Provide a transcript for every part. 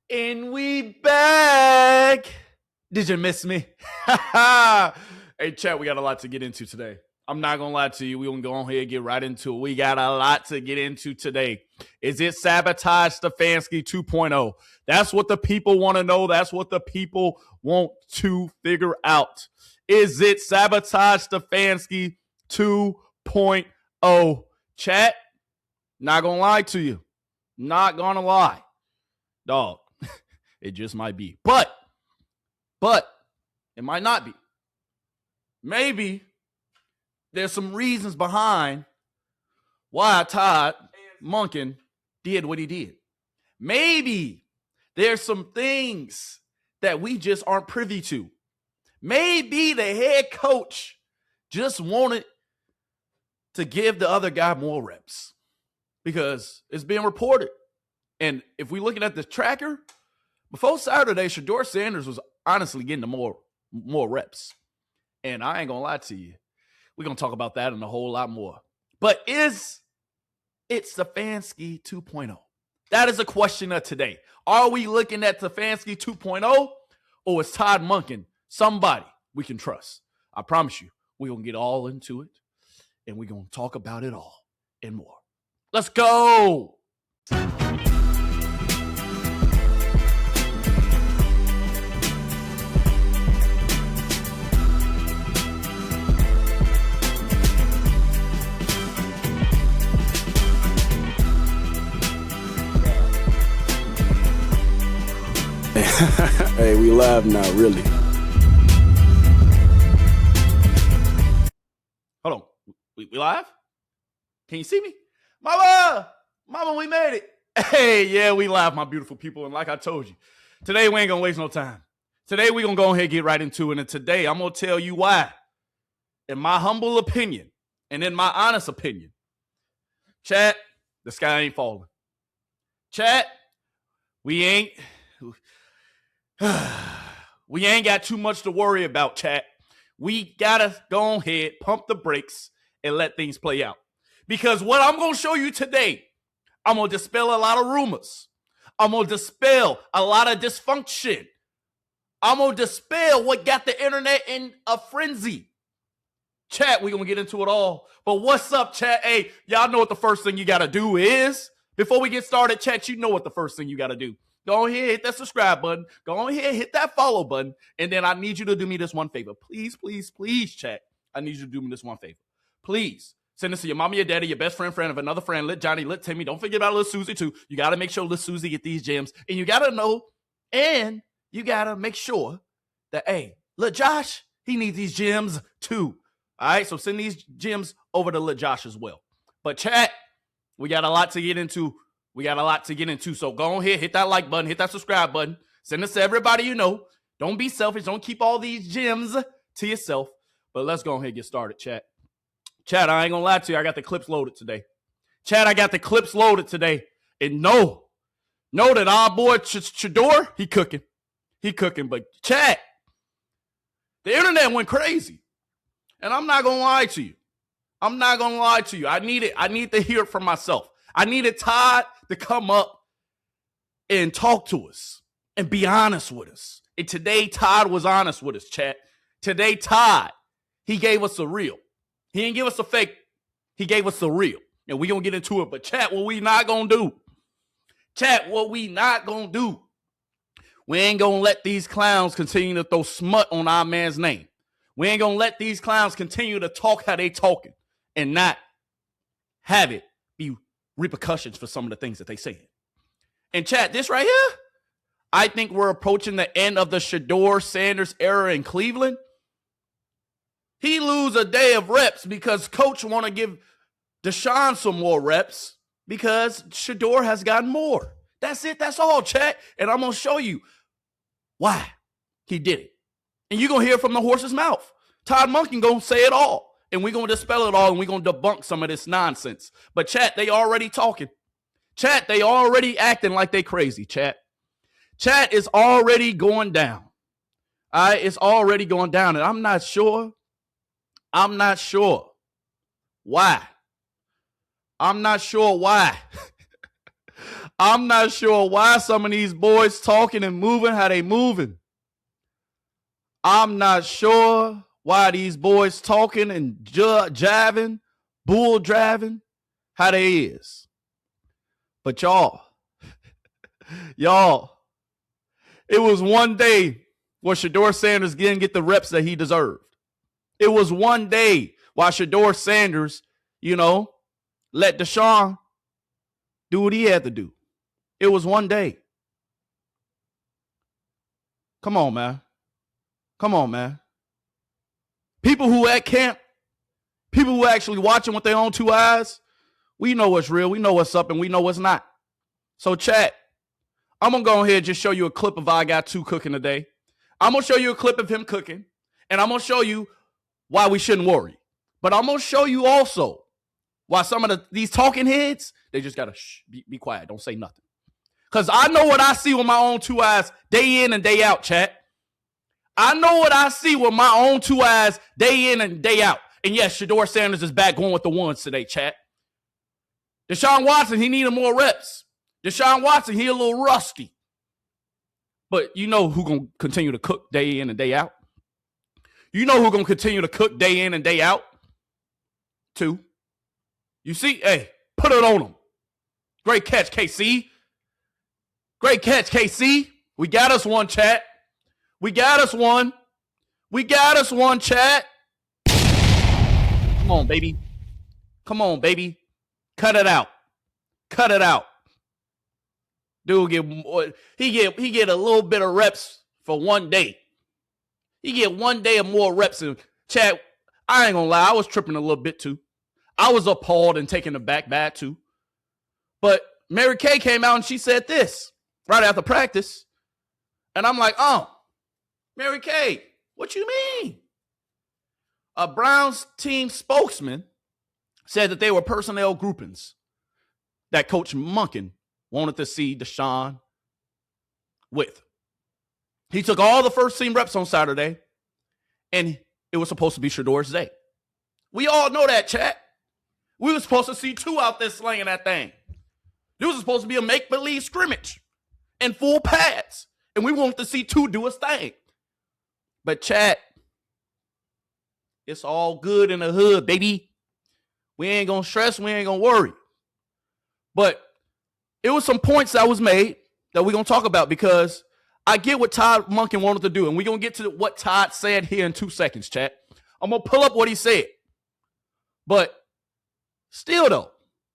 And we back. Did you miss me? Hey, chat, we got a lot to get into today. I'm not going to lie to you. We're going to go on here and get right into it. We got a lot to get into today. Is it Sabotage Stefanski 2.0? That's what the people want to know. That's what the people want to figure out. Is it Sabotage Stefanski 2.0? Chat, not going to lie to you. Not going to lie. Dog, it just might be. But it might not be. Maybe there's some reasons behind why Todd Monken did what he did. Maybe there's some things that we just aren't privy to. Maybe the head coach just wanted to give the other guy more reps because it's being reported. And if we're looking at the tracker, before Saturday, Shedeur Sanders was honestly getting the more reps. And I ain't going to lie to you. We're going to talk about that and a whole lot more. But is it Stefanski 2.0? That is a question of today. Are we looking at Stefanski 2.0 or is Todd Monken somebody we can trust? I promise you, we're going to get all into it and we're going to talk about it all and more. Let's go. Hey, we live now, really. Hold on. We live? Can you see me? Mama, we made it. Hey, yeah, we live, my beautiful people. And like I told you, today we ain't going to waste no time. Today we're going to go ahead and get right into it. And today I'm going to tell you why. In my humble opinion and in my honest opinion, chat, the sky ain't falling. Chat, we ain't got too much to worry about, chat. We got to go ahead, pump the brakes, and let things play out. Because what I'm going to show you today, I'm going to dispel a lot of rumors. I'm going to dispel a lot of dysfunction. I'm going to dispel what got the internet in a frenzy. Chat, we're going to get into it all. But what's up, chat? Hey, y'all know what the first thing you got to do is? Before we get started, chat, you know what the first thing you got to do. Go ahead, hit that subscribe button. Go ahead, hit that follow button. And then I need you to do me this one favor. Please, please, please, chat. I need you to do me this one favor. Please, send this to your mama, your daddy, your best friend of another friend, Lit Johnny, Lit Timmy. Don't forget about Lit Susie, too. You got to make sure Lit Susie get these gems. And you got to know, and you got to make sure that, hey, Lit Josh, he needs these gems, too. All right, so send these gems over to Lit Josh as well. But, chat, we got a lot to get into. So go ahead, hit that like button, hit that subscribe button. Send this to everybody you know. Don't be selfish. Don't keep all these gems to yourself. But let's go ahead and get started, chat. Chat, I ain't going to lie to you. I got the clips loaded today. Chat, I got the clips loaded today. And know that our boy Shedeur, he cooking. But chat, the internet went crazy. And I'm not going to lie to you. I need to hear it from myself. I needed Todd to come up and talk to us and be honest with us. And today, Todd was honest with us, chat. Today, Todd, he gave us the real. He didn't give us the fake. He gave us the real. And we're going to get into it. But chat, what we not going to do? Chat, what we not going to do? We ain't going to let these clowns continue to throw smut on our man's name. We ain't going to let these clowns continue to talk how they talking and not have it be repercussions for some of the things that they say. And chat, this right here, I think we're approaching the end of the Shedeur Sanders era in Cleveland. He lose a day of reps because coach want to give Deshaun some more reps because Shedeur has gotten more. That's it. That's all, chat. And I'm going to show you why he did it. And you're going to hear from the horse's mouth. Todd Monken going to say it all. And we're going to dispel it all, and we're going to debunk some of this nonsense. But, chat, they already talking. Chat, they already acting like they crazy, chat. Chat is already going down. All right, it's already going down, and I'm not sure why. I'm not sure why some of these boys talking and moving how they moving. I'm not sure why these boys talking and jiving, bull driving how they is. But y'all, it was one day where Shedeur Sanders didn't get the reps that he deserved. It was one day while Shedeur Sanders, let Deshaun do what he had to do. It was one day. Come on, man. People who at camp, people who actually watching with their own two eyes, we know what's real, we know what's up, and we know what's not. So, chat, I'm going to go ahead and just show you a clip of I Got Two cooking today. I'm going to show you a clip of him cooking, and I'm going to show you why we shouldn't worry. But I'm going to show you also why some of these talking heads, they just got to be quiet. Don't say nothing. Because I know what I see with my own two eyes day in and day out, chat. I know what I see with my own two eyes day in and day out. And yes, Shedeur Sanders is back going with the ones today, chat. Deshaun Watson, he needed more reps. Deshaun Watson, he a little rusty. But you know who going to continue to cook day in and day out? You know who going to continue to cook day in and day out? Two. You see? Hey, put it on him. Great catch, KC. Great catch, KC. We got us one, chat. We got us one. We got us one, chat. Come on, baby. Come on, baby. Cut it out. Cut it out. Dude he get a little bit of reps for one day. He get one day of more reps. And chat, I ain't gonna lie, I was tripping a little bit too. I was appalled and taken aback bad too. But Mary Kay came out and she said this right after practice. And I'm like, oh, Mary Kay, what you mean? A Browns team spokesman said that they were personnel groupings that Coach Monken wanted to see Deshaun with. He took all the first team reps on Saturday, and it was supposed to be Shedeur's day. We all know that, chat. We were supposed to see two out there slinging that thing. This was supposed to be a make-believe scrimmage in full pads, and we wanted to see two do his thing. But, chat, it's all good in the hood, baby. We ain't going to stress. We ain't going to worry. But it was some points that was made that we're going to talk about because I get what Todd Monken wanted to do, and we're going to get to what Todd said here in 2 seconds, chat. I'm going to pull up what he said. But still, though,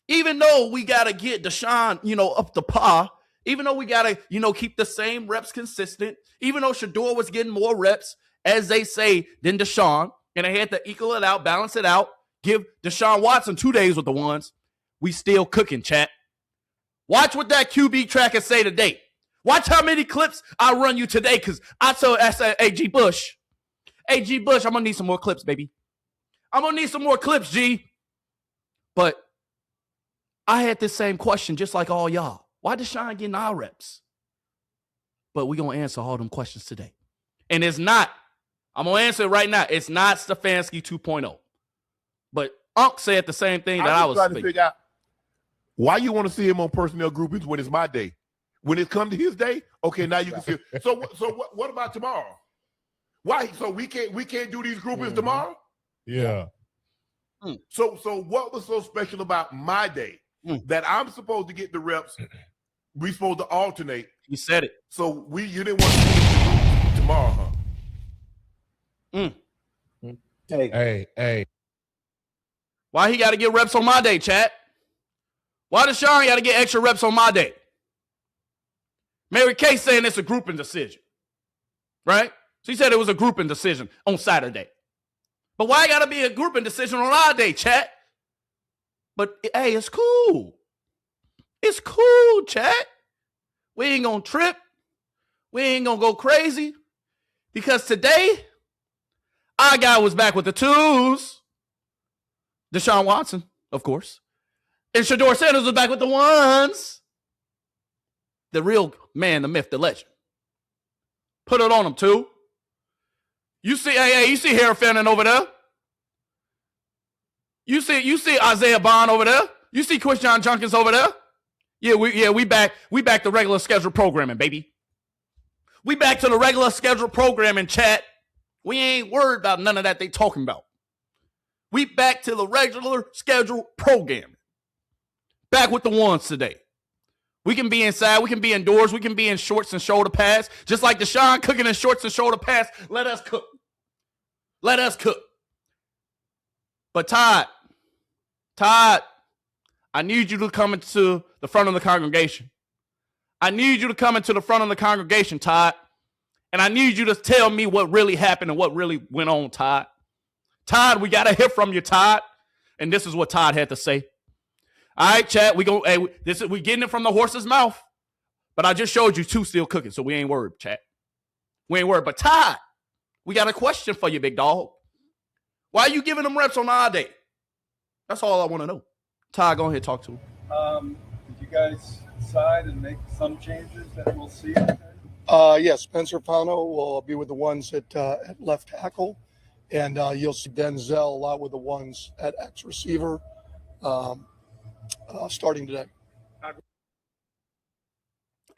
even though we got to get Deshaun, up to par, even though we got to, keep the same reps consistent, even though Shedeur was getting more reps, as they say, than Deshaun, and they had to equal it out, balance it out, give Deshaun Watson 2 days with the ones, we still cooking, chat. Watch what that QB tracker say today. Watch how many clips I run you today, because I told AG Bush, I'm going to need some more clips, baby. I'm going to need some more clips, G. But I had this same question just like all y'all. Why Deshaun getting our reps? But we're going to answer all them questions today. And it's not, I'm going to answer it right now. It's not Stefanski 2.0. But Unc said the same thing that I was trying to figure out why you want to see him on personnel groupings when it's my day. When it comes to his day, okay, now you can see. So what about tomorrow? Why? So we can't do these groupings tomorrow? Yeah. So what was so special about my day that I'm supposed to get the reps? We supposed to alternate. You said it. So you didn't want to see tomorrow, huh? Hey. Why he got to get reps on my day, chat? Why Deshaun got to get extra reps on my day? Mary Kay saying it's a grouping decision, right? She said it was a grouping decision on Saturday. But why got to be a grouping decision on our day, chat? But, hey, it's cool. It's cool, chat. We ain't going to trip. We ain't going to go crazy. Because today, our guy was back with the twos. Deshaun Watson, of course. And Shedeur Sanders was back with the ones. The real man, the myth, the legend. Put it on him, too. You see, you see Harry Fannin over there. You see Isaiah Bond over there. You see Christian Jenkins over there. We back to regular scheduled programming, baby. We back to the regular scheduled programming, chat. We ain't worried about none of that they talking about. We back to the regular scheduled programming. Back with the ones today. We can be inside. We can be indoors. We can be in shorts and shoulder pads. Just like Deshaun cooking in shorts and shoulder pads. Let us cook. Let us cook. But Todd, I need you to come into the front of the congregation. I need you to come into the front of the congregation, Todd. And I need you to tell me what really happened and what really went on, Todd. Todd, we got to hear from you, Todd. And this is what Todd had to say. All right, chat, we getting it from the horse's mouth. But I just showed you two still cooking, so we ain't worried, chat. We ain't worried. But Todd, we got a question for you, big dog. Why are you giving them reps on our day? That's all I want to know. Todd, go ahead and talk to him. Did you guys decide and make some changes that we'll see? Yes, Spencer Fano will be with the ones at left tackle, and you'll see Denzel a lot with the ones at X receiver starting today.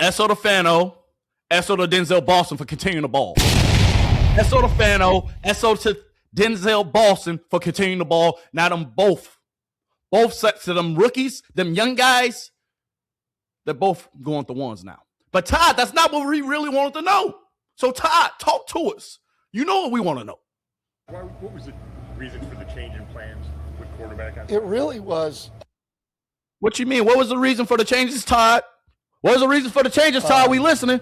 Esso to Fano, Esso to Denzel Boston for continuing the ball. Esso to Fano, Esso to Denzel Boston for continuing the ball. Now them both sets of them rookies, them young guys, they're both going to ones now. But Todd, that's not what we really wanted to know. So Todd, talk to us. You know what we want to know. What was the reason for the change in plans with quarterback? It really was. What you mean? What was the reason for the changes, Todd? What was the reason for the changes, Todd? We listening?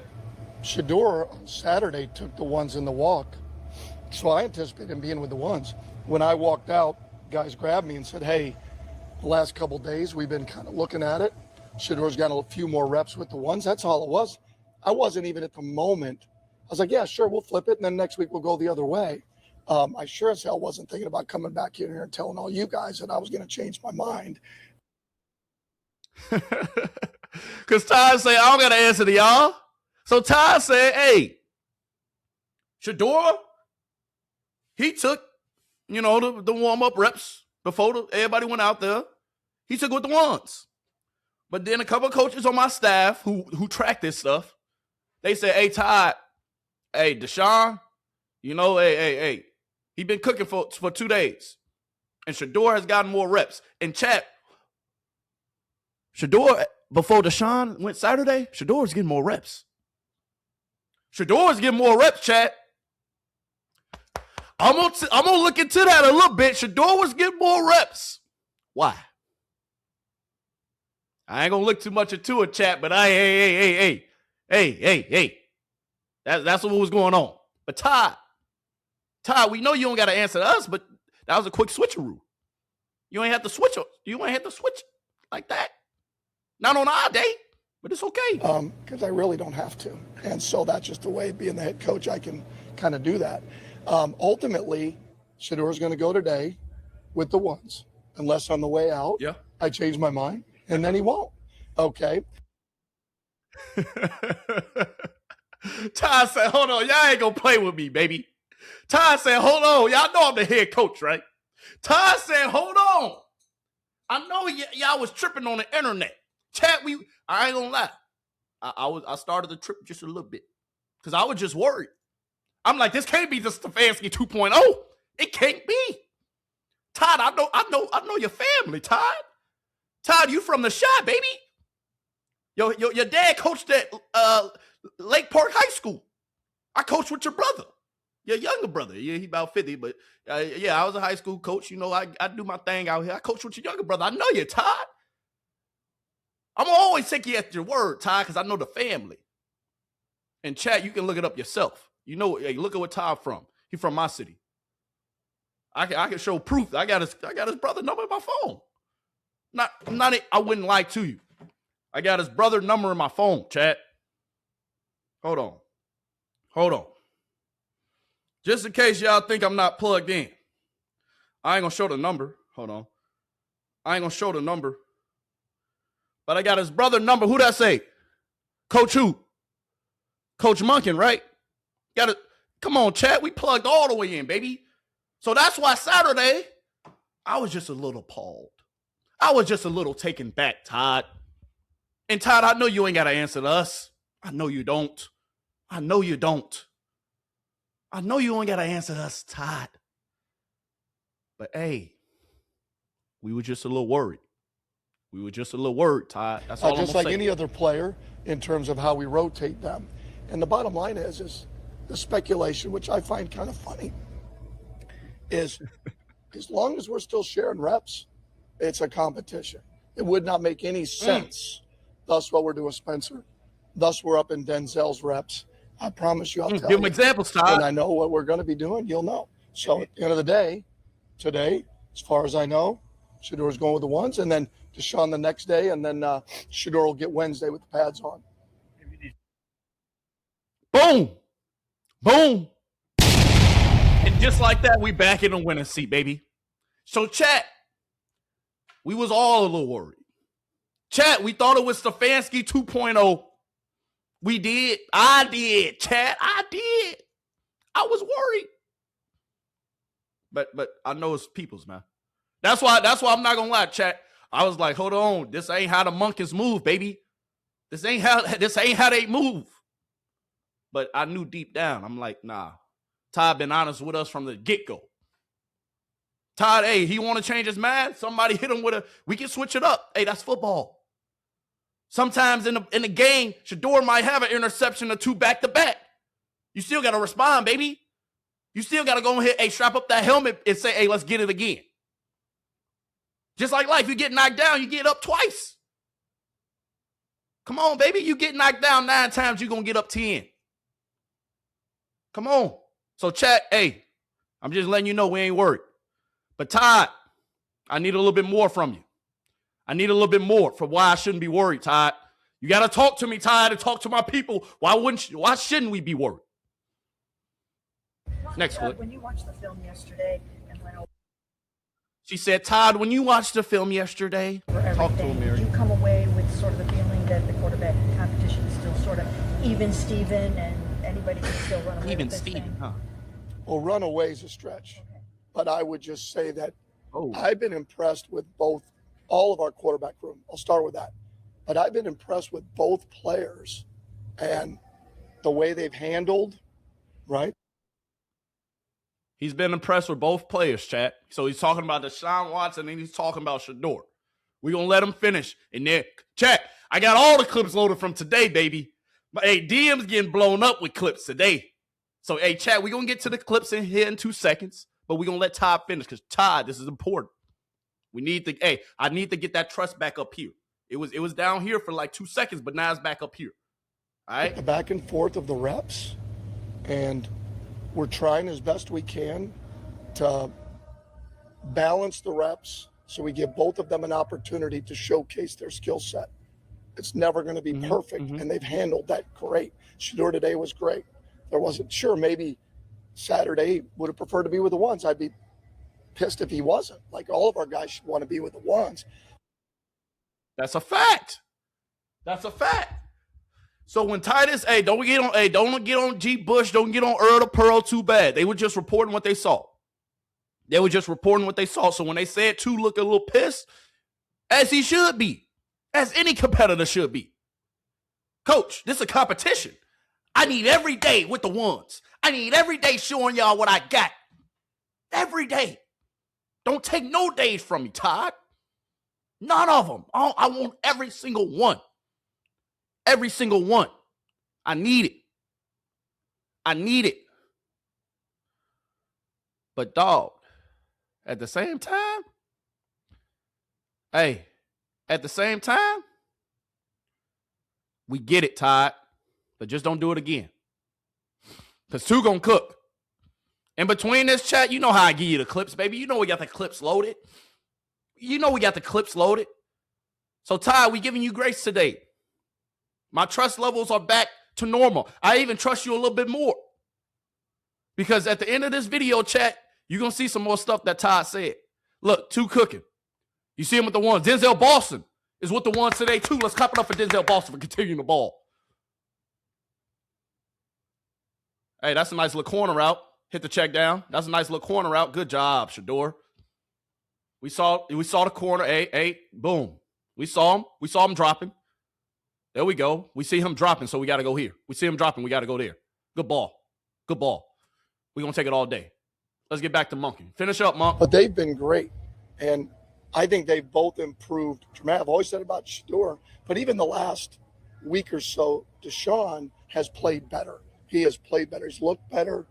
Shedeur on Saturday took the ones in the walk, so I anticipated him being with the ones. When I walked out, guys grabbed me and said, hey, the last couple of days we've been kind of looking at it. Shedeur's got a few more reps with the ones. That's all it was. I wasn't even at the moment. I was like, yeah, sure, we'll flip it, and then next week we'll go the other way. I sure as hell wasn't thinking about coming back in here and telling all you guys that I was going to change my mind. Because Todd said, I don't got to answer to y'all. So Todd said, hey, Shedeur, he took, the warm-up reps before everybody went out there. He took with the ones. But then a couple of coaches on my staff who track this stuff, they said, hey, Todd, hey, Deshaun, hey, he been cooking for 2 days. And Shedeur has gotten more reps. And chat, Shedeur, before Deshaun went Saturday, Shedeur's getting more reps. Shedeur's getting more reps, chat. I'm gonna look into that a little bit. Shedeur was getting more reps. Why? I ain't gonna look too much into it, chat, but hey. That's what was going on. But Todd, we know you don't gotta answer to us, but that was a quick switcheroo. You ain't have to switch like that. Not on our day, but it's okay. Because I really don't have to. And so that's just the way, being the head coach, I can kind of do that. Ultimately, Shedeur's going to go today with the ones, unless on the way out, I change my mind, and then he won't. Okay. Todd said, hold on, y'all ain't going to play with me, baby. Todd said, hold on, y'all know I'm the head coach, right? Todd said, hold on. I know y'all was tripping on the internet. Chat, I ain't gonna lie. I started the trip just a little bit because I was just worried. I'm like, this can't be the Stefanski 2.0. It can't be. Todd, I know your family, Todd. Todd, you from the Chi, baby. Your dad coached at Lake Park High School. I coached with your brother, your younger brother. Yeah, he about 50, but I was a high school coach. I do my thing out here. I coached with your younger brother. I know you, Todd. I'm going to always take you at your word, Todd, because I know the family. And chat, you can look it up yourself. Hey, look at what Todd from. He from my city. I can show proof. I got his brother number in my phone. I wouldn't lie to you. I got his brother number in my phone, chat. Hold on. Just in case y'all think I'm not plugged in. I ain't going to show the number. Hold on. I ain't going to show the number. But I got his brother number. Who that say? Coach who? Coach Monken, right? Come on, chat. We plugged all the way in, baby. So that's why Saturday, I was just a little appalled. I was just a little taken back, Todd. And Todd, I know you ain't got to answer to us. I know you don't. I know you don't. I know you ain't got to answer to us, Todd. But hey, we were just a little worried. We were just a little worried, Todd. That's all I'm just like say. any other player in terms of how we rotate them. And the bottom line is the speculation, which I find kind of funny, is as long as we're still sharing reps, it's a competition. It would not make any sense. Thus, what we're doing, Spencer. Thus, we're up in Denzel's reps. I promise you, I'll tell you. Give him examples, Todd. When I know what we're going to be doing, you'll know. So at the end of the day, today, as far as I know, Shedeur's going with the ones, and then Deshaun the next day, and then Shedeur will get Wednesday with the pads on. Boom. Boom. And just like that, we back in the winning seat, baby. So, chat, we was all a little worried. Chat, we thought it was Stefanski 2.0. We did. I did, chat. I did. I was worried. But I know it's people's, man. That's why I'm not gonna lie, chat. I was like, hold on, this ain't how the Monkens move, baby. This ain't how they move. But I knew deep down, I'm like, nah. Todd been honest with us from the get-go. Todd, hey, he want to change his mind. Somebody hit him with we can switch it up. Hey, that's football. Sometimes in the game, Shedeur might have an interception or two back-to-back. You still got to respond, baby. You still got to go ahead, hey, strap up that helmet and say, hey, let's get it again. Just like life, you get knocked down, you get up twice. Come on, baby. You get knocked down 9 times, you're going to get up 10. Come on. So, chat, hey, I'm just letting you know we ain't worried. But, Todd, I need a little bit more from you. I need a little bit more for why I shouldn't be worried, Todd. You got to talk to me, Todd, and talk to my people. Why shouldn't we be worried? Next clip. When you watched the film yesterday and went over She said, Todd, when you watched the film yesterday, everything, talk to him, Mary. did you come away with sort of the feeling that the quarterback competition is still sort of even Steven and anybody can still run away Even with this Steven, thing? huh? Well, run away is a stretch. But I would just say that Oh, I've been impressed with all of our quarterback room. I'll start with that. But I've been impressed with both players and the way they've handled, right? he's been impressed with both players, chat. So he's talking about Deshaun Watson and he's talking about Shedeur. We're going to let him finish. And then, chat, I got all the clips loaded from today, baby. But, hey, DM's getting blown up with clips today. So, hey, chat, we're going to get to the clips in here in 2 seconds. But we're going to let Todd finish because, Todd, this is important. I need to get that trust back up here. It was down here for like 2 seconds, but now it's back up here. All right? The back and forth of the reps, and we're trying as best we can to balance the reps so we give both of them an opportunity to showcase their skill set. It's never going to be perfect, and they've handled that great. Shedeur today was great. There wasn't sure maybe Saturday would have preferred to be with the ones. I'd be pissed if he wasn't. Like all of our guys should want to be with the ones. That's a fact. That's a fact. So when Titus, don't get on G. Bush, don't get on Earl the Pearl too bad. They were just reporting what they saw. So when they said two look a little pissed, as he should be, as any competitor should be. Coach, this is a competition. I need every day with the ones. I need every day showing y'all what I got. Every day. Don't take no days from me, Todd. None of them. I want every single one. Every single one. I need it. But, dog, at the same time, we get it, Todd. But just don't do it again. Because two gonna cook. In between this chat, you know how I give you the clips, baby. You know we got the clips loaded. So, Todd, we giving you grace today. My trust levels are back to normal. I even trust you a little bit more. Because at the end of this video, chat, you're going to see some more stuff that Todd said. Look, two cooking. You see him with the ones. Denzel Boston is with the ones today, too. Let's clap it up for Denzel Boston for continuing the ball. Hey, that's a nice little corner route. Hit the check down. That's a nice little corner route. Good job, Shedeur. We saw the corner. Hey, boom. We saw him dropping. There we go. We see him dropping, so we got to go here. We see him dropping, we got to go there. Good ball. Good ball. We're going to take it all day. Let's get back to Monken. Finish up, Monk. But they've been great. And I think they've both improved dramatically. I've always said about Shedeur, but even the last week or so, Deshaun has played better. He has played better. He's looked better.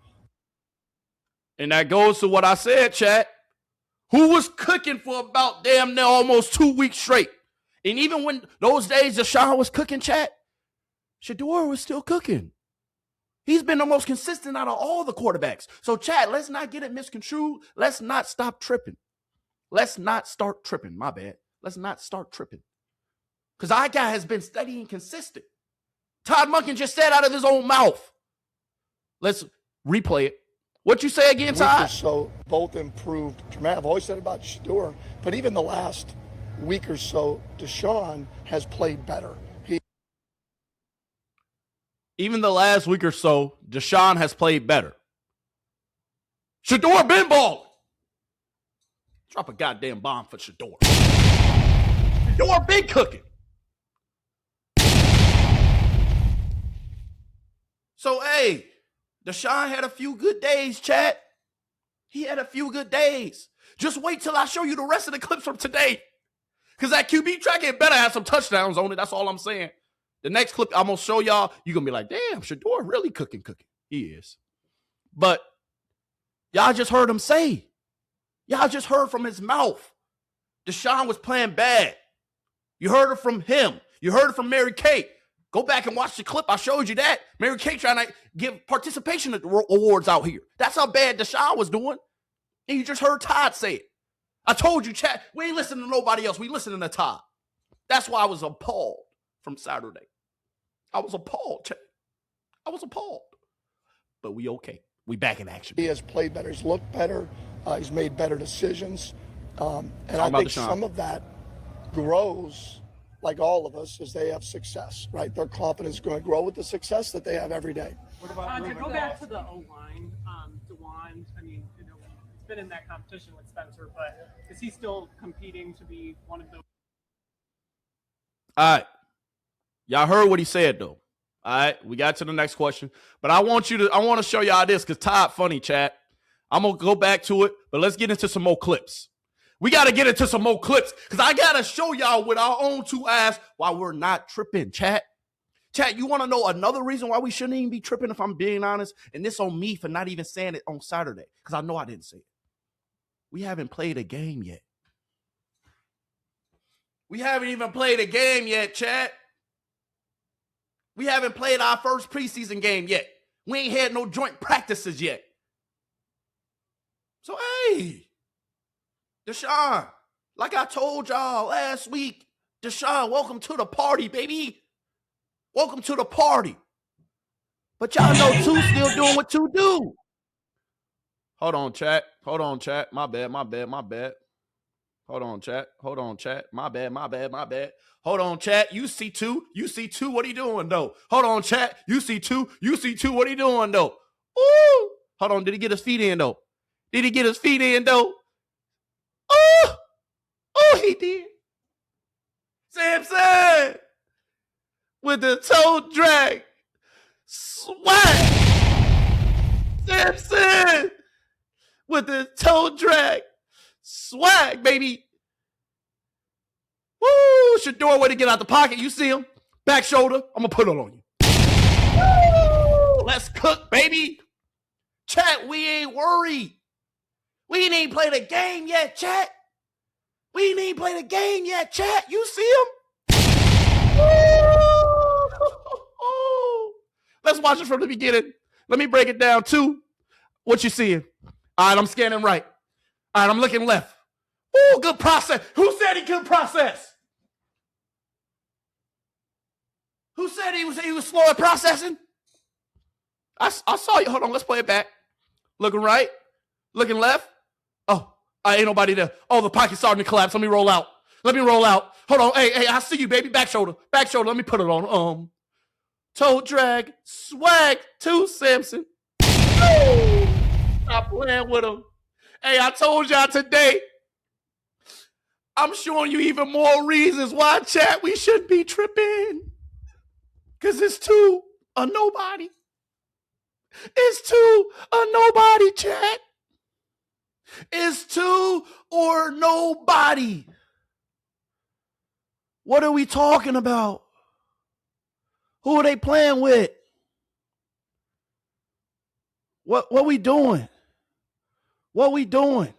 And that goes to what I said, chat. Who was cooking for about damn near almost 2 weeks straight? And even when those days Deshaun was cooking, chat, Shedeur was still cooking. He's been the most consistent out of all the quarterbacks. So, chat, let's not get it misconstrued. Let's not stop tripping. Let's not start tripping. My bad. Let's not start tripping. Because our guy has been steady and consistent. Todd Monken just said out of his own mouth. Let's replay it. What you say again, Todd? So both improved dramatically. I've always said about Shedeur, but even the last week or so, Deshaun has played better. Even the last week or so, Deshaun has played better. Shedeur been balling. Drop a goddamn bomb for Shedeur. Shedeur been cooking. So, hey, Deshaun had a few good days, chat. He had a few good days. Just wait till I show you the rest of the clips from today. Because that QB track, it better have some touchdowns on it. That's all I'm saying. The next clip I'm going to show y'all, you're going to be like, damn, Shedeur really cooking. He is. But y'all just heard him say. Y'all just heard from his mouth. Deshaun was playing bad. You heard it from him. You heard it from Mary Kay. Go back and watch the clip. I showed you that. Mary Kay trying to give participation awards out here. That's how bad Deshaun was doing. And you just heard Todd say it. I told you, chat, we ain't listening to nobody else. We listening to Todd. That's why I was appalled from Saturday. I was appalled, chat. I was appalled. But we okay. We back in action. He has played better. He's looked better. He's made better decisions. And I think some of that grows, like all of us, as they have success, right? Their confidence is going to grow with the success that they have every day. What about to go back to the O-line, DeWan, I mean, you know, it's been in that competition with Spencer, but is he still competing to be one of those? All right. Y'all heard what he said, though. All right. We got to the next question. But I want to show y'all this because Todd funny, chat. I'm going to go back to it, but let's get into some more clips. We got to get into some more clips because I got to show y'all with our own two eyes why we're not tripping, chat. Chat, you want to know another reason why we shouldn't even be tripping if I'm being honest? And this on me for not even saying it on Saturday because I know I didn't say it. We haven't played a game yet. We haven't even played a game yet, chat. We haven't played our first preseason game yet. We ain't had no joint practices yet. So, hey, Deshaun, like I told y'all last week, Deshaun, welcome to the party, baby. Welcome to the party. But y'all know two still doing what two do. Hold on, chat. My bad. Hold on, chat. My bad. Hold on, chat. You see two. What he doing, though? Hold on, chat. You see two. What he doing, though? Ooh. Hold on. Did he get his feet in, though? Oh, he did. Samson with the toe drag. Swag. Samson with the toe drag. Swag, baby. Woo! Shedeur way to get out the pocket. You see him? Back shoulder. I'm going to put it on you. Woo! Let's cook, baby. Chat, we ain't worried. We ain't even played a game yet, chat. You see him? Let's watch it from the beginning. Let me break it down, too. What you seeing? All right, I'm scanning right. All right, I'm looking left. Oh, good process. Who said he could process? Who said he was slow at processing? I saw you. Hold on, let's play it back. Looking right. Looking left. Oh, ain't nobody there. Oh, the pocket's starting to collapse. Let me roll out. Hold on. Hey, I see you, baby. Back shoulder. Let me put it on. Toe drag. Swag to Samson. Stop playing with him. Hey, I told y'all today, I'm showing you even more reasons why, chat, we should be tripping. Because it's two a nobody. It's two a nobody, chat. It's two or nobody. What are we talking about? Who are they playing with? What we doing? What we doing?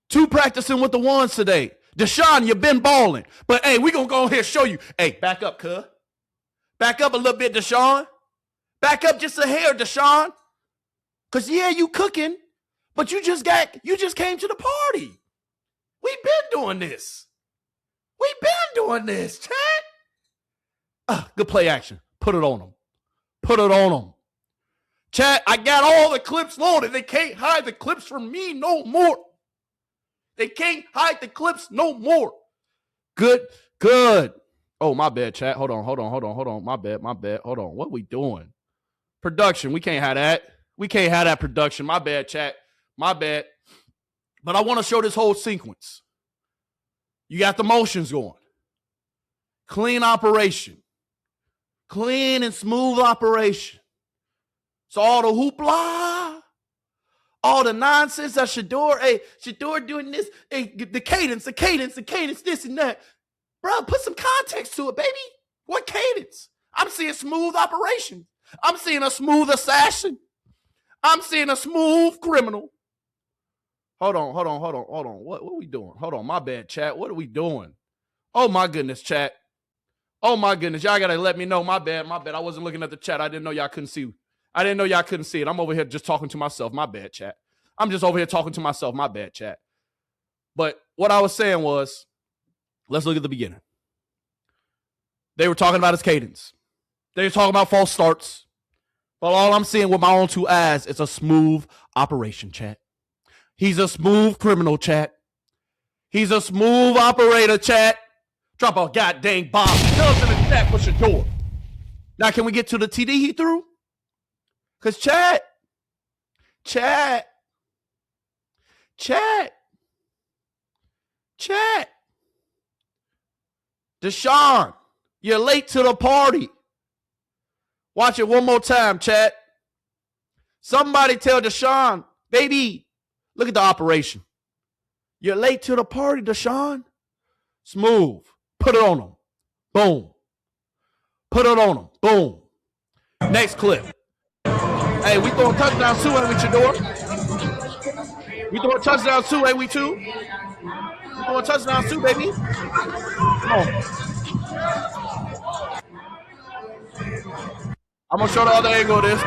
Two practicing with the ones today. Deshaun, you've been balling. But, hey, we going to go ahead and show you. Hey, back up, cuz. Back up a little bit, Deshaun. Back up just a hair, Deshaun. Because, yeah, you cooking, but you just came to the party. We've been doing this. We've been doing this, Chad. Good play action. Put it on them. Put it on them. Chad, I got all the clips loaded. They can't hide the clips from me no more. They can't hide the clips no more. Good. Oh, my bad, chat. Hold on. My bad. Hold on. What we doing? Production. We can't have that. We can't have that production. My bad, chat. My bad. But I want to show this whole sequence. You got the motions going. Clean operation. Clean and smooth operation. So all the hoopla, all the nonsense that Shedeur doing this, the cadence, this and that. Bro, put some context to it, baby. What cadence? I'm seeing smooth operation. I'm seeing a smooth assassin. I'm seeing a smooth criminal. Hold on. What are we doing? Hold on, my bad, chat. What are we doing? Oh, my goodness, chat. Oh, my goodness. Y'all got to let me know. My bad. I wasn't looking at the chat. I didn't know y'all couldn't see. I didn't know y'all couldn't see it. I'm over here just talking to myself. My bad, chat. I'm just over here talking to myself. My bad, chat. But what I was saying was, let's look at the beginning. They were talking about his cadence. They were talking about false starts. But all I'm seeing with my own two eyes is a smooth operation, chat. He's a smooth criminal, chat. He's a smooth operator, chat. Drop a goddamn bomb. Tell us in the chat for Shedeur. Now, can we get to the TD he threw? Because chat. Deshaun, you're late to the party. Watch it one more time, chat. Somebody tell Deshaun, baby, look at the operation. You're late to the party, Deshaun. Smooth. Put it on him. Boom. Put it on him. Boom. Next clip. Hey, we throwing touchdowns too, ain't we, Shedeur? We throwing touchdowns too, ain't we, too? We throwing touchdowns too, baby. Come on. I'm gonna show the other angle of this.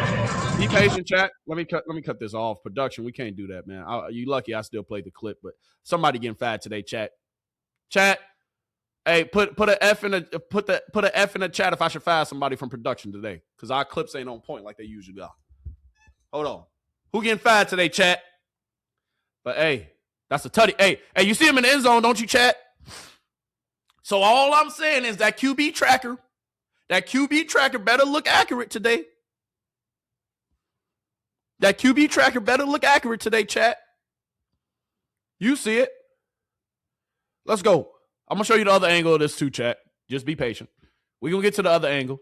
Be patient, chat. Let me cut this off. Production, we can't do that, man. You lucky I still played the clip, but somebody getting fired today, chat. Chat. Hey, put an F in the chat if I should fire somebody from production today, because our clips ain't on point like they usually are. Hold on. Who getting fired today, chat? But hey, that's a tutty. Hey, you see him in the end zone, don't you, chat? So all I'm saying is that QB tracker better look accurate today. That QB tracker better look accurate today, chat. You see it. Let's go. I'm going to show you the other angle of this too, chat. Just be patient. We're going to get to the other angle.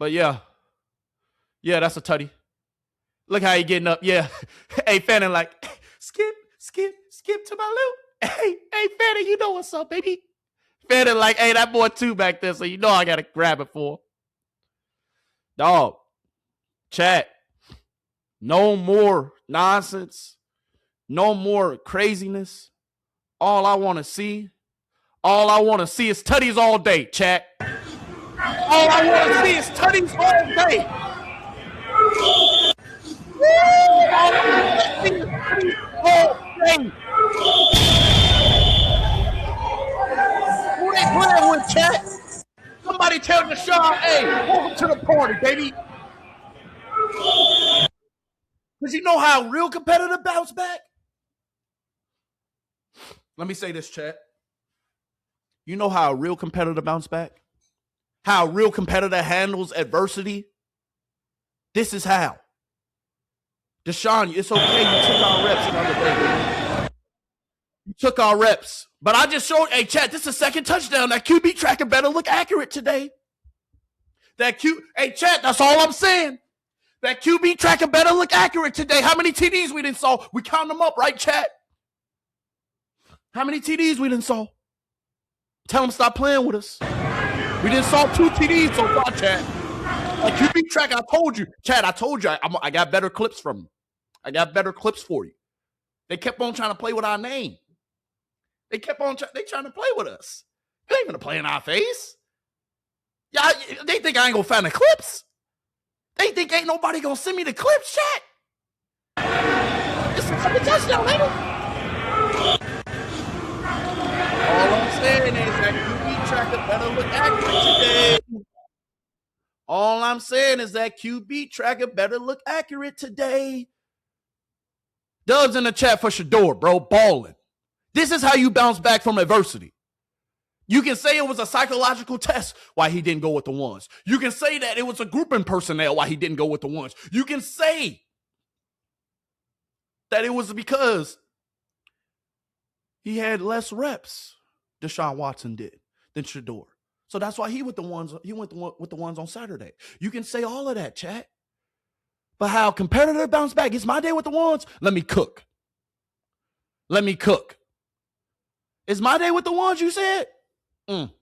But yeah, that's a tutty. Look how he getting up. Yeah. Hey, Fannin like, skip to my loop. Hey, Fannin, you know what's up, baby. Fannin like, hey, that boy too back there, so you know I got to grab it for him. Dog. Chat. No more nonsense. No more craziness. All I want to see is tutties all day, chat. All I want to see is tutties all day. All I want to see is tutties all day. Who they playing with, chat? Somebody tell Deshaun, hey, welcome to the party, baby. Because you know how real competitor bounce back? Let me say this, chat. You know how a real competitor bounce back? How a real competitor handles adversity? This is how. Deshaun, it's okay. You took our reps the other day. You took our reps. But I just showed, hey, chat, this is the second touchdown. That QB tracker better look accurate today. Hey, chat, that's all I'm saying. That QB tracker better look accurate today. How many TDs we didn't saw? We count them up, right, chat? How many TDs we didn't saw? Tell them stop playing with us. We didn't saw 2 TDs so far, chat. A QB tracker, I told you. Chad, I told you I got better clips from them. I got better clips for you. They kept on trying to play with our name. They kept on trying to play with us. They ain't gonna play in our face. Yeah, they think I ain't gonna find the clips. They think ain't nobody gonna send me the clips, chat. It's a touchdown, ain't it? All I'm saying is that QB tracker better look accurate today. All I'm saying is that QB tracker better look accurate today. Dubs in the chat for Shedeur, bro. Balling. This is how you bounce back from adversity. You can say it was a psychological test why he didn't go with the ones. You can say that it was a grouping personnel why he didn't go with the ones. You can say that it was because he had less reps, Deshaun Watson did, than Shedeur. So that's why he went with the ones on Saturday. You can say all of that, chat. But how competitive bounce back? It's my day with the ones. Let me cook. It's my day with the ones, you said?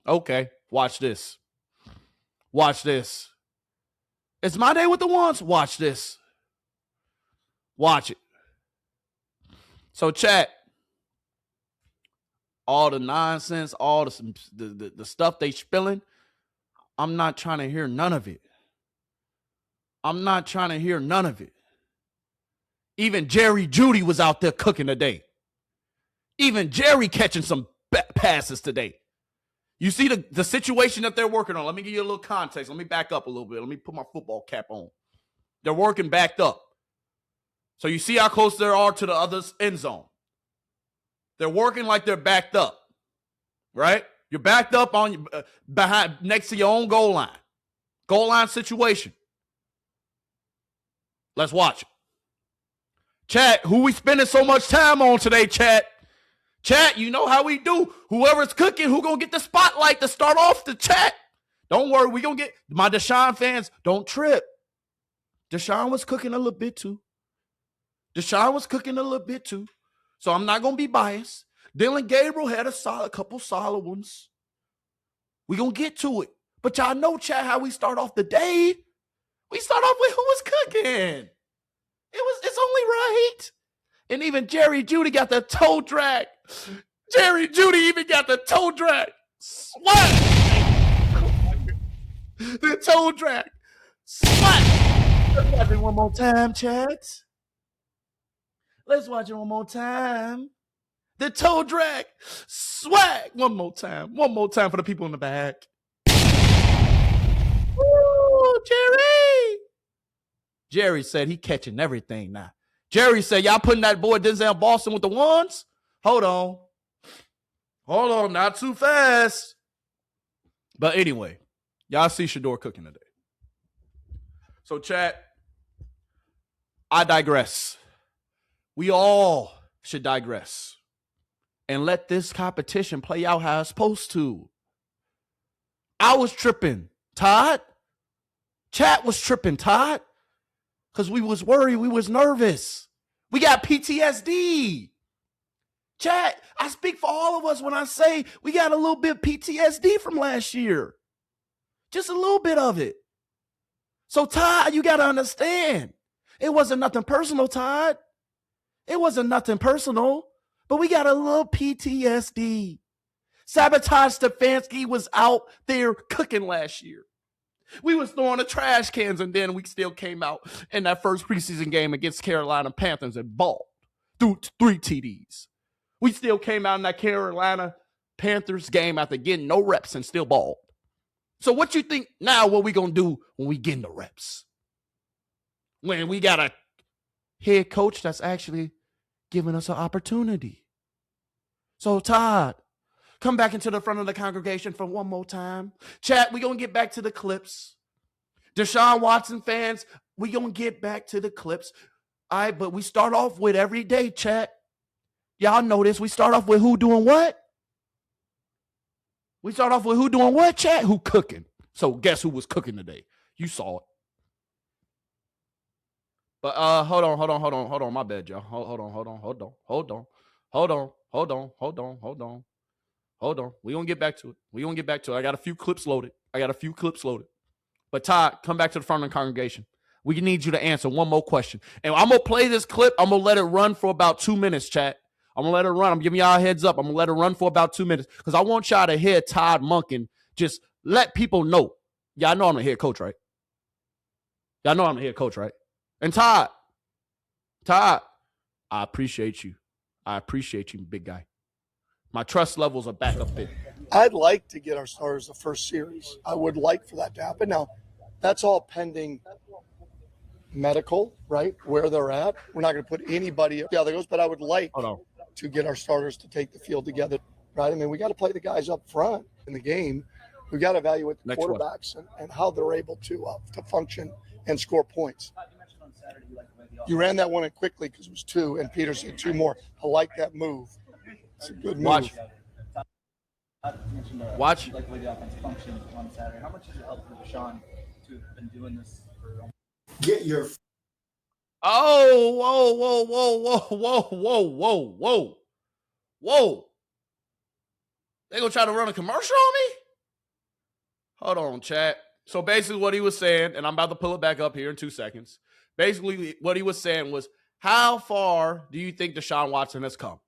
Okay. Watch this. It's my day with the ones. Watch this. Watch it. So, chat. All the nonsense, all the stuff they spilling, I'm not trying to hear none of it. Even Jerry Jeudy was out there cooking today. Even Jerry catching some passes today. You see the situation that they're working on. Let me give you a little context. Let me back up a little bit. Let me put my football cap on. They're working backed up. So you see how close they are to the other end zone. They're working like they're backed up, right? You're backed up on behind next to your own goal line. Goal line situation. Let's watch it. Chat, who we spending so much time on today, chat? Chat, you know how we do. Whoever's cooking, who gonna get the spotlight to start off the chat? Don't worry, we gonna get my Deshaun fans. Don't trip. Deshaun was cooking a little bit too. So I'm not going to be biased. Dillon Gabriel had a couple solid ones. We're going to get to it. But y'all know, chat, how we start off the day. We start off with who was cooking. It's only right. And even Jerry Jeudy got the toe drag. Swat. The toe drag. Swat. Let's watch it one more time, chat. The toe drag. Swag. One more time for the people in the back. Woo, Jerry. Jerry said he catching everything now. Jerry said, y'all putting that boy Denzel Boston with the ones? Hold on, not too fast. But anyway, y'all see Shedeur cooking today. So, chat, I digress. We all should digress and let this competition play out how it's supposed to. I was tripping, Todd. Chat was tripping, Todd, because we was worried. We was nervous. We got PTSD. Chat, I speak for all of us when I say we got a little bit of PTSD from last year. Just a little bit of it. So, Todd, you got to understand. It wasn't nothing personal, Todd. It wasn't nothing personal, but we got a little PTSD. Sabotage Stefanski was out there cooking last year. We was throwing the trash cans, and then we still came out in that first preseason game against Carolina Panthers and balled through 3 TDs. We still came out in that Carolina Panthers game after getting no reps and still balled. So what you think now what we going to do when we get the reps? When we got a head coach that's actually giving us an opportunity. So, Todd, come back into the front of the congregation for one more time. Chat, we're going to get back to the clips. Deshaun Watson fans, we're going to get back to the clips. All right, but we start off with every day, chat. Y'all know this. We start off with who doing what? We start off with who doing what, chat? Who cooking? So guess who was cooking today? You saw it. But hold on. My bad, y'all. Hold on. We gonna get back to it. I got a few clips loaded. But Todd, come back to the front of the congregation. We need you to answer one more question. And I'm gonna play this clip. I'm gonna let it run for about 2 minutes, chat. I'm gonna let it run. I'm giving y'all a heads up. I'm gonna let it run for about 2 minutes because I want y'all to hear Todd Monken just let people know. Y'all know I'm the head coach, right? And Todd, I appreciate you. Big guy. My trust levels are back up there. I'd like to get our starters the first series. I would like for that to happen. Now, that's all pending medical, right? Where they're at. We're not going to put anybody the other goes, but I would like to get our starters to take the field together, right? I mean, we got to play the guys up front in the game. We got to evaluate the quarterbacks and how they're able to function and score points. You ran that one in quickly because it was 2, and Peter said 2 more. I like that move. It's a good move. Watch. You like the way the offense functioned on Saturday. How much has it helped for Deshaun to have been doing this for? Get your. Whoa. They gonna try to run a commercial on me? Hold on, chat. So basically what he was saying, and I'm about to pull it back up here in 2 seconds. Basically what he was saying was, how far do you think Deshaun Watson has come?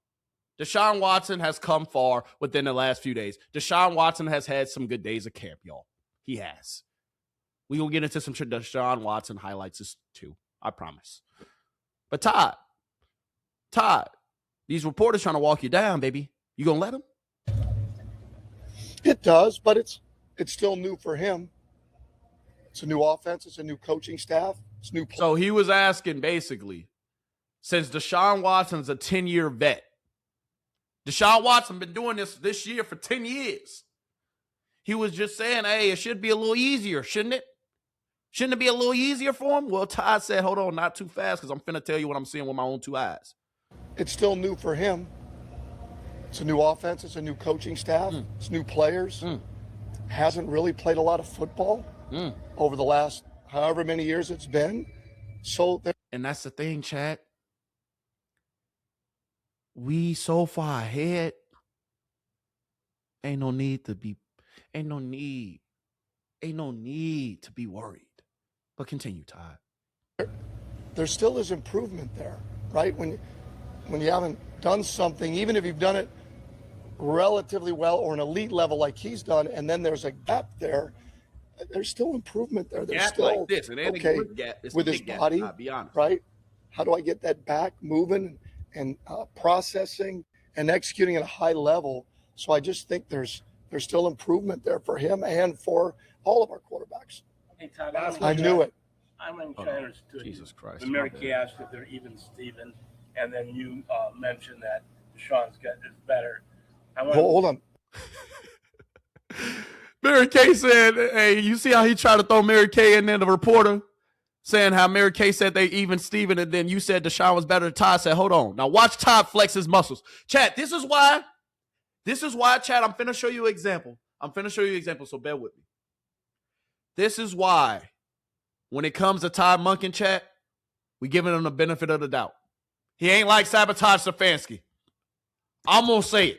Deshaun Watson has come far within the last few days. Deshaun Watson has had some good days of camp, y'all. He has. We will get into some Deshaun Watson highlights too. I promise. But Todd, these reporters trying to walk you down, baby. You gonna let them? It does, but it's still new for him. It's a new offense. It's a new coaching staff. It's new. So he was asking basically, since Deshaun Watson's a 10-year vet, Deshaun Watson been doing this year for 10 years. He was just saying, hey, it should be a little easier, shouldn't it? Shouldn't it be a little easier for him? Well, Todd said, hold on, not too fast, because I'm finna tell you what I'm seeing with my own 2 eyes. It's still new for him. It's a new offense. It's a new coaching staff. It's new players. Hasn't really played a lot of football over the last however many years it's been. And that's the thing, Chad. We so far ahead. Ain't no need to be worried. But continue, Todd. There still is improvement there, right? When you haven't done something, even if you've done it relatively well or an elite level like he's done, and then there's a gap there, there's still improvement there. There's still like this. It ain't okay a good gap. It's with a his big body, gap, I'll be honest. right? How do I get that back moving and processing and executing at a high level? So I just think there's still improvement there for him and for all of our quarterbacks. Hey, Todd, I knew it. I'm understood. Jesus Christ. When Mary Kay asked if they're even Steven, and then you mentioned that Deshaun's is better. Hold on. Mary Kay said, hey, you see how he tried to throw Mary Kay in there, the reporter, saying how Mary Kay said they even Steven, and then you said Deshaun was better. Todd said, hold on. Now watch Todd flex his muscles. Chat, this is why, Chad, I'm finna show you an example. So bear with me. This is why, when it comes to Todd Monken, chat, we giving him the benefit of the doubt. He ain't like Sabotage Stefanski. I'm going to say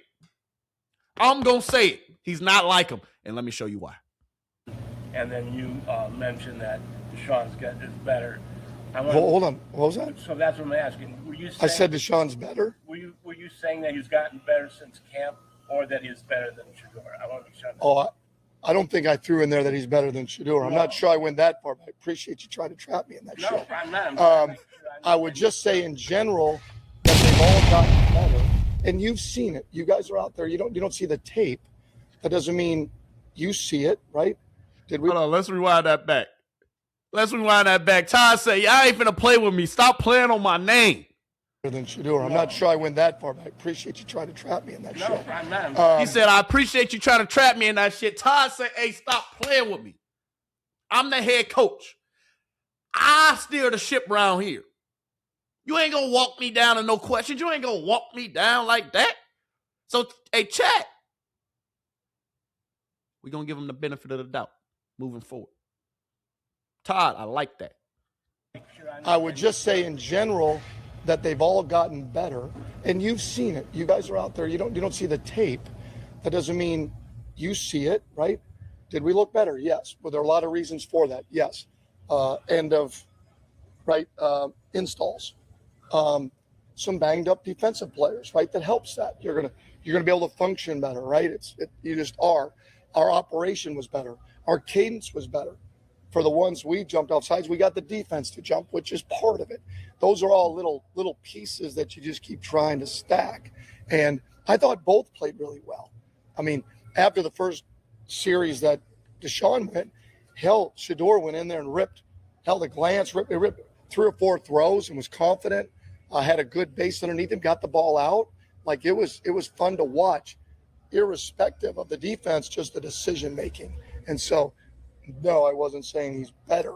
it. He's not like him. And let me show you why. And then you mentioned that Deshaun's is better. Hold on. What was that? So that's what I'm asking. Were you saying, I said Deshaun's better? Were you saying that he's gotten better since camp, or that he's better than Shedeur? I want to be sure. Oh, I don't think I threw in there that he's better than Shedeur. I'm not sure I went that far, but I appreciate you trying to trap me in that shit. No, I'm not. I would just say in general that they've all gotten better. And you've seen it. You guys are out there. You don't see the tape. That doesn't mean you see it, right? Did we? Hold on. Let's rewind that back. Todd said, y'all ain't finna play with me. Stop playing on my name. Than Shedeur. I'm not sure I went that far, but I appreciate you trying to trap me in that shit. No, I'm not. He said, I appreciate you trying to trap me in that shit. Todd said, hey, stop playing with me. I'm the head coach. I steer the ship around here. You ain't going to walk me down and no questions. You ain't going to walk me down like that. So, hey, chat. We're going to give them the benefit of the doubt moving forward. Todd, I like that. I would just say in general that they've all gotten better, and you've seen it. You guys are out there. You don't see the tape. That doesn't mean you see it, right? Did we look better? Yes. Were there a lot of reasons for that? Yes. End of installs. Some banged up defensive players, right? That helps that. You're gonna be able to function better, right? You just are. Our operation was better. Our cadence was better. For the ones we jumped off sides, we got the defense to jump, which is part of it. Those are all little pieces that you just keep trying to stack. And I thought both played really well. I mean, after the first series that Deshaun went, Shedeur went in there and held a glance, ripped 3 or 4 throws and was confident. Had a good base underneath him, got the ball out. Like it was fun to watch, irrespective of the defense, just the decision making. And so, no, I wasn't saying he's better.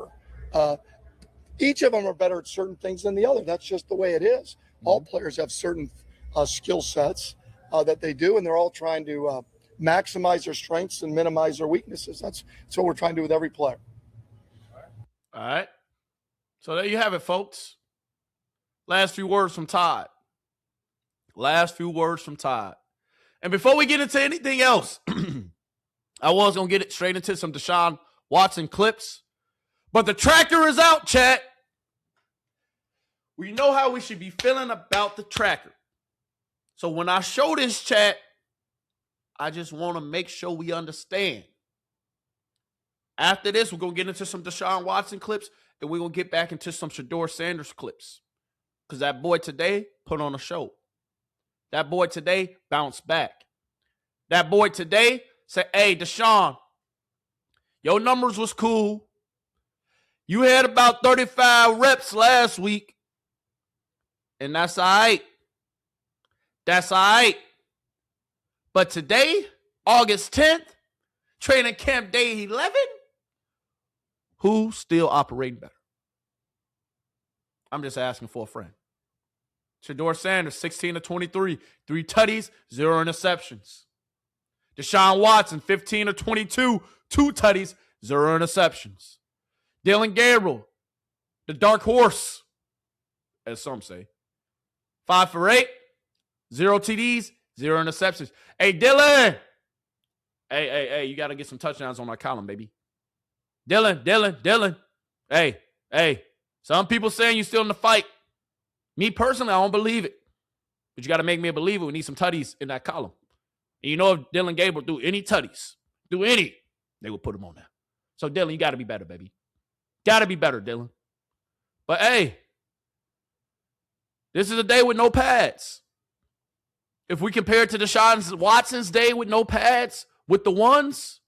Each of them are better at certain things than the other. That's just the way it is. All players have certain skill sets that they do, and they're all trying to maximize their strengths and minimize their weaknesses. That's what we're trying to do with every player. All right. So there you have it, folks. Last few words from Todd. And before we get into anything else, I was going to get it straight into some Deshaun Watson clips. But the tracker is out, chat. We know how we should be feeling about the tracker. So when I show this, chat, I just want to make sure we understand. After this, we're going to get into some Deshaun Watson clips, and we're going to get back into some Shedeur Sanders clips. Because that boy today put on a show. That boy today bounced back. That boy today said, hey, Deshaun, your numbers was cool. You had about 35 reps last week. And that's all right. That's all right. But today, August 10th, training camp day 11, who's still operating better? I'm just asking for a friend. Shedeur Sanders, 16 of 23, 3 tutties, 0 interceptions. Deshaun Watson, 15 of 22, 2 tutties, 0 interceptions. Dillon Gabriel, the dark horse, as some say, 5 for 8, 0 TDs, 0 interceptions. Hey, Dillon. Hey, you got to get some touchdowns on my column, baby. Dillon. Hey. Some people saying you still in the fight. Me personally, I don't believe it. But you got to make me a believer. We need some tutties in that column. And you know if Dillon Gabriel do any tutties, they will put him on there. So, Dillon, you got to be better, baby. Got to be better, Dillon. But, hey, this is a day with no pads. If we compare it to Deshaun Watson's day with no pads, with the ones,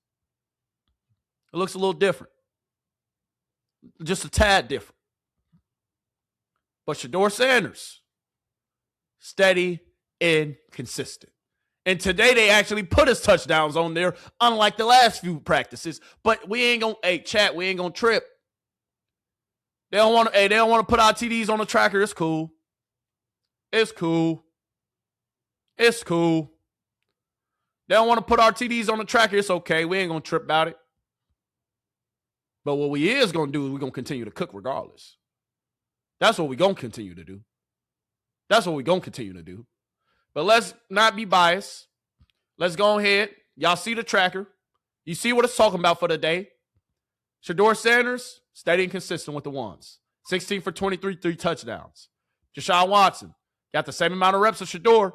it looks a little different. Just a tad different. But Shedeur Sanders, steady and consistent. And today they actually put his touchdowns on there, unlike the last few practices. But we ain't gonna, chat, we ain't gonna trip. They don't want to put our TDs on the tracker. It's cool. They don't want to put our TDs on the tracker. It's okay. We ain't gonna trip about it. But what we is gonna do is we're gonna continue to cook regardless. That's what we're going to continue to do. But let's not be biased. Let's go ahead. Y'all see the tracker. You see what it's talking about for the day. Shedeur Sanders, steady and consistent with the ones. 16 for 23, 3 touchdowns. Deshaun Watson got the same amount of reps as Shedeur.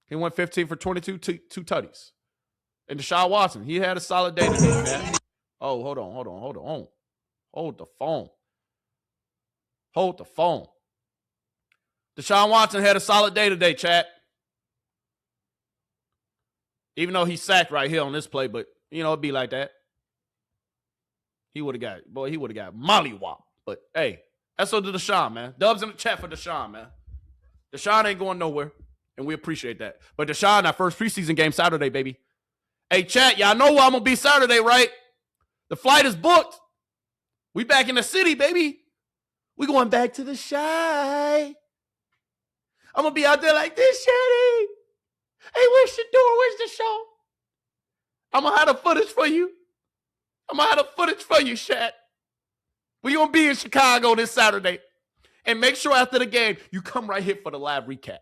He went 15 for 22, 2 tutties. And Deshaun Watson, he had a solid day today, man. Oh, hold on. Hold the phone. Deshaun Watson had a solid day today, chat. Even though he sacked right here on this play, but, it'd be like that. He would have got mollywopped. But, hey, that's so to Deshaun, man. Dubs in the chat for Deshaun, man. Deshaun ain't going nowhere, and we appreciate that. But Deshaun, our first preseason game Saturday, baby. Hey, chat, y'all know where I'm going to be Saturday, right? The flight is booked. We back in the city, baby. We going back to the Shy. I'm going to be out there like this, Sheddy. Hey, where's Shedeur? Where's the show? I'm going to have the footage for you. Shad. We going to be in Chicago this Saturday. And make sure after the game, you come right here for the live recap.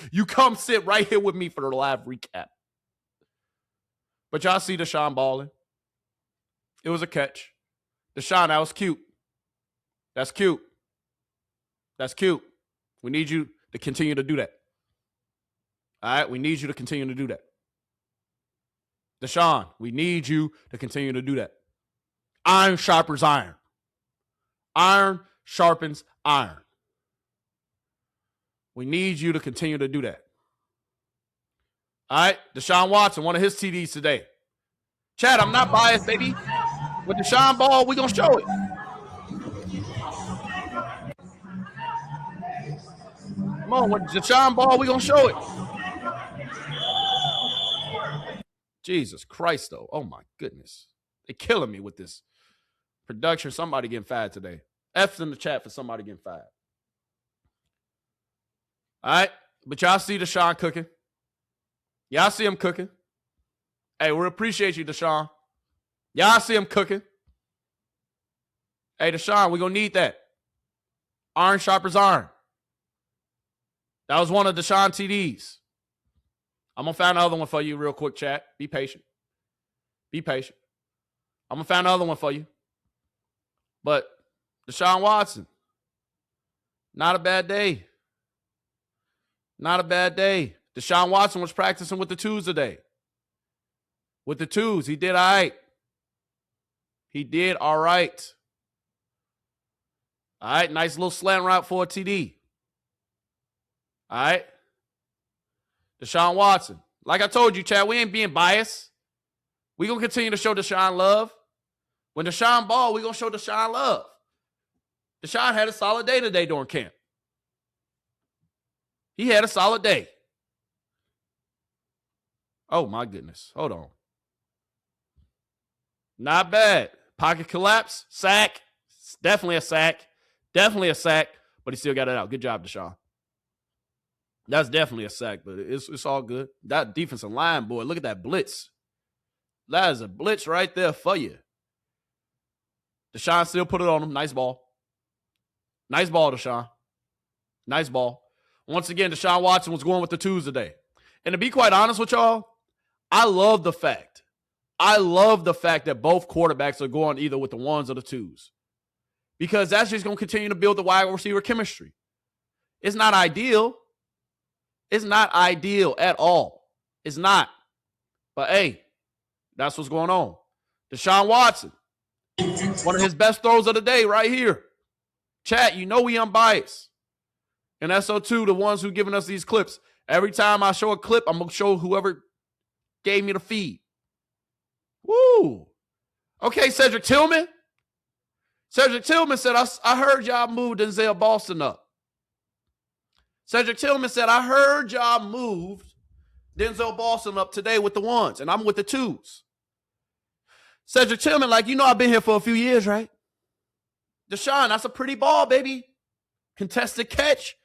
You come sit right here with me for the live recap. But y'all see Deshaun balling. It was a catch. Deshaun, that was cute. That's cute. We need you to continue to do that. All right? We need you to continue to do that. Deshaun, we need you to continue to do that. Iron sharpens iron. Iron sharpens iron. We need you to continue to do that. All right? Deshaun Watson, one of his TDs today. Chad, I'm not biased, baby. With Deshaun ball, we're going to show it. Come on, with Deshaun ball, we're going to show it. Jesus Christ, though. Oh, my goodness. They're killing me with this production. Somebody getting fired today. F's in the chat for somebody getting fired. All right? But y'all see Deshaun cooking. Y'all see him cooking. Hey, we appreciate you, Deshaun. Y'all see him cooking. Hey, Deshaun, we're going to need that. Iron sharpers iron. That was one of Deshaun TDs. I'm going to find another one for you real quick, chat. Be patient. I'm going to find another one for you. But Deshaun Watson, not a bad day. Deshaun Watson was practicing with the twos today. With the twos, he did all right. All right, nice little slant route for a TD. All right. Deshaun Watson. Like I told you, Chad, we ain't being biased. We're going to continue to show Deshaun love. When Deshaun ball, we're going to show Deshaun love. Deshaun had a solid day today during camp. He had a solid day. Oh, my goodness. Hold on. Not bad. Pocket collapse. Sack. Definitely a sack. But he still got it out. Good job, Deshaun. That's definitely a sack, but it's all good. That defensive line, boy, look at that blitz. That is a blitz right there for you. Deshaun still put it on him. Nice ball. Deshaun. Nice ball. Once again, Deshaun Watson was going with the twos today. And to be quite honest with y'all, I love the fact that both quarterbacks are going either with the ones or the twos. Because that's just going to continue to build the wide receiver chemistry. It's not ideal. It's not ideal at all. It's not. But, hey, that's what's going on. Deshaun Watson, one of his best throws of the day right here. Chat, you know we unbiased. And SO2, the ones who giving us these clips. Every time I show a clip, I'm going to show whoever gave me the feed. Woo. Okay, Cedric Tillman. Cedric Tillman said, I heard y'all move Denzel Boston up. Cedric Tillman said, I heard y'all moved Denzel Boston up today with the ones, and I'm with the twos. Cedric Tillman, like, you know I've been here for a few years, right? Deshaun, that's a pretty ball, baby. Contested catch.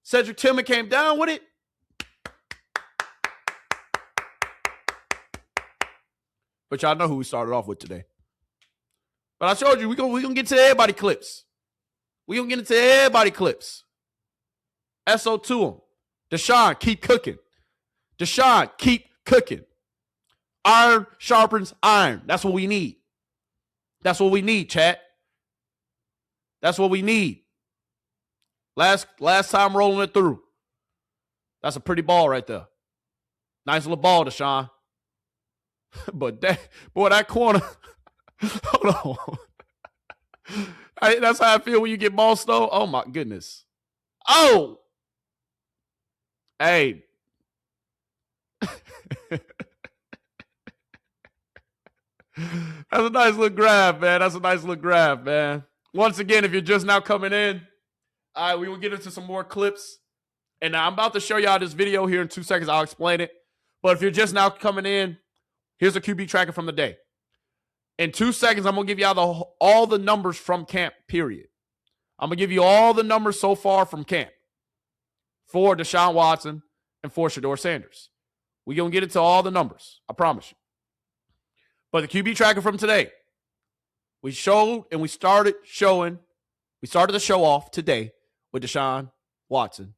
Cedric Tillman came down with it. But y'all know who we started off with today. But I showed you, we're gonna get to everybody clips. We're going to get into everybody clips. SO to him. Deshaun, keep cooking. Iron sharpens iron. That's what we need. Chat. That's what we need. Last time rolling it through. That's a pretty ball right there. Nice little ball, Deshaun. But that corner. Hold on. That's how I feel when you get ball stole. Oh my goodness. Oh. Hey. That's a nice little grab, man. Once again, if you're just now coming in, all right, we will get into some more clips. And I'm about to show y'all this video here in 2 seconds. I'll explain it. But if you're just now coming in, here's a QB tracker from the day. In 2 seconds, I'm going to give y'all all the numbers from camp, period. I'm going to give you all the numbers so far from camp for Deshaun Watson and for Shedeur Sanders. We're going to get into all the numbers. I promise you. But the QB tracker from today, we showed and we started showing. We started the show off today with Deshaun Watson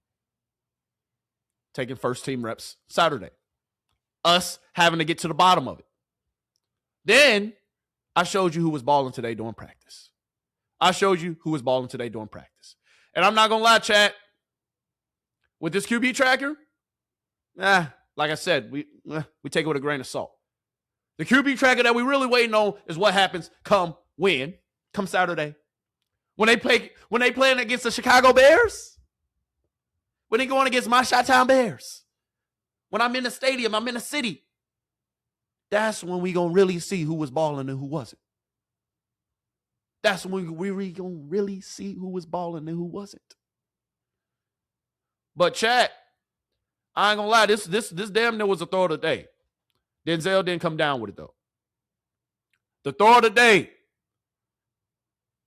taking first team reps Saturday. Us having to get to the bottom of it. Then I showed you who was balling today during practice. And I'm not going to lie, chat. With this QB tracker, like I said, we take it with a grain of salt. The QB tracker that we really waiting on is what happens come Saturday. When they playing against the Chicago Bears. When they going against my Chi-Town Bears. When I'm in the stadium, I'm in the city. That's when we going to really see who was balling and who wasn't. That's when we going to really see who was balling and who wasn't. But chat, I ain't going to lie, this damn near was a throw of the day. Denzel didn't come down with it, though. The throw of the day.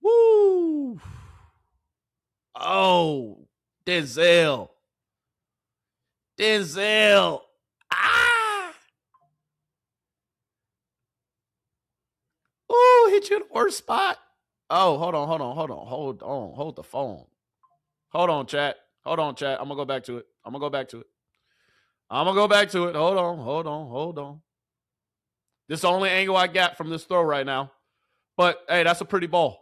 Woo. Oh, Denzel. Oh, hit you in the worst spot. Oh, hold on. Hold the phone. Hold on, chat. I'm going to go back to it. Hold on. This is the only angle I got from this throw right now. But, hey, that's a pretty ball.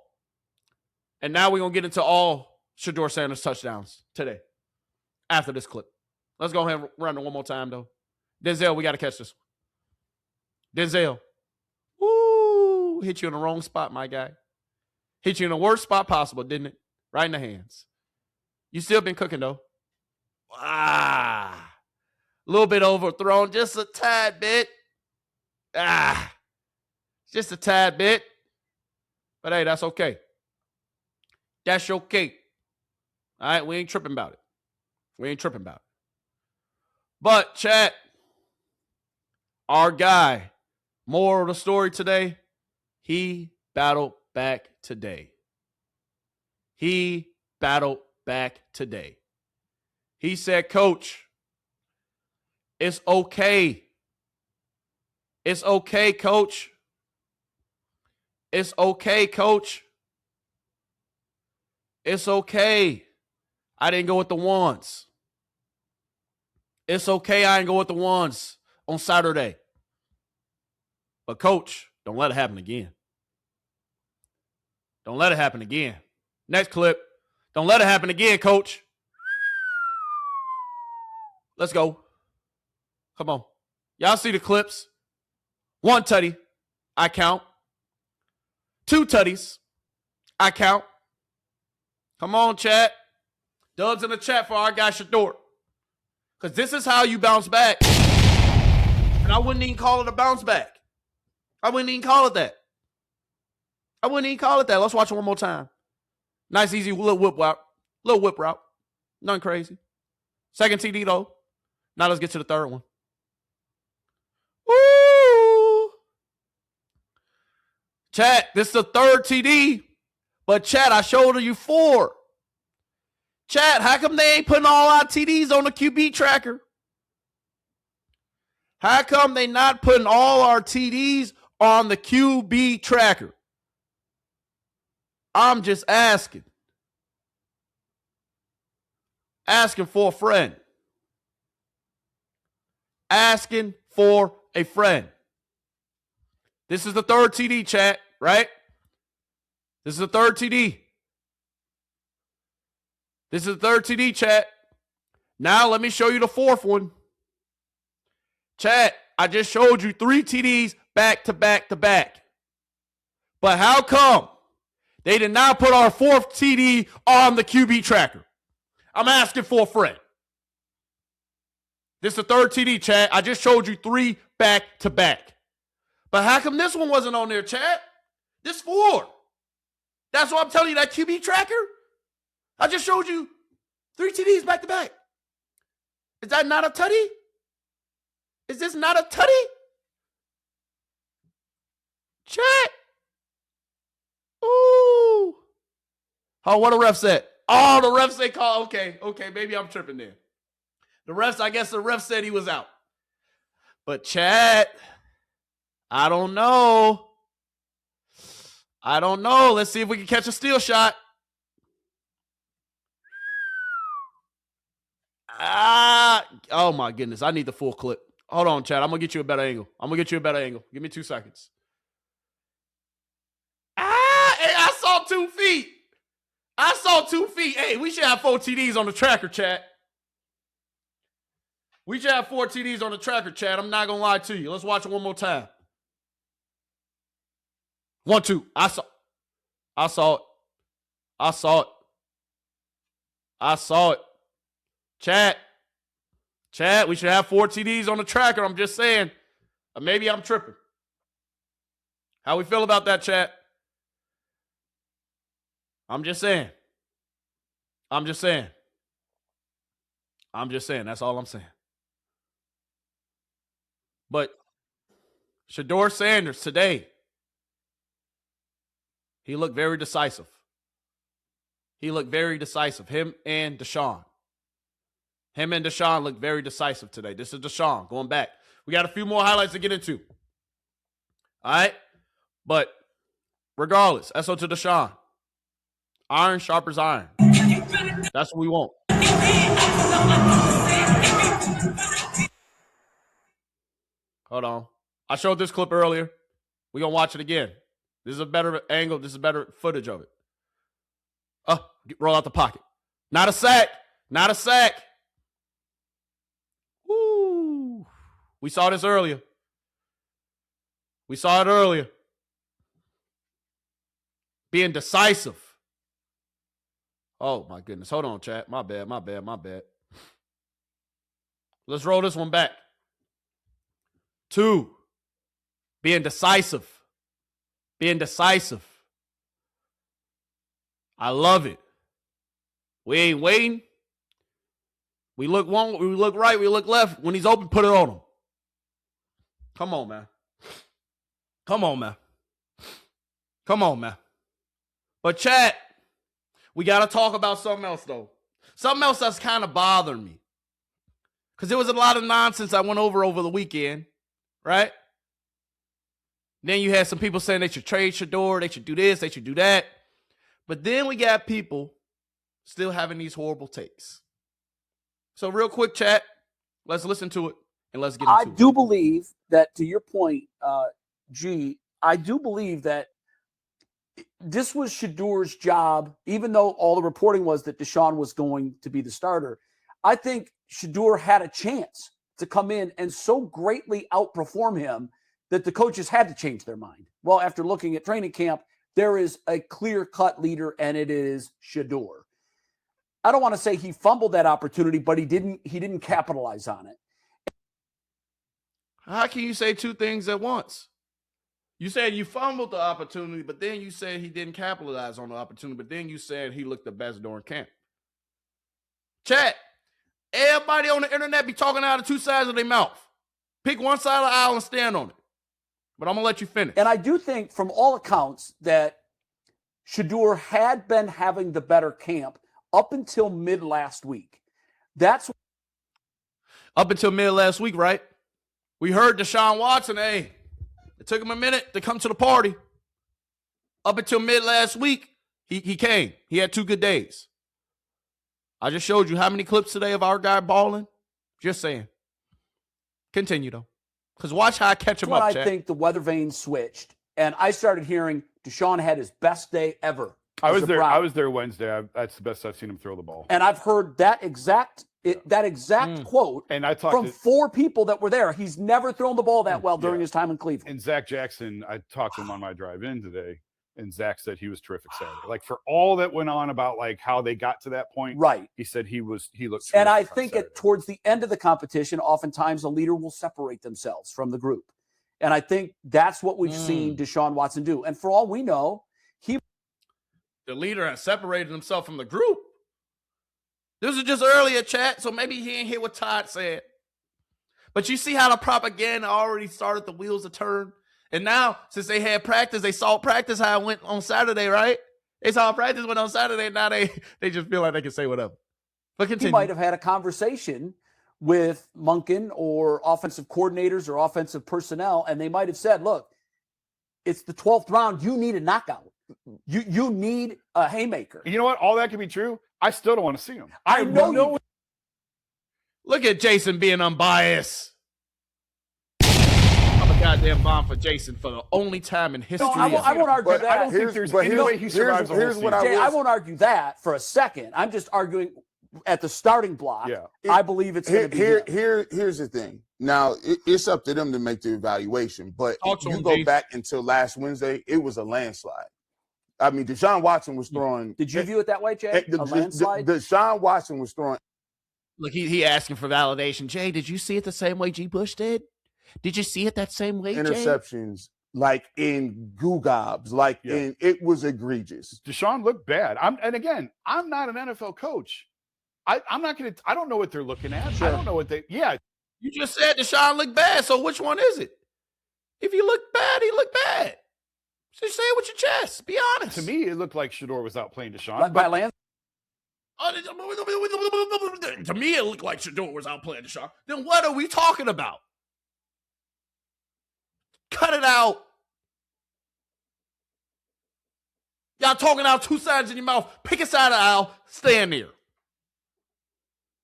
And now we're going to get into all Shedeur Sanders touchdowns today after this clip. Let's go ahead and run it one more time, though. Denzel, we got to catch this one. Denzel. Woo! Hit you in the wrong spot, my guy. Hit you in the worst spot possible, didn't it? Right in the hands. You still been cooking, though. A little bit overthrown, just a tad bit. Just a tad bit. But, hey, that's okay. That's okay. All right, we ain't tripping about it. But, chat, our guy, moral of the story today, he battled back today. He said, Coach, it's okay. It's okay, Coach. It's okay. I didn't go with the ones. It's okay I didn't go with the ones on Saturday. But, Coach, don't let it happen again. Next clip. Don't let it happen again, Coach. Let's go. Come on. Y'all see the clips? 1 tutty, I count. 2 tutties, I count. Come on, chat. Dubs in the chat for our guy Shedeur. Because this is how you bounce back. And I wouldn't even call it a bounce back. I wouldn't even call it that. Let's watch it one more time. Nice, easy little whip route. Nothing crazy. Second TD, though. Now let's get to the third one. Woo! Chat, this is the third TD. But, chat, I showed you 4. Chat, how come they ain't putting all our TDs on the QB tracker? How come they not putting all our TDs on the QB tracker? I'm just asking. Asking for a friend. Asking for a friend. This is the third TD, chat, right? This is the third TD. Chat. Now let me show you the 4th one. Chat, I just showed you 3 TDs back to back to back. But how come they did not put our 4th TD on the QB tracker? I'm asking for a friend. This is the 3rd TD, chat. I just showed you 3 back to back. But how come this one wasn't on there, chat? This 4. That's what I'm telling you, that QB tracker. I just showed you 3 TDs back to back. Is that not a tutty? Is this not a tutty? Chat. Ooh. Oh, what the ref said? Oh, the ref said call. Okay, maybe I'm tripping there. I guess the ref said he was out. But Chad, I don't know. Let's see if we can catch a steal shot. Oh my goodness. I need the full clip. Hold on, Chad. I'm going to get you a better angle. Give me 2 seconds. Hey, I saw 2 feet. Hey, we should have 4 TDs on the tracker, Chad. We should have 4 TDs on the tracker, Chad. I'm not going to lie to you. Let's watch it one more time. 1, 2. I saw it. Chad, we should have 4 TDs on the tracker. I'm just saying. Maybe I'm tripping. How we feel about that, Chad? I'm just saying. That's all I'm saying. But Shedeur Sanders today, he looked very decisive. Him and Deshaun. Looked very decisive today. This is Deshaun going back. We got a few more highlights to get into. All right? But regardless, SO to Deshaun. Iron sharpers iron. That's what we want. Hold on. I showed this clip earlier. We're going to watch it again. This is a better angle. This is better footage of it. Roll out the pocket. Not a sack. Woo. We saw this earlier. Being decisive. Oh, my goodness. Hold on, chat. My bad. Let's roll this one back. 2, being decisive. I love it. We ain't waiting. We look one, we look right, we look left. When he's open, put it on him. Come on, man. But chat, we got to talk about something else, though. Something else that's kind of bothering me. Because there was a lot of nonsense I went over the weekend, right? Then you had some people saying they should trade Shedeur, they should do this, they should do that. But then we got people still having these horrible takes. So real quick, chat, let's listen to it and let's get into it. I do believe that, to your point, G, I do believe that this was Shedeur's job, even though all the reporting was that Deshaun was going to be the starter. I think Shedeur had a chance to come in and so greatly outperform him that the coaches had to change their mind. Well, after looking at training camp, there is a clear-cut leader, and it is Shedeur. I don't want to say he fumbled that opportunity, but he didn't capitalize on it. How can you say 2 things at once? You said you fumbled the opportunity, but then you said he didn't capitalize on the opportunity, but then you said he looked the best during camp. Chat, everybody on the internet be talking out of 2 sides of their mouth. Pick one side of the aisle and stand on it. But I'm going to let you finish. And I do think, from all accounts, that Shedeur had been having the better camp up until mid last week. Up until mid last week, right? We heard Deshaun Watson, it took him a minute to come to the party. Up until mid last week, he came. He had 2 good days. I just showed you how many clips today of our guy balling. Just saying. Continue, though. Because watch how I catch him up, I Chad. think the weather vane switched, and I started hearing Deshaun had his best day ever. I was there Wednesday. That's the best I've seen him throw the ball. And I've heard that exact quote and I talked from 4 people that were there. He's never thrown the ball that well during his time in Cleveland. And Zach Jackson, I talked to him on my drive in today, and Zach said he was terrific Saturday. Like, for all that went on about like how they got to that point, right? He said he looked terrific. And I think towards the end of the competition, oftentimes a leader will separate themselves from the group. And I think that's what we've seen Deshaun Watson do. And for all we know, the leader has separated himself from the group. This was just earlier, chat, so maybe he didn't hear what Todd said. But you see how the propaganda already started the wheels to turn? And now, since they had practice, they saw practice how it went on Saturday, right? They saw practice went on Saturday, and now they just feel like they can say whatever. But continue. He might have had a conversation with Monken or offensive coordinators or offensive personnel, and they might have said, look, it's the 12th round. You need a knockout. You need a haymaker. You know what? All that can be true. I still don't want to see him. I know. Look at Jason being unbiased. I'm a goddamn bomb for Jason for the only time in history. No, I won't argue that. I don't think there's any way he survives the whole season. I won't argue that for a second. I'm just arguing at the starting block. Yeah. I believe it's going to be him. Here's the thing. Now, it's up to them to make the evaluation, but if you go back until last Wednesday, it was a landslide. I mean, Deshaun Watson was throwing. Did you view it that way, Jay? A landslide? Deshaun Watson was throwing. Look, he asking for validation. Jay, did you see it the same way G. Bush did? Did you see it that same way, interceptions, Jay? like in goo-gobs, it was egregious. Deshaun looked bad. I'm not an NFL coach. I don't know what they're looking at. Sure. I don't know what You just said Deshaun looked bad, so which one is it? If he looked bad, he looked bad. Just say it with your chest. Be honest. To me, it looked like Shedeur was outplaying Deshaun. By Lance? To me, it looked like Shedeur was outplaying Deshaun. Then what are we talking about? Cut it out. Y'all talking out two sides in your mouth. Pick a side of the aisle. Stand there.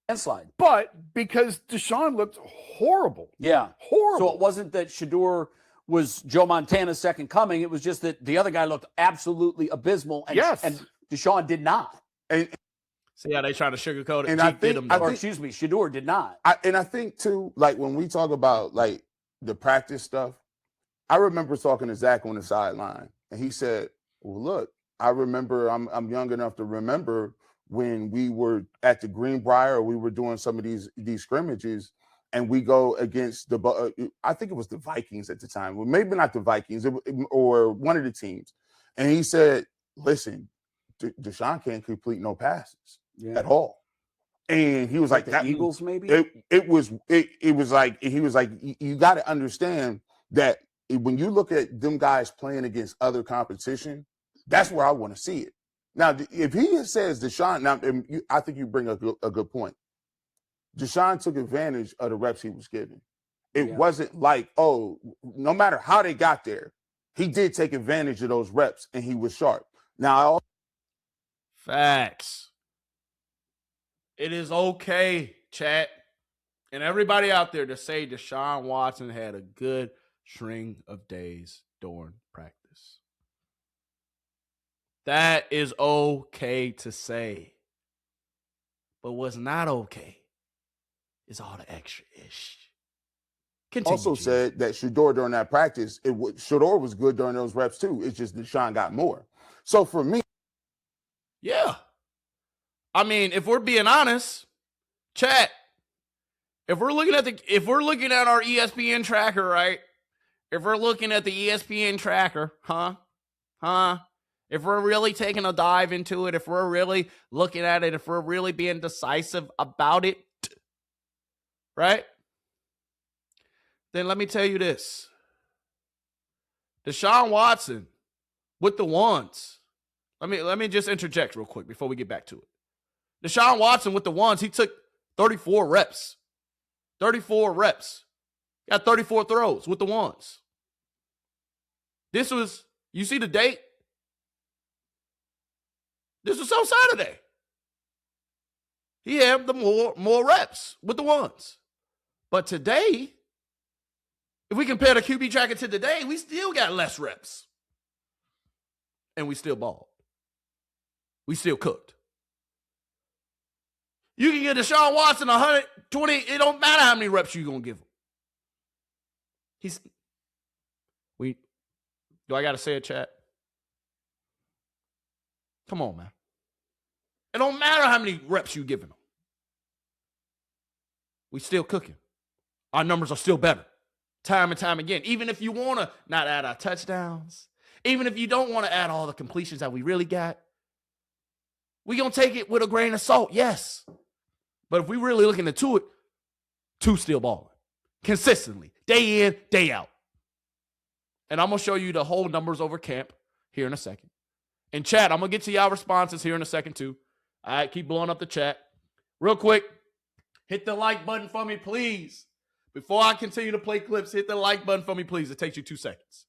Landslide. But because Deshaun looked horrible. Yeah. Horrible. So it wasn't that Shedeur was Joe Montana's second coming. It was just that the other guy looked absolutely abysmal. And, and Deshaun did not. And see how they trying to sugarcoat it? And Shedeur did not. I think, too, like, when we talk about, like, the practice stuff, I remember talking to Zach on the sideline, and he said, well, look, I remember, I'm young enough to remember when we were at the Greenbrier, or we were doing some of these scrimmages, and we go against I think it was the Vikings at the time. Well, maybe not the Vikings, or one of the teams. And he said, listen, Deshaun can't complete no passes at all. And he was like the Eagles, maybe? It was like, he was like, you got to understand that when you look at them guys playing against other competition, that's where I want to see it. Now, if he says Deshaun, now I think you bring a good point. Deshaun took advantage of the reps he was given. It wasn't like, no matter how they got there, he did take advantage of those reps and he was sharp. Now, facts. It is okay, chat, and everybody out there to say Deshaun Watson had a good string of days during practice. That is okay to say. But what's not okay is all the extra ish. Continue, also said that Shedeur during that practice, Shedeur was good during those reps too. It's just Deshaun got more. So for me, yeah. I mean, if we're being honest, chat, if we're looking at our ESPN tracker, right? If we're looking at the ESPN tracker, if we're really taking a dive into it, if we're really looking at it, if we're really being decisive about it, right? Then let me tell you this. Deshaun Watson with the ones. Let me just interject real quick before we get back to it. Deshaun Watson with the ones, he took 34 reps. 34 reps. Got 34 throws with the ones. This was, you see the date? This was on Saturday. He had the more reps with the ones. But today, if we compare the QB tracker to today, we still got less reps. And we still balled. We still cooked. You can get Deshaun Watson 120. It don't matter how many reps you're going to give him. Do I got to say it, chat? Come on, man. It don't matter how many reps you giving him. We still cooking. Our numbers are still better. Time and time again. Even if you want to not add our touchdowns, even if you don't want to add all the completions that we really got, we're going to take it with a grain of salt, yes. But if we really looking into it, two still balling. Consistently. Day in, day out. And I'm going to show you the whole numbers over camp here in a second. And chat, I'm going to get to y'all responses here in a second too. All right, keep blowing up the chat. Real quick, hit the like button for me, please. Before I continue to play clips, hit the like button for me, please. It takes you 2 seconds.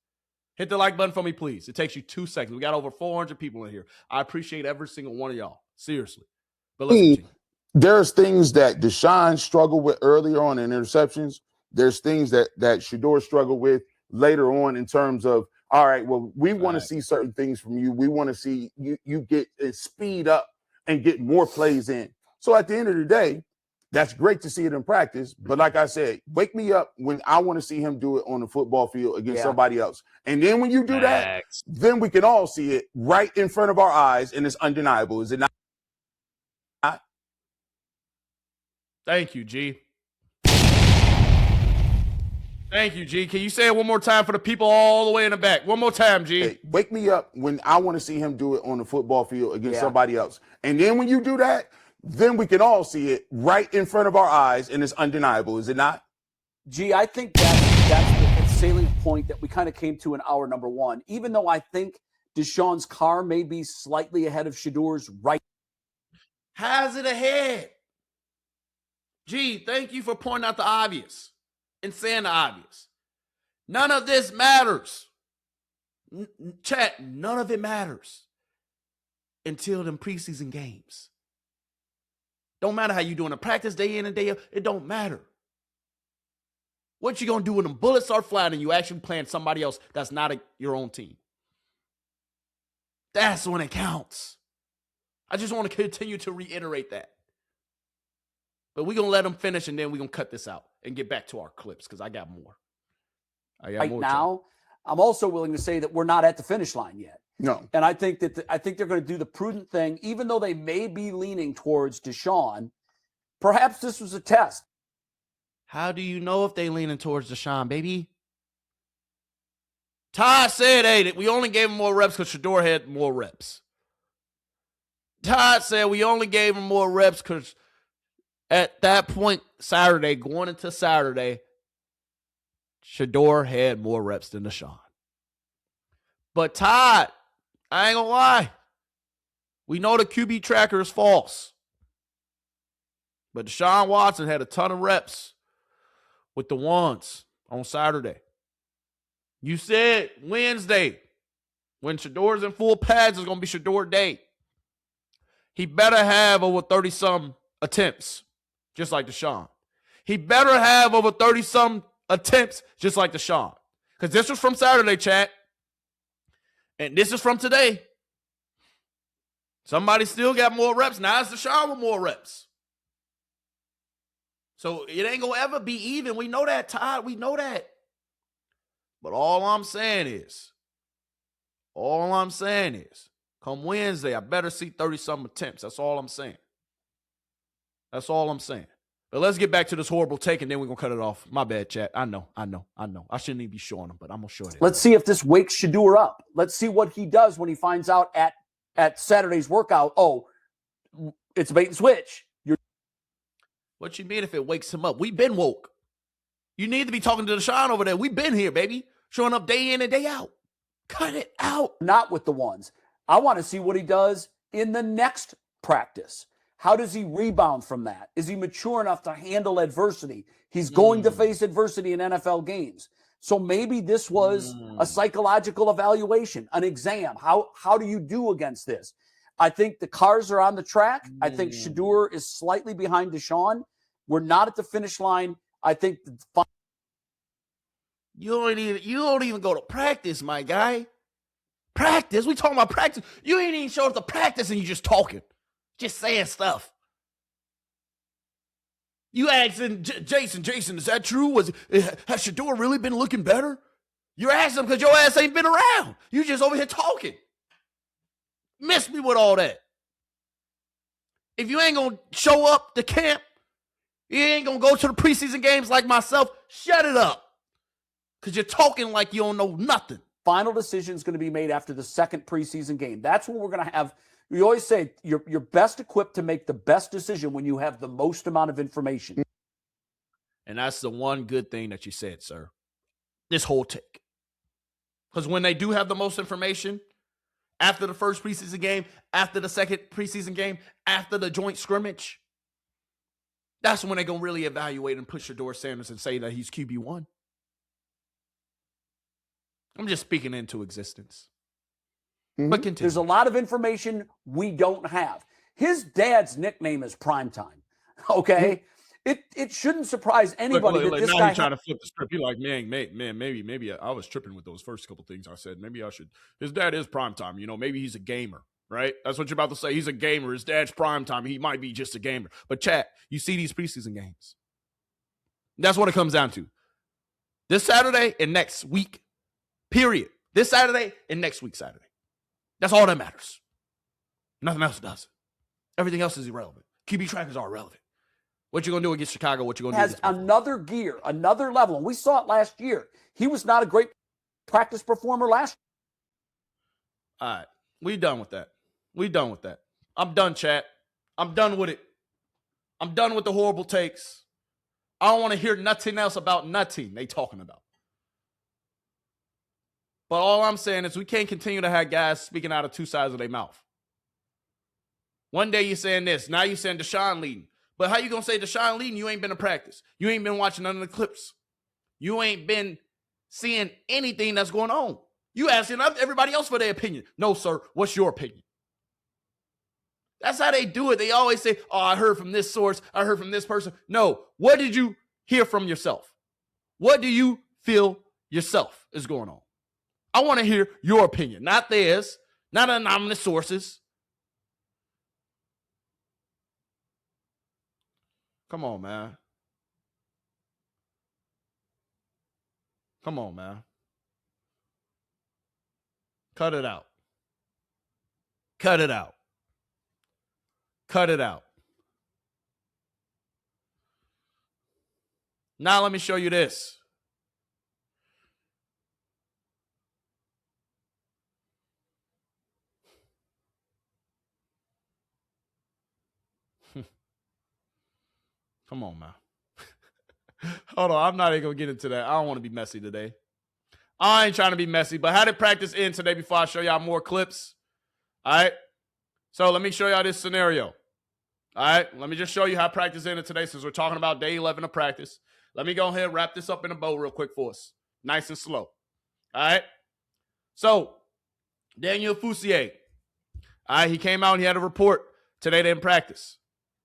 Hit the like button for me, please. It takes you 2 seconds. We got over 400 people in here. I appreciate every single one of y'all. Seriously. But let's continue. There's things that Deshaun struggled with earlier on in interceptions. There's things that Shedeur struggled with later on in terms of, all right, well, we want to see certain things from you. We want to see you get speed up and get more plays in. So at the end of the day, that's great to see it in practice. But like I said, wake me up when I want to see him do it on the football field against somebody else. And then when you do that, then we can all see it right in front of our eyes, and it's undeniable. Is it not? Thank you, G. Thank you, G. Can you say it one more time for the people all the way in the back? One more time, G. Hey, wake me up when I want to see him do it on the football field against somebody else. And then when you do that, then we can all see it right in front of our eyes, and it's undeniable. Is it not? Gee, I think that's the salient point that we kind of came to in hour number one. Even though I think Deshaun's car may be slightly ahead of Shedeur's right. How's it ahead? Gee, thank you for pointing out the obvious and saying the obvious. None of this matters. Chat, none of it matters until them preseason games. Don't matter how you doing a practice day in and day out. It don't matter. What you going to do when them bullets are flying and you actually playing somebody else that's not your own team? That's when it counts. I just want to continue to reiterate that. But we're going to let them finish, and then we're going to cut this out and get back to our clips because I got more. Right now, I'm also willing to say that we're not at the finish line yet. No. And I think that I think they're going to do the prudent thing, even though they may be leaning towards Deshaun. Perhaps this was a test. How do you know if they leaning towards Deshaun, baby? Todd said, hey, that we only gave him more reps because Shedeur had more reps. Todd said we only gave him more reps because at that point, Saturday, going into Saturday, Shedeur had more reps than Deshaun. But Todd, I ain't gonna lie. We know the QB tracker is false. But Deshaun Watson had a ton of reps with the ones on Saturday. You said Wednesday, when Shedeur's in full pads, it's going to be Shedeur Day. He better have over 30-some attempts, just like Deshaun. He better have over 30-some attempts, just like Deshaun. Because this was from Saturday, chat. And this is from today. Somebody still got more reps. Now it's Deshaun with more reps. So it ain't going to ever be even. We know that, Todd. We know that. But all I'm saying is, come Wednesday, I better see 30-some attempts. That's all I'm saying. That's all I'm saying. But let's get back to this horrible take, and then we're going to cut it off. My bad, chat. I know. I shouldn't even be showing them, but I'm going to show it. Let's see if this wakes Shedeur up. Let's see what he does when he finds out at Saturday's workout, oh, it's a bait and switch. What you mean if it wakes him up? We've been woke. You need to be talking to Deshaun over there. We've been here, baby. Showing up day in and day out. Cut it out. Not with the ones. I want to see what he does in the next practice. How does he rebound from that? Is he mature enough to handle adversity? He's going to face adversity in NFL games. So maybe this was a psychological evaluation, an exam. How do you do against this? I think the cars are on the track. I think Shedeur is slightly behind Deshaun. We're not at the finish line. I think you don't even go to practice, my guy. Practice? We talking about practice. You ain't even showing up to practice and you just talking. Just saying stuff. You asking Jason, is that true? Has Shedeur really been looking better? You're asking because your ass ain't been around. You just over here talking. Miss me with all that. If you ain't going to show up to camp, you ain't going to go to the preseason games like myself, shut it up. Because you're talking like you don't know nothing. Final decision is going to be made after the second preseason game. That's when we're going to have, we always say, you're best equipped to make the best decision when you have the most amount of information. And that's the one good thing that you said, sir. This whole take. Because when they do have the most information, after the first preseason game, after the second preseason game, after the joint scrimmage, that's when they're going to really evaluate and push Shedeur Sanders and say that he's QB1. I'm just speaking into existence. But continue. There's a lot of information we don't have. His dad's nickname is Primetime. Okay? It shouldn't surprise anybody that this now guy... he's trying to flip the script. You're like, man, maybe I was tripping with those first couple things I said. Maybe I should. His dad is Primetime. You know, maybe he's a gamer, right? That's what you're about to say. He's a gamer. His dad's Primetime. He might be just a gamer. But chat, you see these preseason games. That's what it comes down to. This Saturday and next week, period. This Saturday and next week Saturday. That's all that matters. Nothing else does. Everything else is irrelevant. QB trackers are irrelevant. What you going to do against Chicago? What you going to do? Has another gear, another level. And we saw it last year. He was not a great practice performer last year. All right. We done with that. We done with that. I'm done, chat. I'm done with it. I'm done with the horrible takes. I don't want to hear nothing else about nothing they talking about. But all I'm saying is we can't continue to have guys speaking out of two sides of their mouth. One day you're saying this. Now you're saying Deshaun leading. But how you going to say Deshaun leading? You ain't been in practice. You ain't been watching none of the clips. You ain't been seeing anything that's going on. You asking everybody else for their opinion. No, sir. What's your opinion? That's how they do it. They always say, oh, I heard from this source. I heard from this person. No. What did you hear from yourself? What do you feel yourself is going on? I want to hear your opinion, not theirs, not anonymous sources. Come on, man. Come on, man. Cut it out. Cut it out. Cut it out. Now let me show you this. Come on, man. Hold on. I'm not even going to get into that. I don't want to be messy today. I ain't trying to be messy, but how did practice end today before I show y'all more clips? All right. So let me show y'all this scenario. All right. Let me just show you how practice ended today since we're talking about day 11 of practice. Let me go ahead and wrap this up in a bow real quick for us. Nice and slow. All right. So Daniel Fousier. All right. He came out and he had a report today they didn't practice.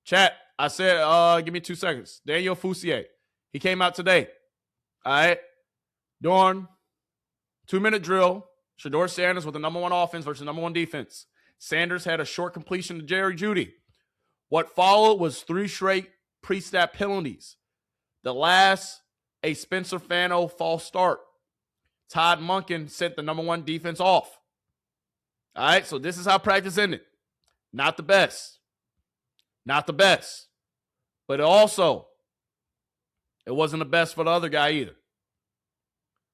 Chat. I said, give me 2 seconds. Daniel Fousier. He came out today. All right. During 2-minute drill, Shedeur Sanders with the number 1 offense versus number 1 defense. Sanders had a short completion to Jerry Jeudy. What followed was 3 straight pre-snap penalties. The last, a Spencer Fano false start. Todd Monken sent the number 1 defense off. All right, so this is how practice ended. Not the best. Not the best. But also, it wasn't the best for the other guy either.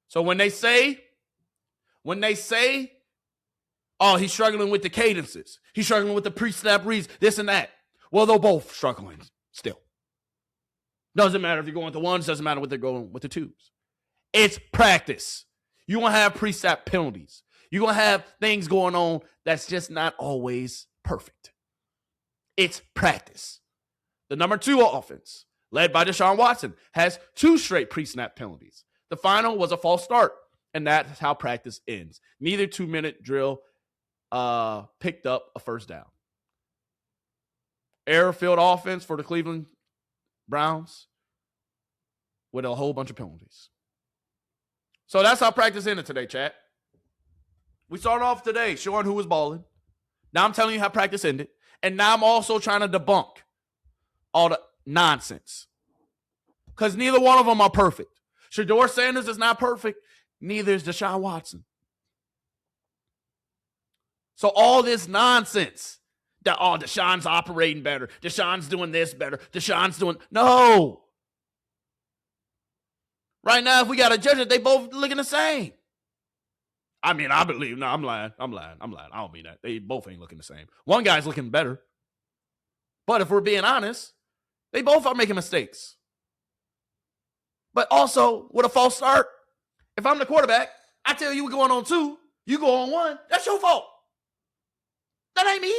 So when they say, oh, he's struggling with the cadences. He's struggling with the pre-snap reads, this and that. Well, they're both struggling still. Doesn't matter if you're going with the ones, doesn't matter what they're going with the twos. It's practice. You're going to have pre-snap penalties. You're going to have things going on that's just not always perfect. It's practice. The number 2 offense, led by Deshaun Watson, has 2 straight pre-snap penalties. The final was a false start, and that's how practice ends. Neither 2-minute drill picked up a first down. Airfield offense for the Cleveland Browns with a whole bunch of penalties. So that's how practice ended today, chat. We started off today showing who was balling. Now I'm telling you how practice ended. And now I'm also trying to debunk all the nonsense. Because neither one of them are perfect. Shedeur Sanders is not perfect. Neither is Deshaun Watson. So all this nonsense that, oh, Deshaun's operating better. Deshaun's doing this better. Deshaun's doing... No. Right now, if we got to judge it, they both looking the same. I mean, I believe... No, I'm lying. I don't mean that. They both ain't looking the same. One guy's looking better. But if we're being honest, they both are making mistakes. But also, with a false start, if I'm the quarterback, I tell you we're going on 2, you go on 1, that's your fault. That ain't me.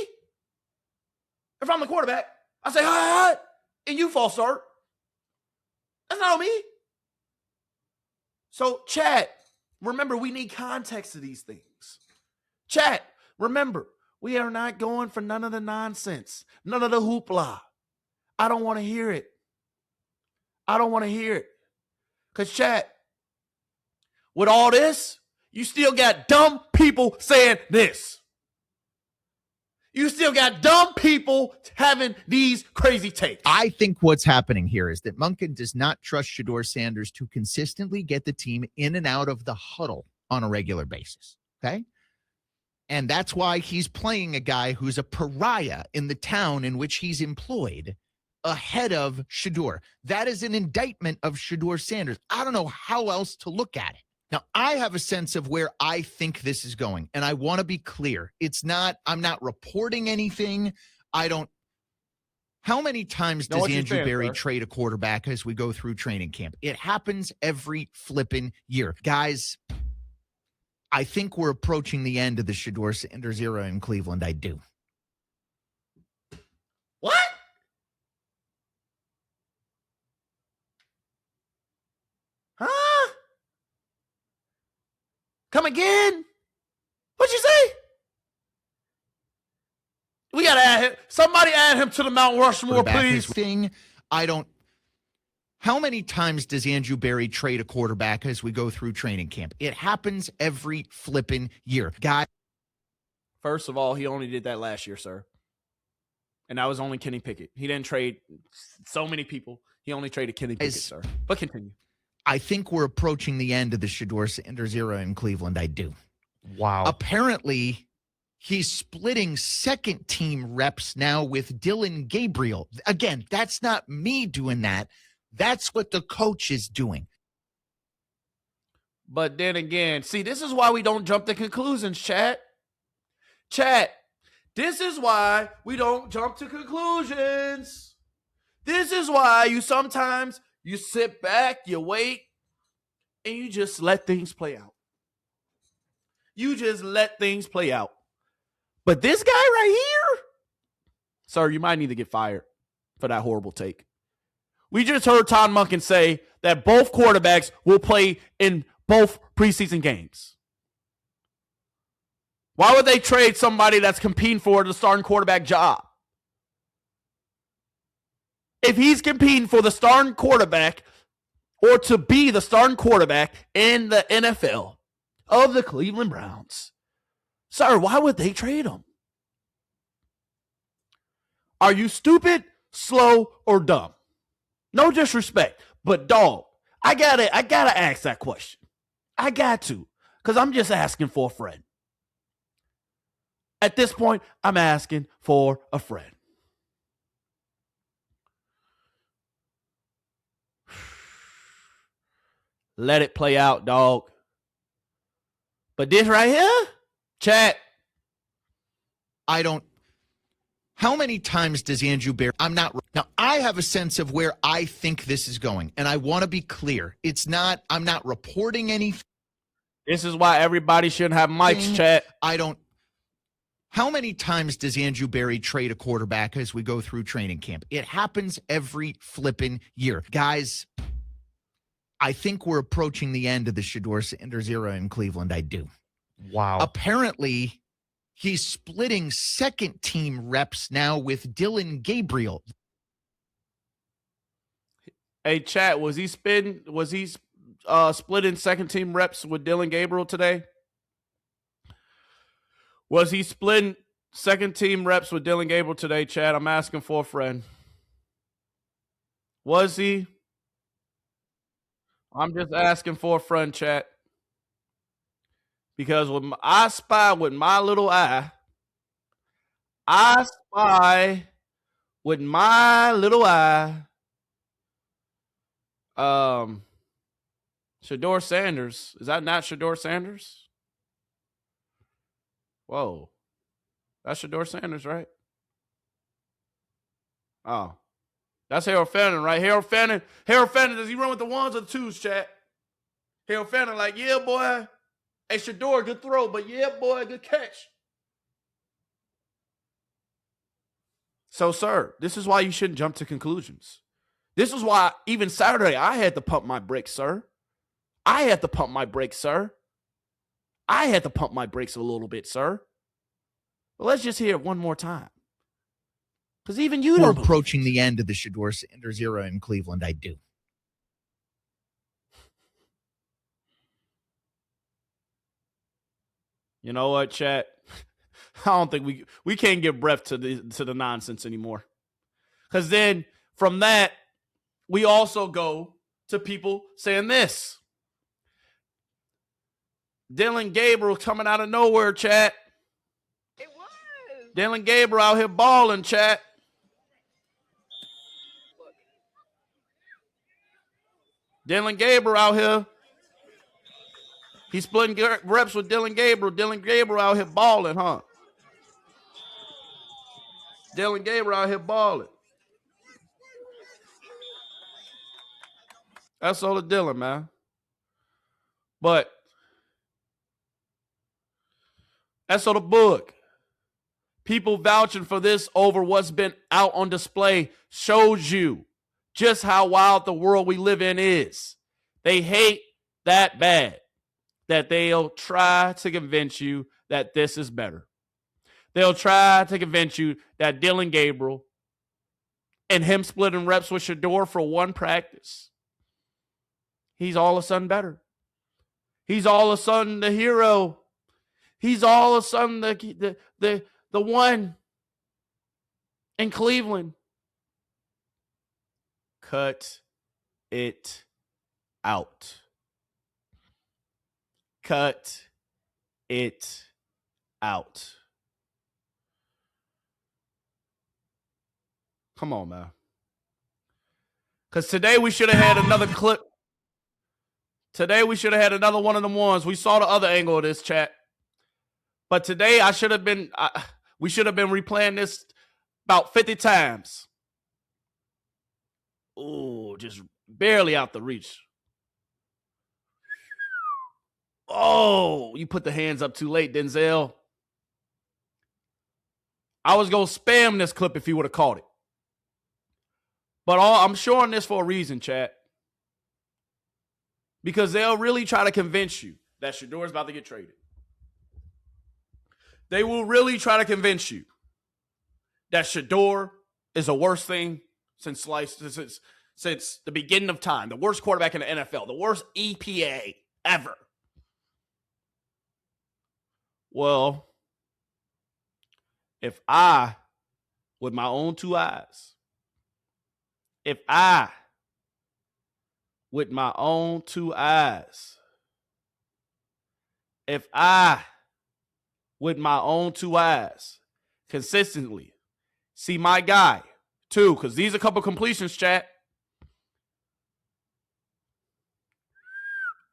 If I'm the quarterback, I say, hi, and you false start. That's not on me. So, chat, remember, we need context to these things. Chat, remember, we are not going for none of the nonsense, none of the hoopla. I don't want to hear it. I don't want to hear it. Because, chat, with all this, you still got dumb people saying this. You still got dumb people having these crazy takes. I think what's happening here is that Monken does not trust Shedeur Sanders to consistently get the team in and out of the huddle on a regular basis. Okay? And that's why he's playing a guy who's a pariah in the town in which he's employed ahead of Shedeur. That is an indictment of Shedeur Sanders. I don't know how else to look at it. Now, I have a sense of where I think this is going, and I want to be clear. I'm not reporting anything. How many times does Andrew Berry trade a quarterback as we go through training camp? It happens every flipping year. Guys, I think we're approaching the end of the Shedeur Sanders era in Cleveland. I do. What? Huh? Come again? What'd you say? We got to add him. Somebody add him to the Mount Rushmore, please. How many times does Andrew Berry trade a quarterback as we go through training camp? It happens every flipping year. First of all, he only did that last year, sir. And that was only Kenny Pickett. He didn't trade so many people. He only traded Kenny Pickett, sir. But continue. I think we're approaching the end of the Shedeur Sanders era in Cleveland. I do. Wow. Apparently, he's splitting second-team reps now with Dillon Gabriel. Again, that's not me doing that. That's what the coach is doing. But then again, see, this is why we don't jump to conclusions, chat. Chat, this is why we don't jump to conclusions. This is why you sit back, you wait, and you just let things play out. You just let things play out. But this guy right here, sir, you might need to get fired for that horrible take. We just heard Todd Monken say that both quarterbacks will play in both preseason games. Why would they trade somebody that's competing for the starting quarterback job? If he's competing for the starting quarterback or to be the starting quarterback in the NFL of the Cleveland Browns, sir, why would they trade him? Are you stupid, slow, or dumb? No disrespect, but dog, I gotta ask that question. I got to, because I'm just asking for a friend. At this point, I'm asking for a friend. Let it play out, dog. But this right here, chat. How many times does Andrew Berry? Now, I have a sense of where I think this is going, and I want to be clear. I'm not reporting anything. This is why everybody shouldn't have mics, chat. How many times does Andrew Berry trade a quarterback as we go through training camp? It happens every flipping year. Guys, I think we're approaching the end of the Shedeur Sanders era in Cleveland. I do. Wow. Apparently, he's splitting second-team reps now with Dillon Gabriel. Hey, chat, was he splitting second-team reps with Dillon Gabriel today? Was he splitting second-team reps with Dillon Gabriel today, chat? I'm asking for a friend. Was he? I'm just asking for a friend, chat. Because when I spy with my little eye, Shedeur Sanders. Is that not Shedeur Sanders? Whoa. That's Shedeur Sanders, right? Oh. That's Harold Fannin, right? Harold Fannin, does he run with the ones or the twos, chat? Harold Fannin, like, yeah, boy. Hey, Shedeur, good throw, but yeah, boy, good catch. So, sir, this is why you shouldn't jump to conclusions. This is why even Saturday I had to pump my brakes, sir. I had to pump my brakes, sir. I had to pump my brakes a little bit, sir. But let's just hear it one more time. Because even you We're don't approaching the end of the Shedeur Sanders era in Cleveland. I do. You know what, chat? I don't think we can't give breath to the nonsense anymore. Because then from that, we also go to people saying this. Dillon Gabriel coming out of nowhere, chat. It was. Dillon Gabriel out here balling, chat. Dillon Gabriel out here. He's splitting reps with Dillon Gabriel. Dillon Gabriel out here balling, huh? Dillon Gabriel out here balling. That's all of Dillon, man. But that's all the book. People vouching for this over what's been out on display shows you just how wild the world we live in is. They hate that bad that they'll try to convince you that this is better. They'll try to convince you that Dillon Gabriel and him splitting reps with Shedeur for one practice, he's all of a sudden better. He's all of a sudden the hero. He's all of a sudden the one in Cleveland. Cut it out. Cut it out. Come on, man. Because today we should have had another clip. Today we should have had another one of them ones. We saw the other angle of this, chat. But today we should have been replaying this about 50 times. Ooh, just barely out the reach. Oh, you put the hands up too late, Denzel. I was going to spam this clip if he would have caught it. But I'm showing this for a reason, chat. Because they'll really try to convince you that Shedeur is about to get traded. They will really try to convince you that Shedeur is the worst thing since the beginning of time. The worst quarterback in the NFL. The worst EPA ever. Well, if I, with my own two eyes, if I, with my own two eyes, if I, with my own two eyes, consistently see my guy, too, because these are a couple completions, chat.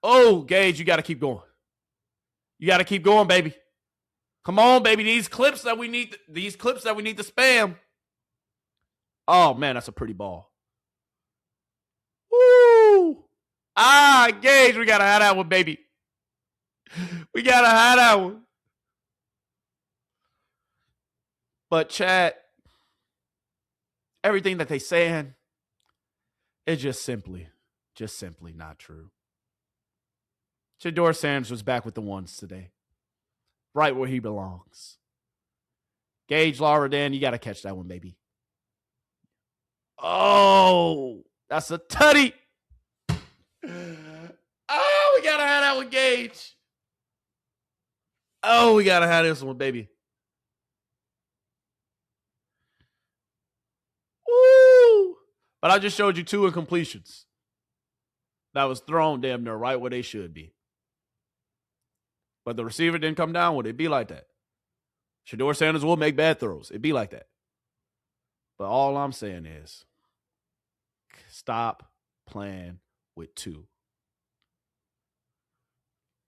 Oh, Gage, you got to keep going. You got to keep going, baby. Come on, baby. These clips that we need to spam. Oh, man, that's a pretty ball. Woo! Gage, we got to have that one, baby. We got to have that one. But, chat, everything that they saying is just simply not true. Shedeur Sanders was back with the ones today. Right where he belongs. Gage Laradan, you got to catch that one, baby. Oh, that's a tutty. Oh, we got to have that one, Gage. Oh, we got to have this one, baby. Woo! But I just showed you two incompletions. That was thrown damn near right where they should be. But the receiver didn't come down with it. It'd be like that. Shedeur Sanders will make bad throws. It'd be like that. But all I'm saying is stop playing with two.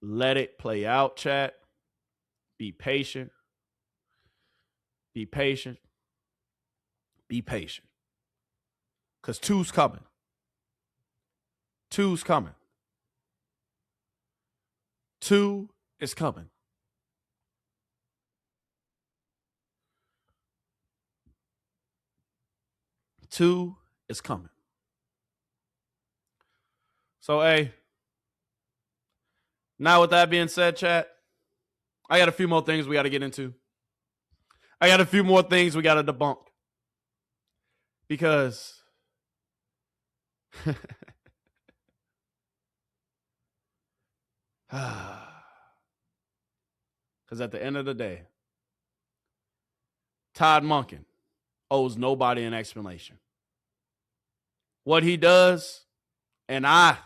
Let it play out, chat. Be patient. Be patient. Be patient. Because two's coming. Two's coming. Two is coming. Two is coming. So, hey, now with that being said, chat, I got a few more things we got to get into. I got a few more things we got to debunk. Because at the end of the day, Todd Monken owes nobody an explanation. What he does, and I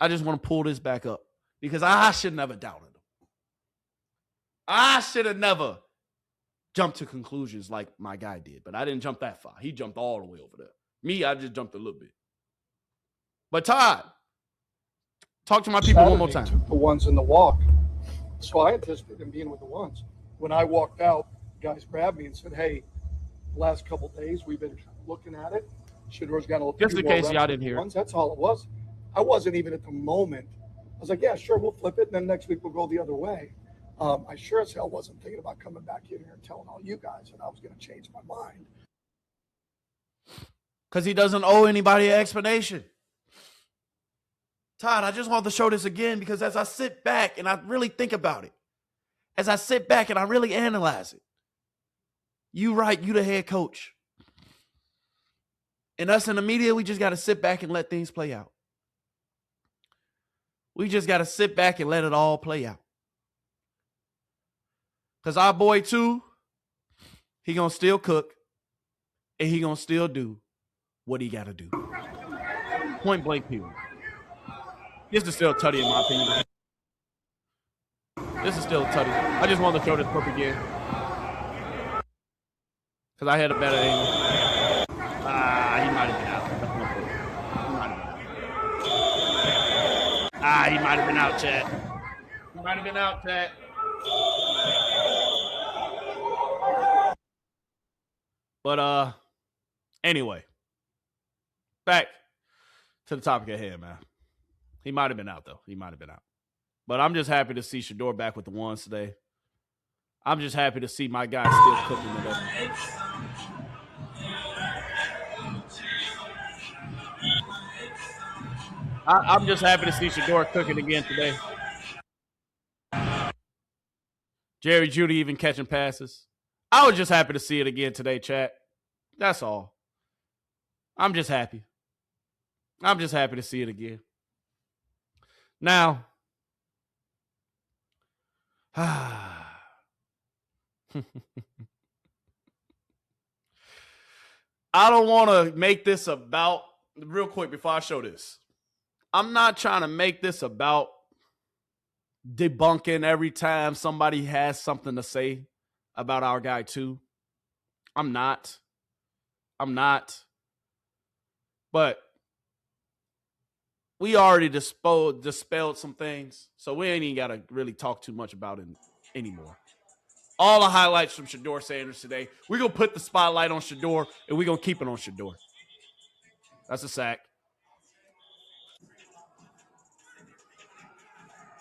just want to pull this back up because I should never doubted him. I should have never jumped to conclusions like my guy did, but I didn't jump that far. He jumped all the way over there. Me, I just jumped a little bit. But Todd, talk to my people one more time. Took the ones in the walk, so I anticipated him being with the ones. When I walked out, guys grabbed me and said, "Hey, the last couple of days we've been looking at it. Shedeur's got a little." Just in case y'all didn't hear. That's all it was. I wasn't even at the moment. I was like, "Yeah, sure, we'll flip it, and then next week we'll go the other way." I sure as hell wasn't thinking about coming back in here and telling all you guys that I was going to change my mind. Because he doesn't owe anybody an explanation. Todd, I just want to show this again because as I sit back and I really think about it, as I sit back and I really analyze it, you right, you the head coach. And us in the media, we just got to sit back and let things play out. We just got to sit back and let it all play out. Because our boy, too, he going to still cook and he going to still do what he got to do. Point blank, period. This is still a tutty in my opinion. This is still a tutty. I just wanted to show this clip again. Because I had a better angle. He might have been out. He might have been out, chat. He might have been out, chat. But anyway, back to the topic at hand, man. He might have been out, though. He might have been out. But I'm just happy to see Shedeur back with the ones today. I'm just happy to see my guy still cooking today. I'm just happy to see Shedeur cooking again today. Jerry Jeudy even catching passes. I was just happy to see it again today, chat. That's all. I'm just happy. I'm just happy to see it again. Now, I don't want to make this about, real quick before I show this, I'm not trying to make this about debunking every time somebody has something to say about our guy too. I'm not. But we already dispelled some things, so we ain't even got to really talk too much about it anymore. All the highlights from Shedeur Sanders today. We're going to put the spotlight on Shedeur, and we're going to keep it on Shedeur. That's a sack.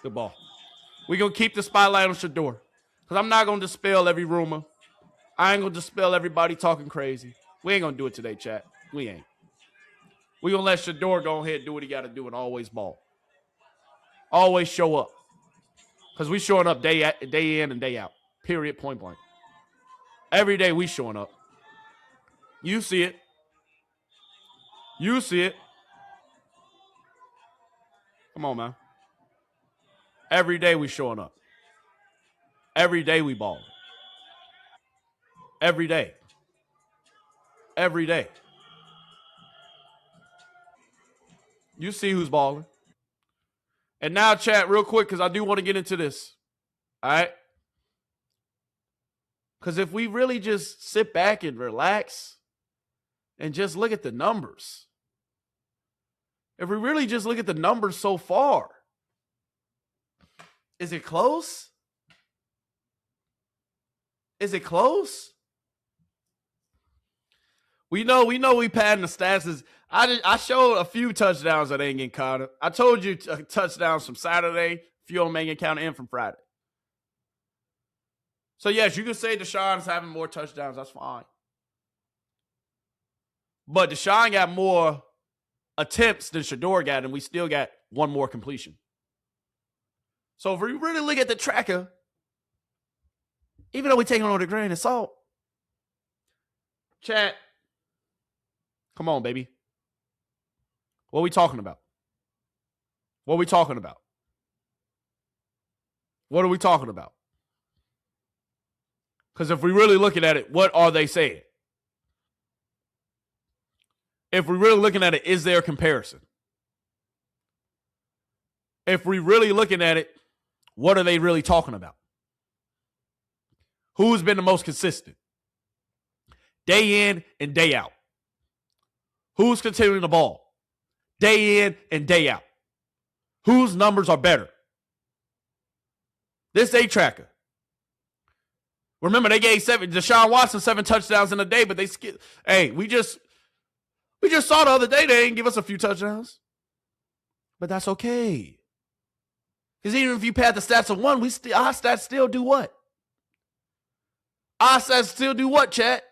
Good ball. We're going to keep the spotlight on Shedeur because I'm not going to dispel every rumor. I ain't going to dispel everybody talking crazy. We ain't going to do it today, chat. We ain't. We're going to let Shedeur go ahead and do what he got to do and always ball. Always show up. Because we showing up day in and day out. Period, point blank. Every day we showing up. You see it. You see it. Come on, man. Every day we showing up. Every day we balling. Every day. Every day. You see who's balling. And now, chat, real quick, because I do want to get into this. All right? Because if we really just sit back and relax and just look at the numbers, if we really just look at the numbers so far, is it close? Is it close? We know we padding the stats. I showed a few touchdowns that ain't getting counted. I told you touchdowns from Saturday, a few of them ain't getting counted in from Friday. So, yes, you can say Deshaun's having more touchdowns. That's fine. But Deshaun got more attempts than Shedeur got, and we still got one more completion. So, if we really look at the tracker, even though we take it on with a grain of salt, chat, come on, baby. What are we talking about? What are we talking about? What are we talking about? Because if we're really looking at it, what are they saying? If we're really looking at it, is there a comparison? If we're really looking at it, what are they really talking about? Who's been the most consistent? Day in and day out. Who's continuing the ball? Day in and day out. Whose numbers are better? This day tracker. Remember, they gave Deshaun Watson 7 touchdowns in a day, but they skipped. Hey, we just saw the other day they didn't give us a few touchdowns. But that's okay. Because even if you pad the stats of one, our stats still do what? Our stats still do what, chat?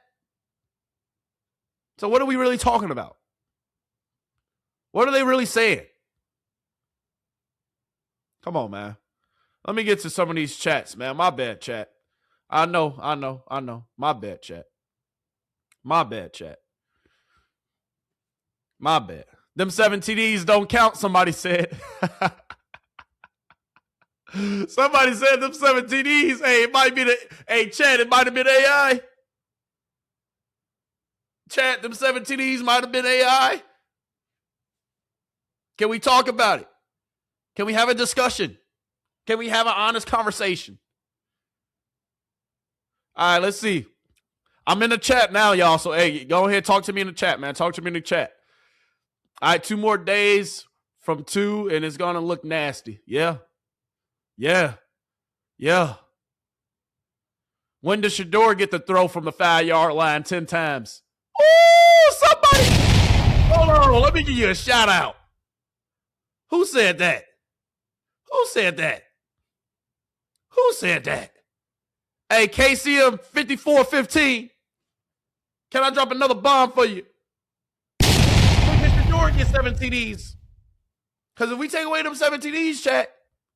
So what are we really talking about? What are they really saying? Come on, man. Let me get to some of these chats, man. My bad, chat. I know. My bad, chat. My bad, chat. My bad. Them 7 TDs don't count, somebody said. Somebody said them 7 TDs. Hey, it might be chat, it might have been AI. Chat, them 7 TDs might have been AI. Can we talk about it? Can we have a discussion? Can we have an honest conversation? All right, let's see. I'm in the chat now, y'all. So, hey, go ahead, talk to me in the chat, man. Talk to me in the chat. All right, 2 more days from 2, and it's going to look nasty. Yeah. When does Shedeur get the throw from the 5-yard line 10 times? Oh, somebody. Hold on. Let me give you a shout out. Who said that? Who said that? Who said that? Hey, KCM 5415. Can I drop another bomb for you? When Shedeur get 7 TDs. Because if we take away them 7 TDs, chat,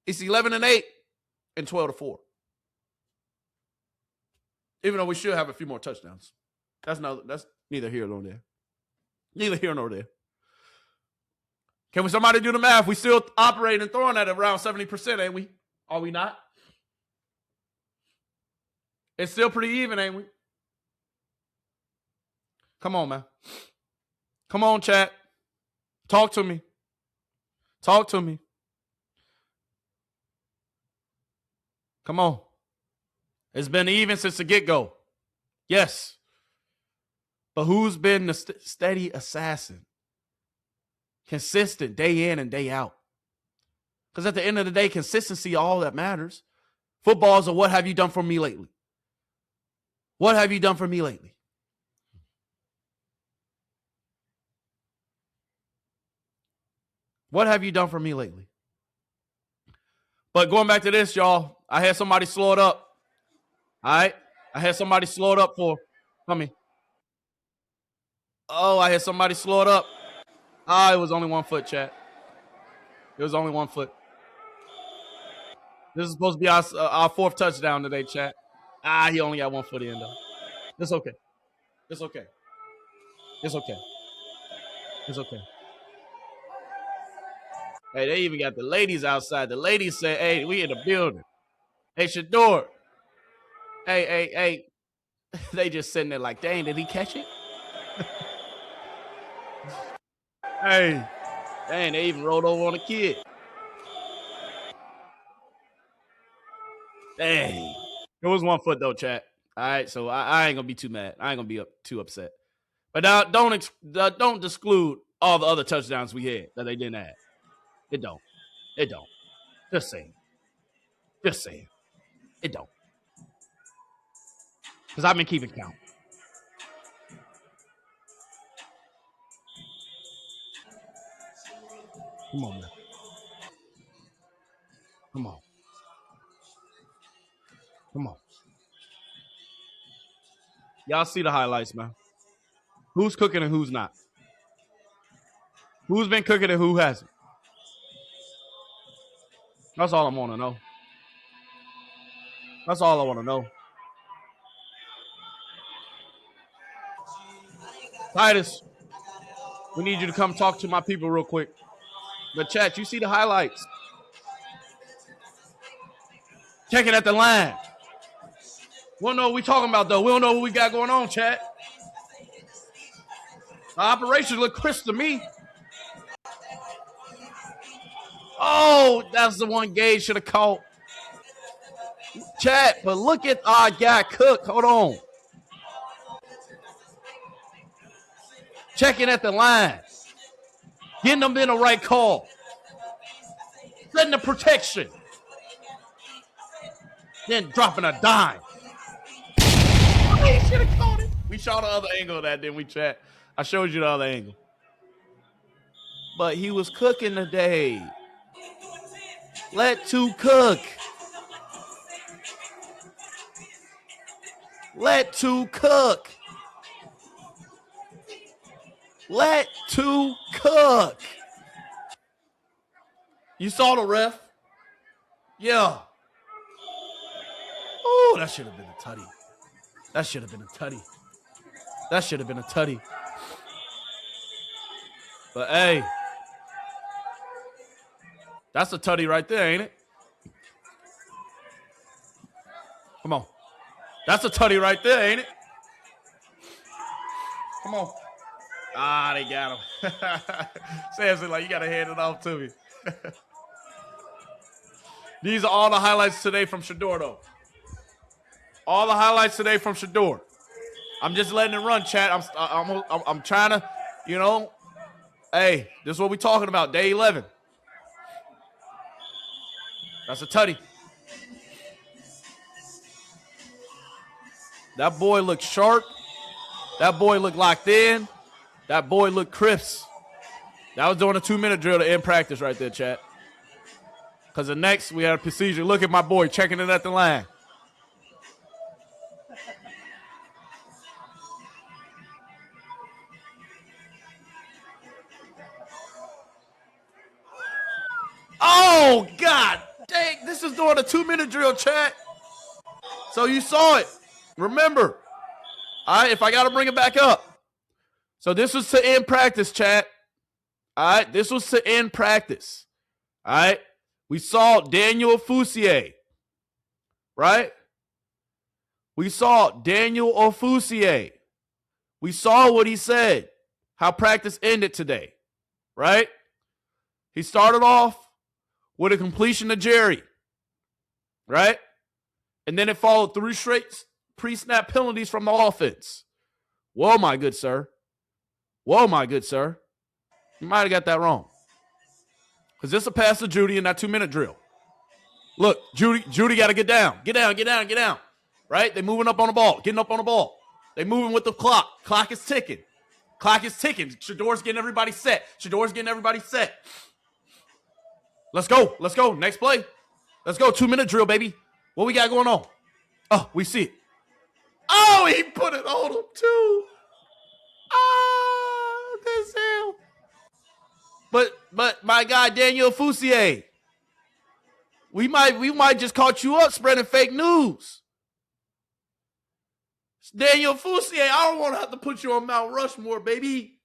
it's 11-8 and 12-4. Even though we should have a few more touchdowns. That's neither here nor there. Neither here nor there. Can somebody do the math? We still operating and throwing at around 70%, ain't we? Are we not? It's still pretty even, ain't we? Come on, man. Come on, chat. Talk to me. Talk to me. Come on. It's been even since the get-go. Yes. But who's been the steady assassin? Consistent day in and day out. Because at the end of the day, consistency all that matters. Football is a what have you done for me lately? What have you done for me lately? What have you done for me lately? But going back to this, y'all, I had somebody slow it up. All right? I had somebody slow it up for me. Oh, I had somebody slow it up. It was only 1 foot, chat. It was only 1 foot. This is supposed to be our 4th touchdown today, chat. He only got 1 foot in, though. It's okay. It's okay. It's okay. It's okay. Hey, they even got the ladies outside. The ladies say, hey, we in the building. Hey, Shedeur. Hey. They just sitting there like, dang, did he catch it? Hey. Dang, they even rolled over on a kid. Dang. It was 1 foot, though, chat. All right, so I ain't going to be too mad. I ain't going to be too upset. But now, don't exclude all the other touchdowns we had that they didn't add. It don't. Just saying. It don't. Because I've been keeping count. Come on, man. Come on. Come on. Y'all see the highlights, man. Who's cooking and who's not? Who's been cooking and who hasn't? That's all I want to know. That's all I want to know. Titus, we need you to come talk to my people real quick. But chat, you see the highlights. Check it at the line. We don't know what we talking about, though. We don't know what we got going on, chat. The operations look crisp to me. Oh, that's the one Gage should have caught. Chat, but look at our guy Cook. Hold on. Checking at the line. Getting them in the right call. Setting the protection. Then dropping a dime. He should have caught it. We saw the other angle of that, didn't we, chat? I showed you the other angle. But he was cooking today. Let two cook. Let two cook. Let two cook. You saw the ref? Yeah. Oh, that should have been a tutty. That should have been a tutty. That should have been a tutty. But hey, that's a tutty right there, ain't it? Come on. That's a tutty right there, ain't it? Come on. Ah, they got him. Samson, like, you got to hand it off to me. These are all the highlights today from Shedeur, though. All the highlights today from Shedeur. I'm just letting it run, chat. I'm trying to, you know, hey, this is what we talking about, day 11. That's a tutty. That boy looked sharp. That boy looked locked in. That boy looked crisp. That was doing a 2-minute drill to end practice right there, chat. Because the next, we had a procedure. Look at my boy checking it at the line. Oh, God. Dang, this is doing a 2-minute drill, chat. So you saw it. Remember. All right, if I got to bring it back up. So this was to end practice, chat. All right, this was to end practice. All right. We saw Daniel Ofusie, right? We saw Daniel Ofusie. We saw what he said, how practice ended today, right? He started off with a completion to Jerry, right? And then it followed 3 straight pre-snap penalties from the offense. Whoa, my good sir. Whoa, my good sir. You might have got that wrong. Because this is a pass to Judy in that 2-minute drill. Look, Judy got to get down. Get down, get down, get down. Right? They're moving up on the ball, getting up on the ball. They're moving with the clock. Clock is ticking. Clock is ticking. Shedeur's getting everybody set. Shedeur's getting everybody set. Let's go. Let's go. Next play. Let's go. 2-minute drill, baby. What we got going on? Oh, we see it. Oh, he put it on him, too. Oh, this hell. But my guy Daniel Ofusie, we might just caught you up spreading fake news. Daniel Ofusie, I don't want to have to put you on Mount Rushmore, baby.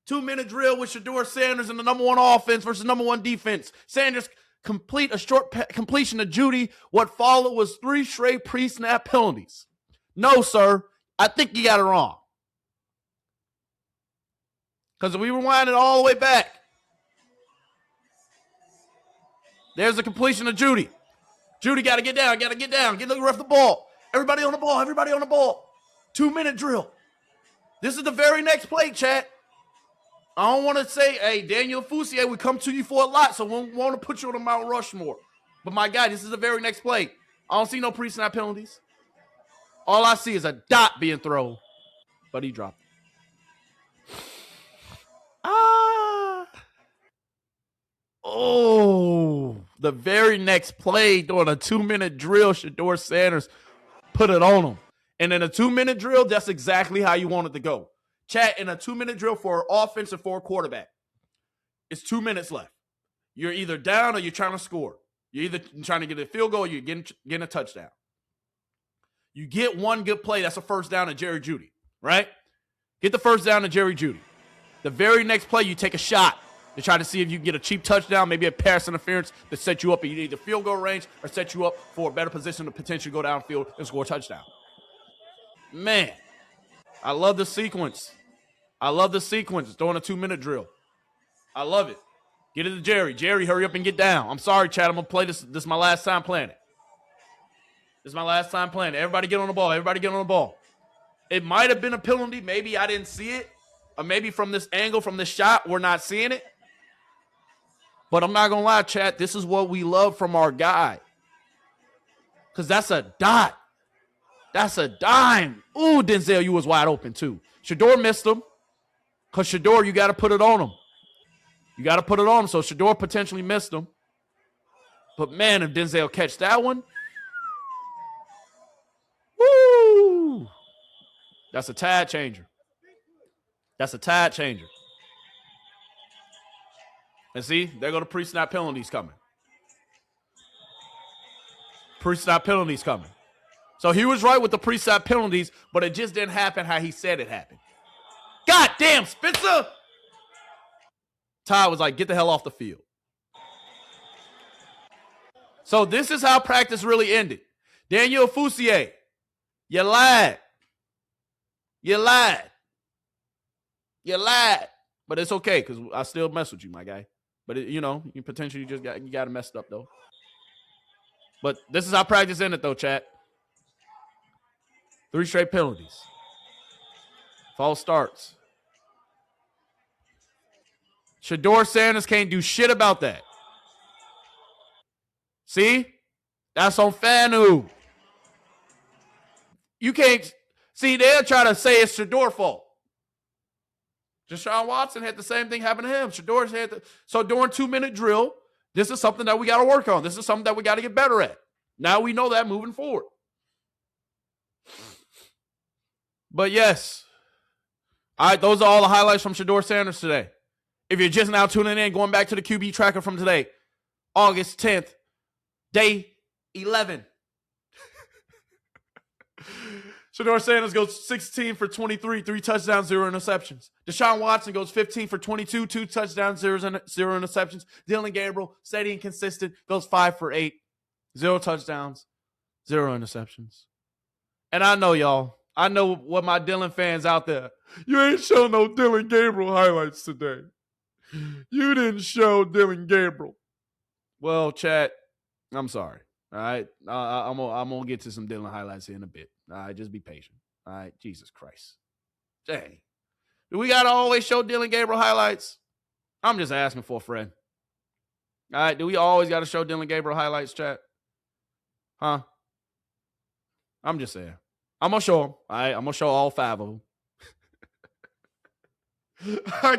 2-minute drill with Shedeur Sanders and the number 1 offense versus number 1 defense. Sanders complete a short completion to Judy. What followed was 3 straight pre-snap penalties. No, sir. I think you got it wrong. Because we rewind it all the way back. There's a completion to Judy. Judy got to get down, got to get down. Get the ref the ball. Everybody on the ball, everybody on the ball. 2-minute drill. This is the very next play, chat. I don't want to say, hey, Daniel Ofusie, we come to you for a lot, so we want to put you on the Mount Rushmore. But my guy, this is the very next play. I don't see no pre-snap penalties. All I see is a dot being thrown. But he dropped it. The very next play, during a 2-minute drill, Shedeur Sanders put it on him. And in a 2-minute drill, that's exactly how you want it to go. Chat, in a 2-minute drill for offense and for a quarterback, it's 2 minutes left. You're either down or you're trying to score. You're either trying to get a field goal or you're getting a touchdown. You get one good play, that's a first down to Jerry Jeudy, right? Get the first down to Jerry Jeudy. The very next play, you take a shot to try to see if you can get a cheap touchdown, maybe a pass interference to set you up in either field goal range or set you up for a better position to potentially go downfield and score a touchdown. Man, I love the sequence. I love the sequence during a 2-minute drill. I love it. Get it to Jerry. Jerry, hurry up and get down. I'm sorry, Chad. I'm going to play this. This is my last time playing it. This is my last time playing it. Everybody get on the ball. Everybody get on the ball. It might have been a penalty. Maybe I didn't see it. Or maybe from this angle, from this shot, we're not seeing it. But I'm not going to lie, chat. This is what we love from our guy. Because that's a dot. That's a dime. Ooh, Denzel, you was wide open too. Shedeur missed him. Because Shedeur, you got to put it on him. You got to put it on him. So Shedeur potentially missed him. But man, if Denzel catch that one, woo! That's a tide changer. That's a tide changer. And see, there go the pre-snap penalties coming. Pre-snap penalties coming. So he was right with the pre-snap penalties, but it just didn't happen how he said it happened. God damn, Spencer! Todd was like, get the hell off the field. So this is how practice really ended. Daniel Fousier, you lied. You lied. You lied. But it's okay, because I still mess with you, my guy. But, you potentially just got it messed up, though. But this is how practice ended, though, chat. 3 straight penalties. False starts. Shedeur Sanders can't do shit about that. See? That's on FanDuel. You can't. See, they'll try to say it's Shedeur's fault. Deshaun Watson had the same thing happen to him. Shedeur's had so during 2-minute drill, this is something that we got to work on. This is something that we got to get better at. Now we know that moving forward. But yes, all right, those are all the highlights from Shedeur Sanders today. If you're just now tuning in, going back to the QB tracker from today, August 10th, day 11. Shedeur Sanders goes 16 for 23, 3 touchdowns, 0 interceptions. Deshaun Watson goes 15 for 22, 2 touchdowns, 0 interceptions. Dillon Gabriel, steady and consistent, goes 5 for 8, 0 touchdowns, 0 interceptions. And I know, y'all, I know what my Dillon fans out there, you ain't show no Dillon Gabriel highlights today. You didn't show Dillon Gabriel. Well, chat, I'm sorry. All right, I'm gonna get to some Dillon highlights here in a bit. All right, just be patient. All right, Jesus Christ, dang, do we gotta always show Dillon Gabriel highlights? I'm just asking for a friend. All right, do we always gotta show Dillon Gabriel highlights, chat? Huh? I'm just saying. I'm gonna show them. All right, I'm gonna show all 5 of them. I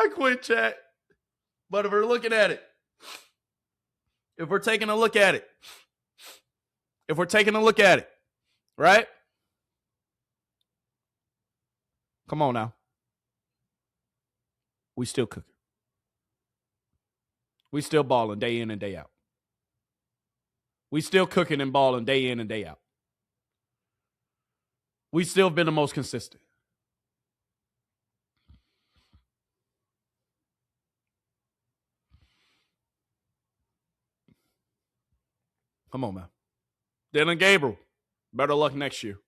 quit, chat. But if we're looking at it. If we're taking a look at it, right? Come on now. We still cooking. We still balling day in and day out. We still cooking and balling day in and day out. We still been the most consistent. Come on, man. Dillon Gabriel, better luck next year.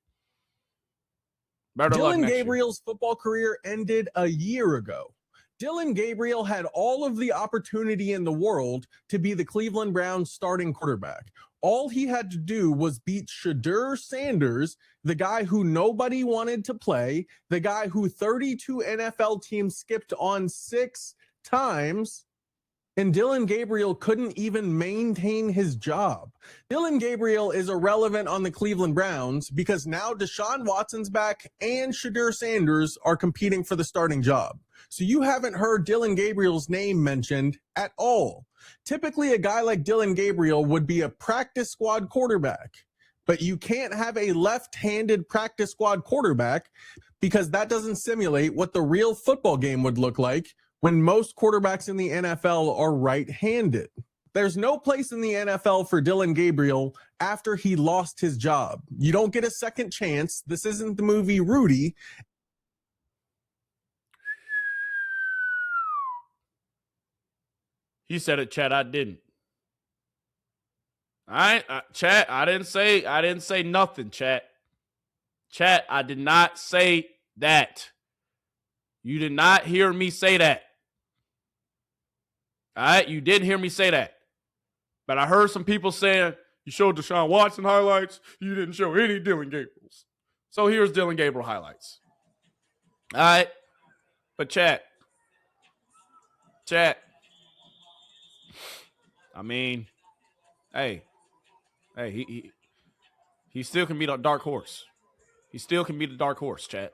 Dillon Gabriel's football career ended a year ago. Dillon Gabriel had all of the opportunity in the world to be the Cleveland Browns starting quarterback. All he had to do was beat Shedeur Sanders, the guy who nobody wanted to play, the guy who 32 NFL teams skipped on 6 times, and Dillon Gabriel couldn't even maintain his job. Dillon Gabriel is irrelevant on the Cleveland Browns because now Deshaun Watson's back and Shedeur Sanders are competing for the starting job. So you haven't heard Dillon Gabriel's name mentioned at all. Typically, a guy like Dillon Gabriel would be a practice squad quarterback, but you can't have a left-handed practice squad quarterback because that doesn't simulate what the real football game would look like when most quarterbacks in the NFL are right-handed. There's no place in the NFL for Dillon Gabriel after he lost his job. You don't get a second chance. This isn't the movie Rudy. He said it, Chad. I didn't. Chat. I didn't say nothing, chat. Chat, I did not say that. You did not hear me say that. All right, you didn't hear me say that. But I heard some people saying you showed Deshaun Watson highlights. You didn't show any Dillon Gabriels. So here's Dillon Gabriel highlights. All right, but chat. I mean, hey, he still can be the dark horse. He still can be the dark horse, chat.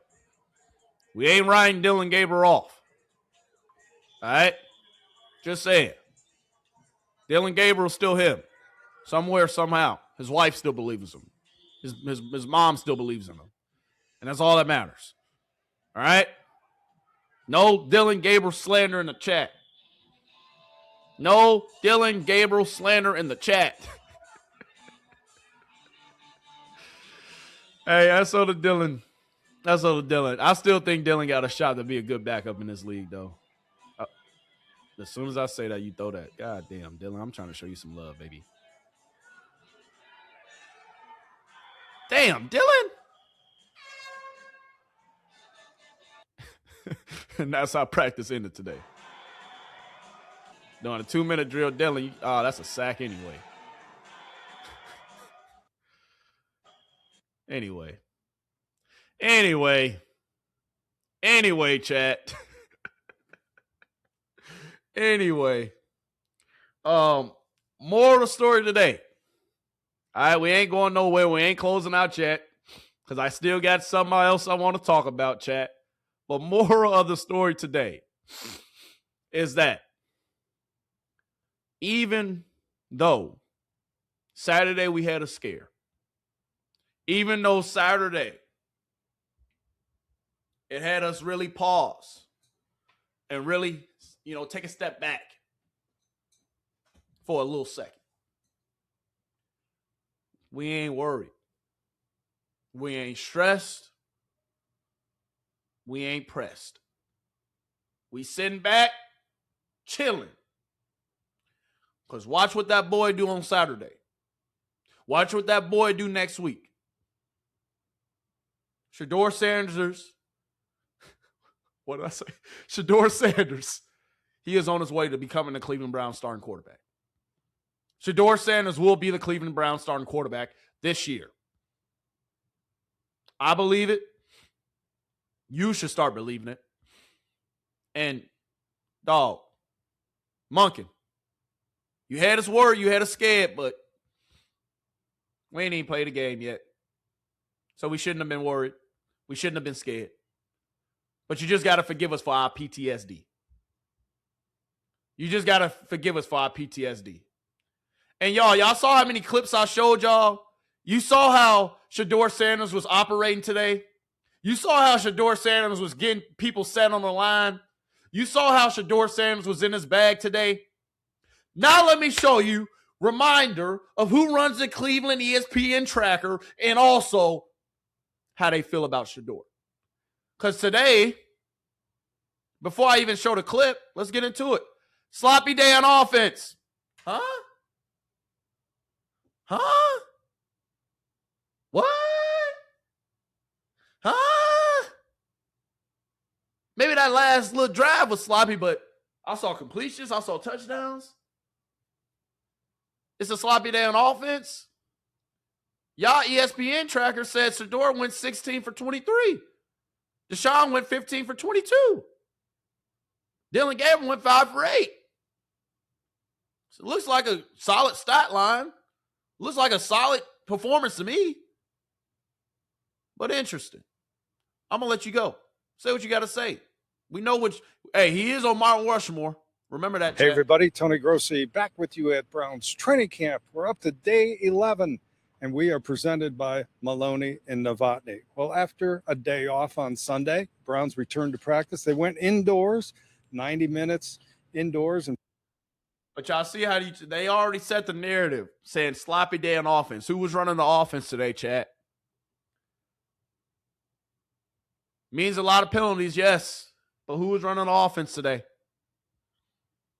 We ain't riding Dillon Gabriel off. All right? Just saying. Dillon Gabriel's still him. Somewhere, somehow. His wife still believes him. His mom still believes in him. And that's all that matters. All right? No Dillon Gabriel slander in the chat. No Dillon Gabriel slander in the chat. Hey, that's all the Dillon. I still think Dillon got a shot to be a good backup in this league, though. As soon as I say that, you throw that. God damn, Dillon, I'm trying to show you some love, baby. Damn, Dillon. And that's how practice ended today. Doing a 2-minute drill, Dillon. That's a sack anyway. Anyway, chat. Anyway, more of the story today. All right, we ain't going nowhere. We ain't closing out, chat, because I still got something else I want to talk about, chat. But more of the story today is that even though Saturday we had a scare, even though Saturday it had us really pause and really, take a step back for a little second. We ain't worried. We ain't stressed. We ain't pressed. We sitting back, chilling. Because watch what that boy do on Saturday. Watch what that boy do next week. Shedeur Sanders. What did I say? Shedeur Sanders. He is on his way to becoming the Cleveland Browns starting quarterback. Shedeur Sanders will be the Cleveland Browns starting quarterback this year. I believe it. You should start believing it. And, dog, Monken, you had us worried, you had us scared, but we ain't even played the game yet. So we shouldn't have been worried. We shouldn't have been scared. But you just got to forgive us for our PTSD. You just got to forgive us for our PTSD. And y'all saw how many clips I showed y'all? You saw how Shedeur Sanders was operating today? You saw how Shedeur Sanders was getting people set on the line? You saw how Shedeur Sanders was in his bag today? Now let me show you reminder of who runs the Cleveland ESPN tracker and also how they feel about Shedeur. Because today, before I even show the clip, let's get into it. Sloppy day on offense. Huh? What? Huh? Maybe that last little drive was sloppy, but I saw completions. I saw touchdowns. It's a sloppy day on offense. Y'all ESPN tracker said Shedeur went 16 for 23. Deshaun went 15 for 22. Dillon Gabriel went 5 for 8. It looks like a solid stat line. Looks like a solid performance to me. But interesting. I'm going to let you go. Say what you got to say. We know which. Hey, he is on Mount Rushmore. Remember that, Hey, chat. everybody. Tony Grossi back with you at Browns training camp. We're up to day 11, and we are presented by Maloney and Novotny. Well, after a day off on Sunday, Browns returned to practice. They went indoors, 90 minutes indoors. But y'all see how they already set the narrative saying sloppy day on offense. Who was running the offense today, chat? Means a lot of penalties, yes. But who was running the offense today?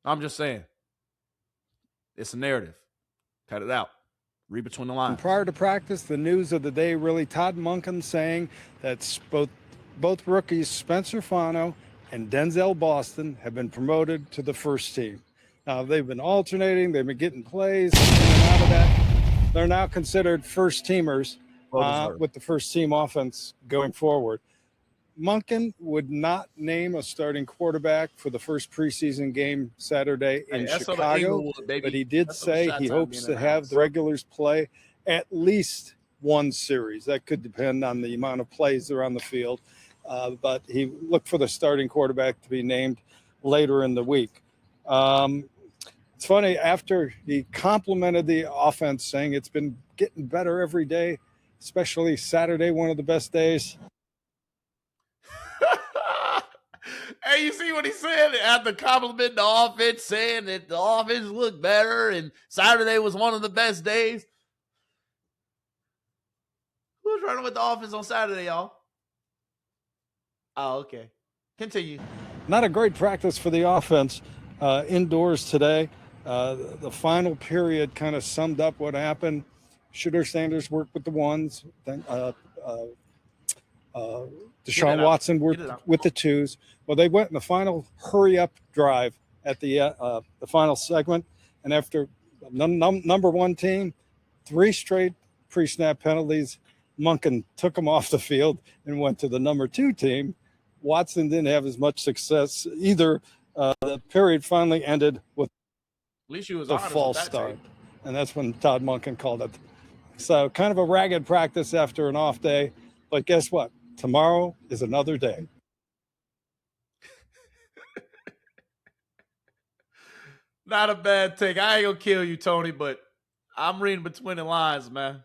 I'm just saying. It's a narrative. Cut it out. Read between the lines. And prior to practice, the news of the day, really, Todd Monken saying that both rookies, Spencer Fano and Denzel Boston, have been promoted to the first team. Now, they've been alternating. They've been getting plays in and out of that. They're now considered first teamers with the first team offense going forward. Monken would not name a starting quarterback for the first preseason game Saturday in Chicago, but he did say he hopes to have the regulars play at least one series. That could depend on the amount of plays that are on the field, but he looked for the starting quarterback to be named later in the week. It's funny, after he complimented the offense, saying it's been getting better every day, especially Saturday, one of the best days. Hey, you see what he said after complimenting the offense, saying that the offense looked better and Saturday was one of the best days? Who's running with the offense on Saturday, y'all? Oh, okay. Continue. Not a great practice for the offense indoors today. The final period kind of summed up what happened. Shedeur Sanders worked with the ones. Then Deshaun Watson worked with the twos. Well, they went in the final hurry-up drive at the final segment, and after number one team, 3 straight pre-snap penalties, Monken took them off the field and went to the number 2 team. Watson didn't have as much success either. The period finally ended with At least you was a honest false with that start, tape. and that's when Todd Monken called it. So kind of a ragged practice after an off day, but guess what? Tomorrow is another day. Not a bad take. I ain't gonna kill you, Tony, but I'm reading between the lines, man.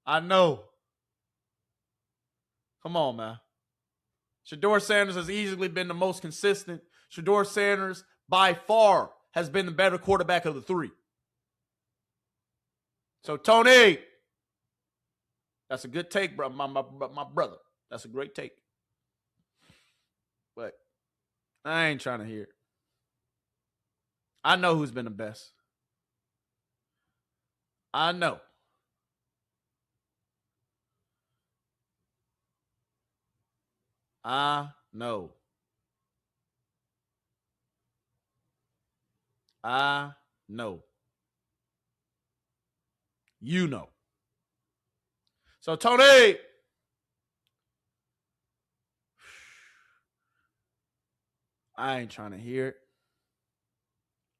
I know. Come on, man. Shedeur Sanders has easily been the most consistent. Shedeur Sanders, by far, has been the better quarterback of the 3. So, Tony, that's a good take, bro. My brother. That's a great take. But I ain't trying to hear it. I know who's been the best. I know. I know. I know. You know. So, Tony, I ain't trying to hear it.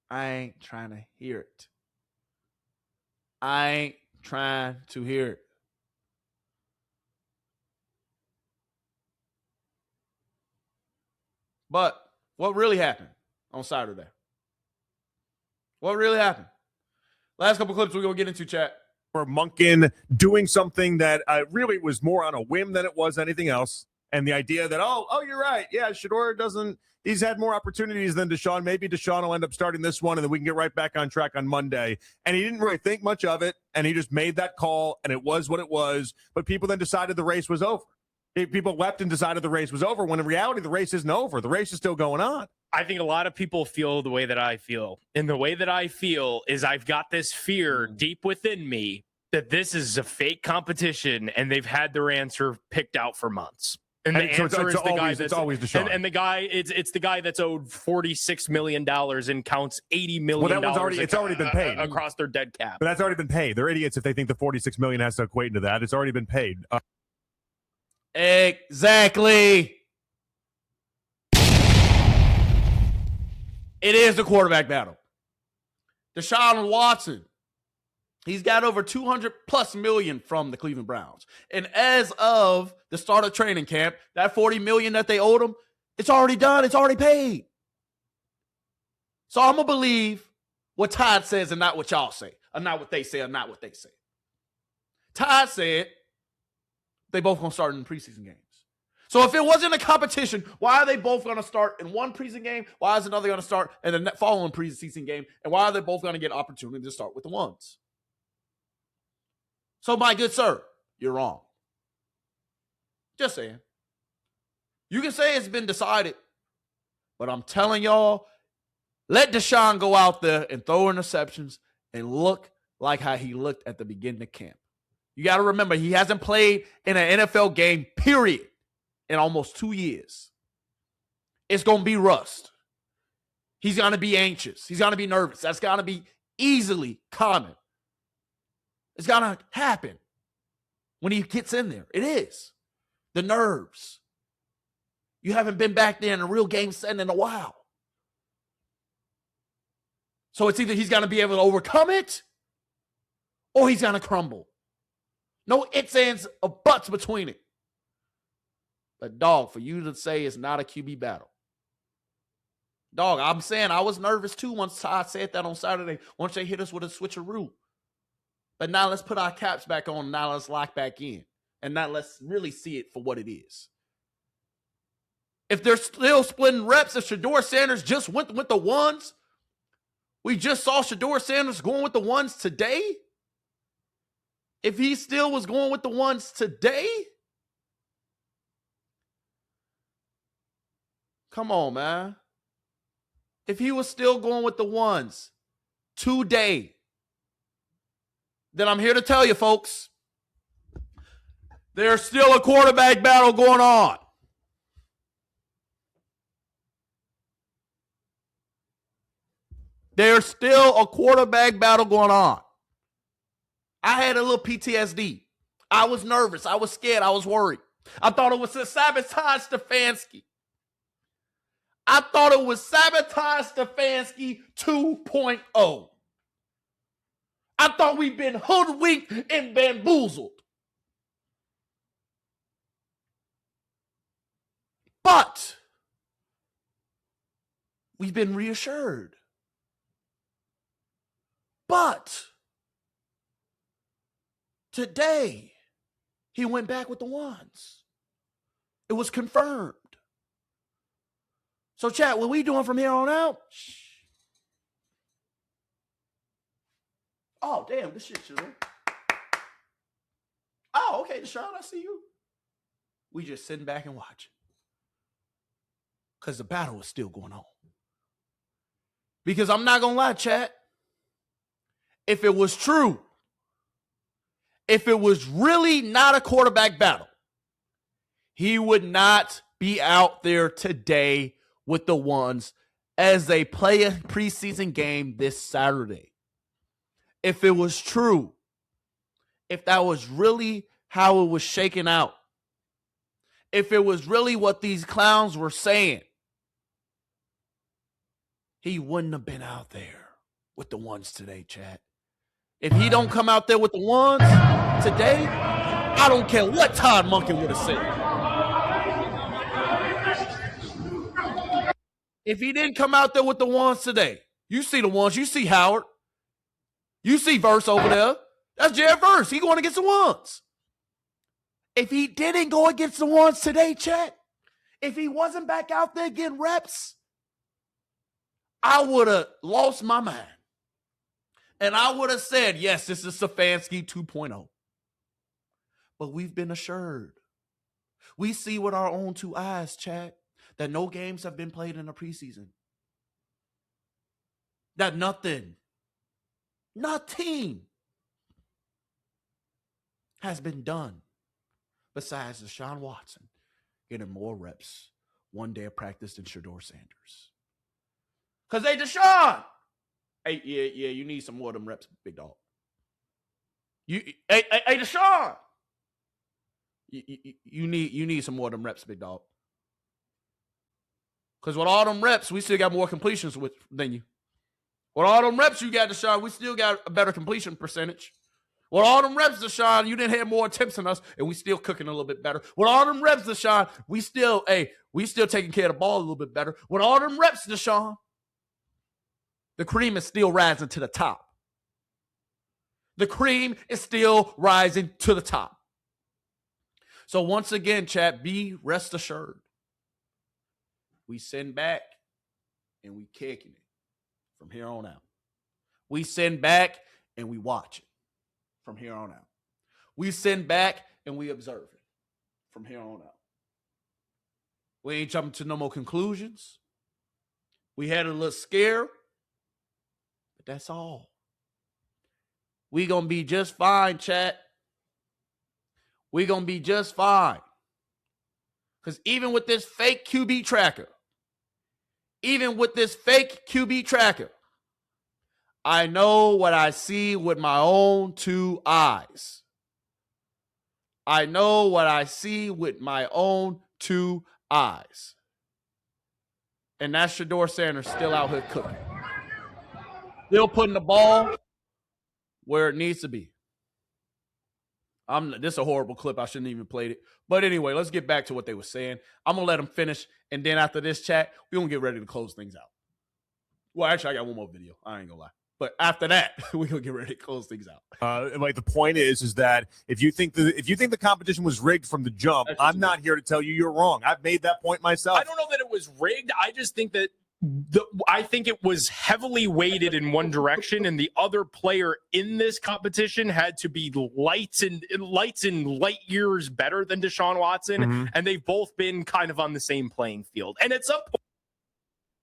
I ain't trying to hear it. I ain't trying to hear it. But what really happened on Saturday? What really happened? Last couple clips we're going to get into, chat. For Monken doing something that really was more on a whim than it was anything else. And the idea that, oh, you're right. Yeah, Shedeur he's had more opportunities than Deshaun. Maybe Deshaun will end up starting this one and then we can get right back on track on Monday. And he didn't really think much of it. And he just made that call and it was what it was. But people then decided the race was over. People wept and decided the race was over when in reality the race isn't over. The race is still going on. I think a lot of people feel the way that I feel. And the way that I feel is I've got this fear deep within me that this is a fake competition and they've had their answer picked out for months. And the answer is the guy that's always Deshaun. And the guy, it's the guy that's owed $46 million and counts $80 million. Well, that one's it's already been paid across their dead cap. But that's already been paid. They're idiots if they think the $46 million has to equate into that. It's already been paid. Exactly. It is the quarterback battle. Deshaun Watson, he's got over 200 plus million from the Cleveland Browns. And as of the start of training camp, that 40 million that they owed him, it's already done. It's already paid. So I'm going to believe what Todd says and not what y'all say, or not what they say, or not what they say. Todd said they both going to start in preseason games. So if it wasn't a competition, why are they both going to start in one preseason game? Why is another going to start in the following preseason game? And why are they both going to get opportunity to start with the ones? So my good sir, you're wrong. Just saying. You can say it's been decided, but I'm telling y'all, let Deshaun go out there and throw interceptions and look like how he looked at the beginning of camp. You got to remember, he hasn't played in an NFL game, period, in almost 2 years. It's going to be rust. He's going to be anxious. He's going to be nervous. That's going to be easily common. It's going to happen when he gets in there. It is. The nerves. You haven't been back there in a real game setting in a while. So it's either he's going to be able to overcome it or he's going to crumble. No ifs, ands, or buts between it. But, dog, for you to say it's not a QB battle. Dog, I'm saying I was nervous too once I said that on Saturday, once they hit us with a switcheroo. But now let's put our caps back on. Now let's lock back in. And now let's really see it for what it is. If they're still splitting reps, if Shedeur Sanders just went with the ones, we just saw Shedeur Sanders going with the ones today. If he still was going with the ones today, come on, man. If he was still going with the ones today, then I'm here to tell you, folks, there's still a quarterback battle going on. There's still a quarterback battle going on. I had a little PTSD. I was nervous. I was scared. I was worried. I thought it was a sabotage Stefanski. I thought it was sabotage Stefanski 2.0. I thought we'd been hoodwinked and bamboozled. But we've been reassured. But today, he went back with the ones. It was confirmed. So, chat, what we doing from here on out? Oh, damn, this shit, Shedeur. Oh, okay, Deshaun, I see you. We just sitting back and watching. Because the battle is still going on. Because I'm not going to lie, chat. If it was true, if it was really not a quarterback battle, he would not be out there today with the ones as they play a preseason game this Saturday. If it was true, if that was really how it was shaking out, if it was really what these clowns were saying, he wouldn't have been out there with the ones today, chat. If he don't come out there with the ones today, I don't care what Todd Monken would have said. If he didn't come out there with the ones today, you see the ones, you see Howard, you see Verse over there. That's Jared Verse. He going against the ones. If he didn't go against the ones today, chat, if he wasn't back out there getting reps, I would have lost my mind. And I would have said, yes, this is Stefanski 2.0. But we've been assured. We see with our own two eyes, chat, that no games have been played in the preseason. That nothing has been done besides Deshaun Watson getting more reps one day of practice than Shedeur Sanders. Because they Deshaun. Hey, yeah, you need some more of them reps, big dog. Hey, Deshaun. You need some more of them reps, big dog. Because with all them reps, we still got more completions than you. With all them reps you got, Deshaun, we still got a better completion percentage. With all them reps, Deshaun, you didn't have more attempts than us, and we still cooking a little bit better. With all them reps, Deshaun, we still taking care of the ball a little bit better. With all them reps, Deshaun, the cream is still rising to the top. The cream is still rising to the top. So once again, chat, be rest assured. We send back and we kicking it from here on out. We send back and we watch it from here on out. We send back and we observe it from here on out. We ain't jumping to no more conclusions. We had a little scare, but that's all. We gonna be just fine, chat. We gonna be just fine. Because even with this fake QB tracker, I know what I see with my own two eyes. I know what I see with my own two eyes. And that's Shedeur Sanders still out here cooking. Still putting the ball where it needs to be. This is a horrible clip. I shouldn't even played it. But anyway, let's get back to what they were saying. I'm going to let them finish. And then after this chat, we're going to get ready to close things out. Well, actually, I got one more video. I ain't going to lie. But after that, we're going to get ready to close things out. Like the point is that if you think the competition was rigged from the jump, I'm not here to tell you you're wrong. I've made that point myself. I don't know that it was rigged. I just think that I think it was heavily weighted in one direction, and the other player in this competition had to be lights and light years better than Deshaun Watson, and they've both been kind of on the same playing field. And at some point,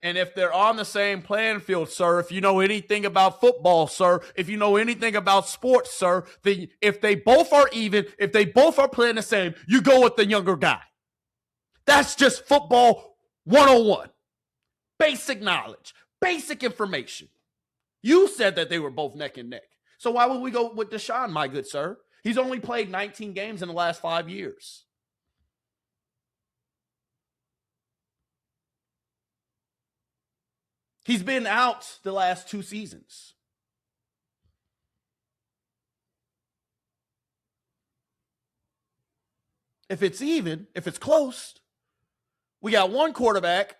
and if they're on the same playing field, sir, if you know anything about football, sir, if you know anything about sports, sir, then if they both are even, if they both are playing the same, you go with the younger guy. That's just football 101. Basic knowledge, basic information. You said that they were both neck and neck. So why would we go with Deshaun, my good sir? He's only played 19 games in the last 5 years. He's been out the last 2 seasons. If it's even, if it's close, we got one quarterback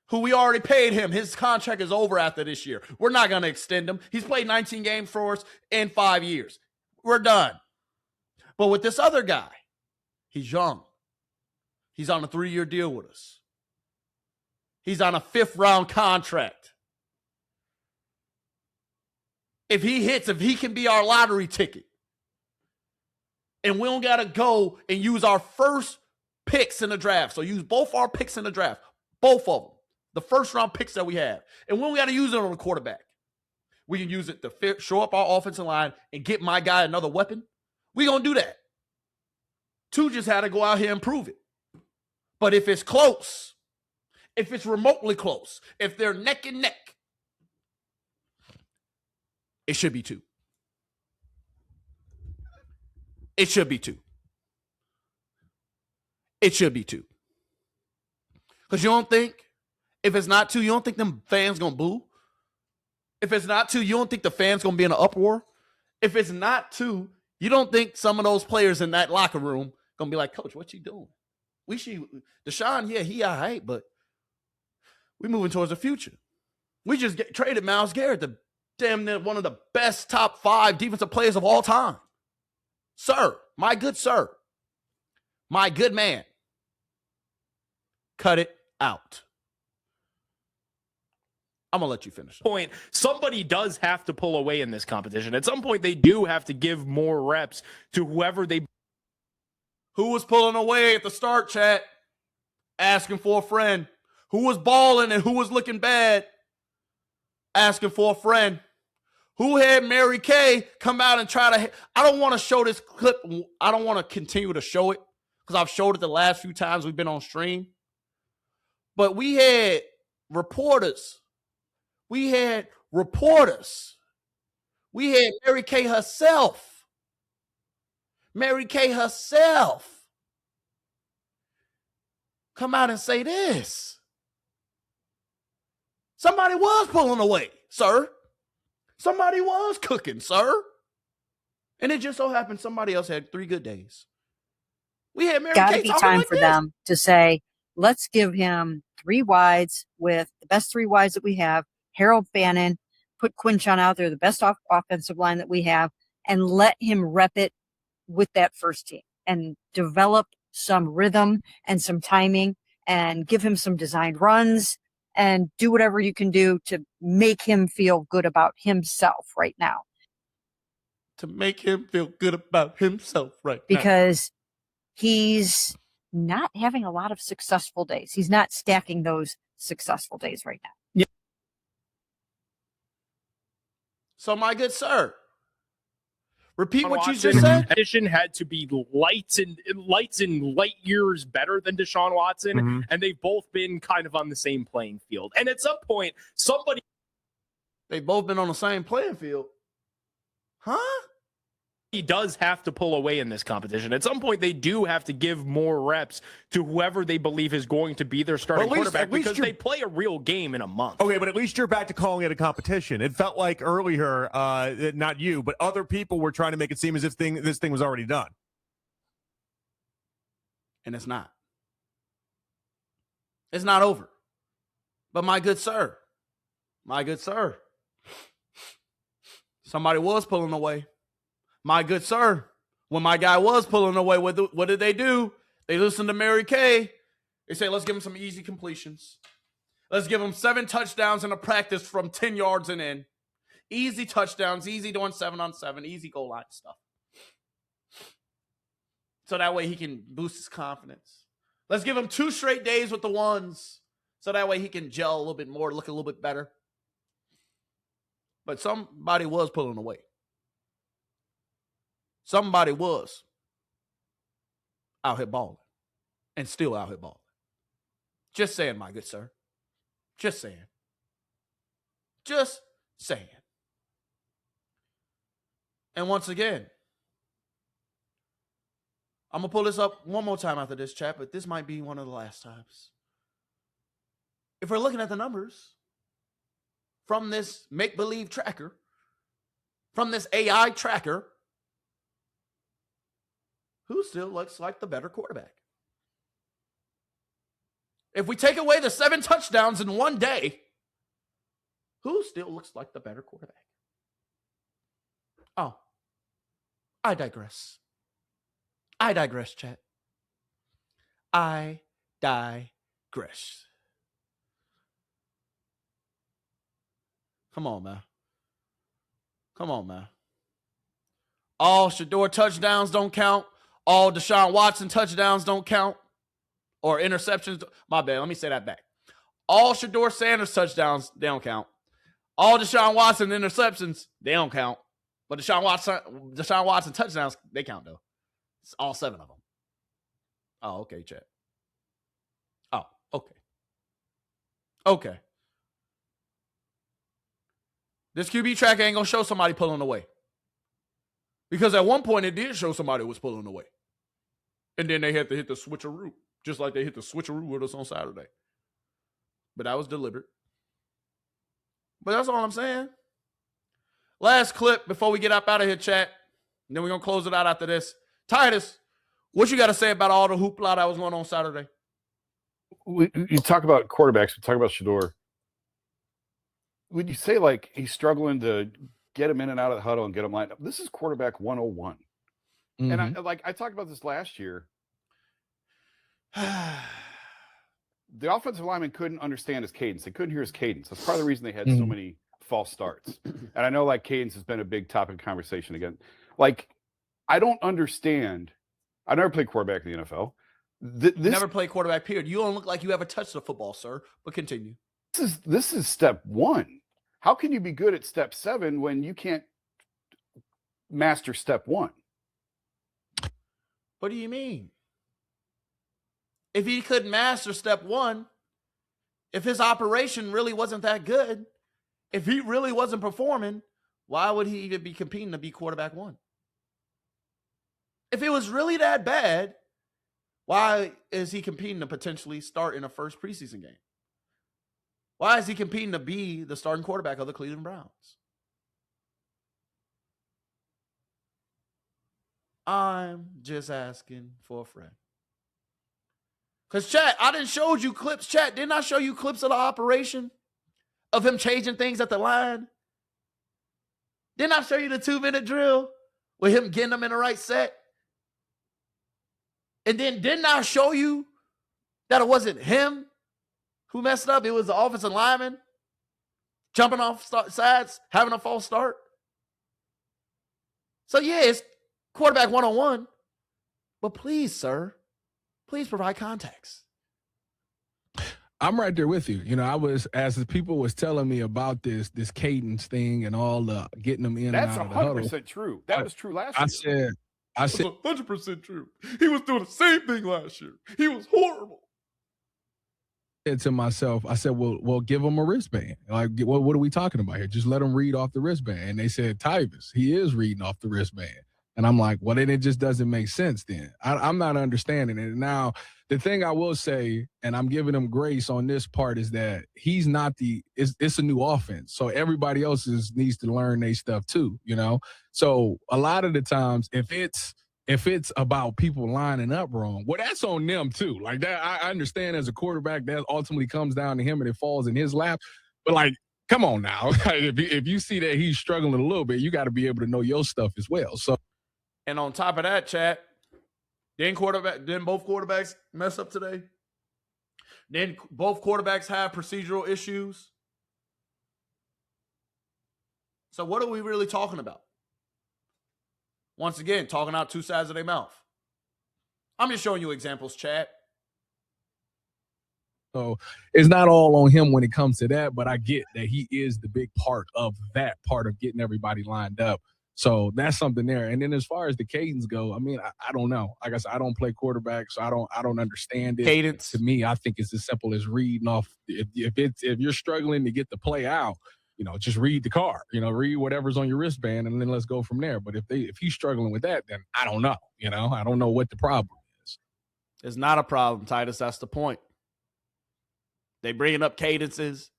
who we already paid him. His contract is over after this year. We're not going to extend him. He's played 19 games for us in 5 years. We're done. But with this other guy, he's young. He's on a 3-year deal with us. He's on a 5th-round contract. If he hits, if he can be our lottery ticket, and we don't got to go and use our first picks in the draft. So use both our picks in the draft. Both of them. The first-round picks that we have. And we don't got to use it on the quarterback. We can use it to show up our offensive line and get my guy another weapon. We're going to do that. 2 just had to go out here and prove it. But if it's close, if it's remotely close, if they're neck and neck, it should be 2. It should be 2. It should be 2. Because you don't think, if it's not 2, you don't think them fans going to boo? If it's not 2, you don't think the fans going to be in an uproar? If it's not 2, you don't think some of those players in that locker room going to be like, Coach, what you doing? Deshaun, yeah, he all right, but we moving towards the future. We just traded Myles Garrett, the damn near one of the best top 5 defensive players of all time. Sir, my good sir, my good man, cut it out. I'm going to let you finish. Point, somebody does have to pull away in this competition. At some point, they do have to give more reps to whoever they... Who was pulling away at the start, chat? Asking for a friend. Who was balling and who was looking bad? Asking for a friend. Who had Mary Kay come out and try to... I don't want to show this clip. I don't want to continue to show it because I've showed it the last few times we've been on stream. But we had reporters. We had Mary Kay herself. Mary Kay herself come out and say this. Somebody was pulling away, sir. Somebody was cooking, sir. And it just so happened somebody else had 3 good days. We had Mary Got to Kay be talking time like for this. them to say, let's give him 3 wides with the best 3 wides that we have. Harold Bannon, put Quinchon out there, the best offensive line that we have, and let him rep it with that first team and develop some rhythm and some timing and give him some designed runs and do whatever you can do to make him feel good about himself right now. To make him feel good about himself right now. Because he's not having a lot of successful days. He's not stacking those successful days right now. Yeah. So, my good sir, repeat what you just said. Competition had to be lights and light years better than Deshaun Watson, and they've both been kind of on the same playing field. And at some point, they've both been on the same playing field. Huh? He does have to pull away in this competition. At some point, they do have to give more reps to whoever they believe is going to be their starting quarterback because they play a real game in a month. Okay, but at least you're back to calling it a competition. It felt like earlier, not you, but other people were trying to make it seem as if this thing was already done. And it's not. It's not over. But my good sir, somebody was pulling away. My good sir, when my guy was pulling away, what did they do? They listened to Mary Kay. They say, let's give him some easy completions. Let's give him 7 touchdowns in a practice from 10 yards and in. Easy touchdowns, easy doing 7-on-7, easy goal line stuff. So that way he can boost his confidence. Let's give him 2 straight days with the ones. So that way he can gel a little bit more, look a little bit better. But somebody was pulling away. Somebody was out here balling and still out here balling. Just saying, my good sir. Just saying. Just saying. And once again, I'm going to pull this up one more time after this chat, but this might be one of the last times. If we're looking at the numbers from this make-believe tracker, from this AI tracker, who still looks like the better quarterback? If we take away the 7 touchdowns in one day, who still looks like the better quarterback? Oh, I digress. I digress, chat. I digress. Come on, man. Come on, man. All Shedeur touchdowns don't count. All Deshaun Watson touchdowns don't count. Or interceptions. My bad. Let me say that back. All Shedeur Sanders touchdowns, they don't count. All Deshaun Watson interceptions, they don't count. But Deshaun Watson touchdowns, they count, though. It's all 7 of them. Oh, okay, chat. Oh, okay. Okay. This QB track ain't going to show somebody pulling away. Because at one point, it did show somebody was pulling away. And then they had to hit the switcheroo, just like they hit the switcheroo with us on Saturday. But that was deliberate. But that's all I'm saying. Last clip before we get up out of here, chat. And then we're going to close it out after this. Titus, what you got to say about all the hoopla that was going on Saturday? You talk about quarterbacks. We talk about Shedeur. When you say, like, he's struggling to get him in and out of the huddle and get him lined up, this is quarterback 101. Mm-hmm. And I talked about this last year. The offensive lineman couldn't understand his cadence. They couldn't hear his cadence. That's part of the reason they had so many false starts. And I know, like, cadence has been a big topic of conversation again. Like, I don't understand. I never played quarterback in the NFL. Never played quarterback, period. You don't look like you ever touched the football, sir. But continue. This is step 1. How can you be good at step 7 when you can't master step 1? What do you mean? If he couldn't master step 1, if his operation really wasn't that good, if he really wasn't performing, why would he even be competing to be quarterback 1? If it was really that bad, why is he competing to potentially start in a first preseason game? Why is he competing to be the starting quarterback of the Cleveland Browns? I'm just asking for a friend. Because, chat, I didn't show you clips. Chat, didn't I show you clips of the operation? Of him changing things at the line? Didn't I show you the 2-minute drill? With him getting them in the right set? And then didn't I show you that it wasn't him who messed up? It was the offensive lineman jumping off sides, having a false start. So, yeah, it's quarterback 101. But please, sir, please provide context. I'm right there with you. You know, I was, as the people was telling me about this cadence thing and all the getting them in That's and out of the 100% huddle. true. That was true last year. I said, 100% true. He was doing the same thing last year. He was horrible. To myself, I said, well, give him a wristband. Like, what are we talking about here? Just let him read off the wristband. And they said, Tyvis, he is reading off the wristband. And I'm like, well, then it just doesn't make sense then. I'm not understanding it. Now, the thing I will say, and I'm giving him grace on this part, is that he's not it's a new offense. So everybody else needs to learn their stuff too, you know? So a lot of the times, if it's about people lining up wrong, well, that's on them too. Like that, I understand as a quarterback, that ultimately comes down to him and it falls in his lap. But like, come on now. If you see that he's struggling a little bit, you got to be able to know your stuff as well. So, and on top of that, chat, didn't both quarterbacks mess up today? Didn't both quarterbacks have procedural issues? So what are we really talking about? Once again, talking out two sides of their mouth. I'm just showing you examples, chat. So it's not all on him when it comes to that, but I get that he is the big part of that part of getting everybody lined up. So that's something there. And then as far as the cadence go, I mean, I don't know. Like I said, I don't play quarterback, so I don't understand it. Cadence. To me, I think it's as simple as reading off. If you're struggling to get the play out, you know, just read the card. You know, read whatever's on your wristband, and then let's go from there. But if he's struggling with that, then I don't know. You know, I don't know what the problem is. It's not a problem, Titus. That's the point. They bringing up cadences.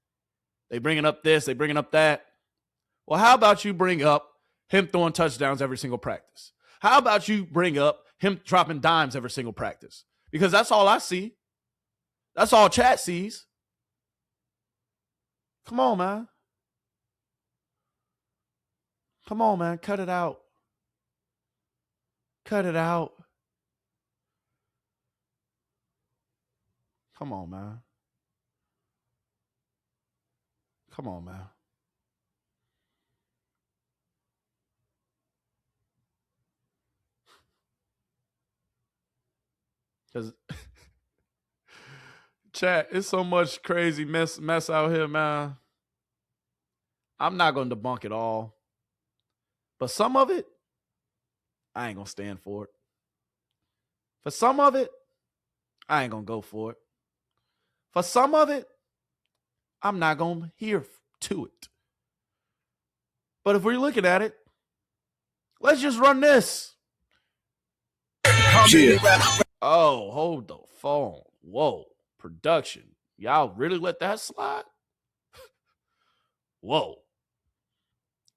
They bringing up this. They bringing up that. Well, how about you bring up him throwing touchdowns every single practice? How about you bring up him dropping dimes every single practice? Because that's all I see. That's all chat sees. Come on, man. Come on, man. Cut it out. Cut it out. Come on, man. Come on, man. Because chat, it's so much crazy mess out here, man. I'm not going to debunk it all. But some of it, I ain't going to stand for it. For some of it, I ain't going to go for it. For some of it, I'm not going to hear to it. But if we're looking at it, let's just run this. Yeah. Oh, hold the phone. Whoa. Production. Y'all really let that slide? Whoa.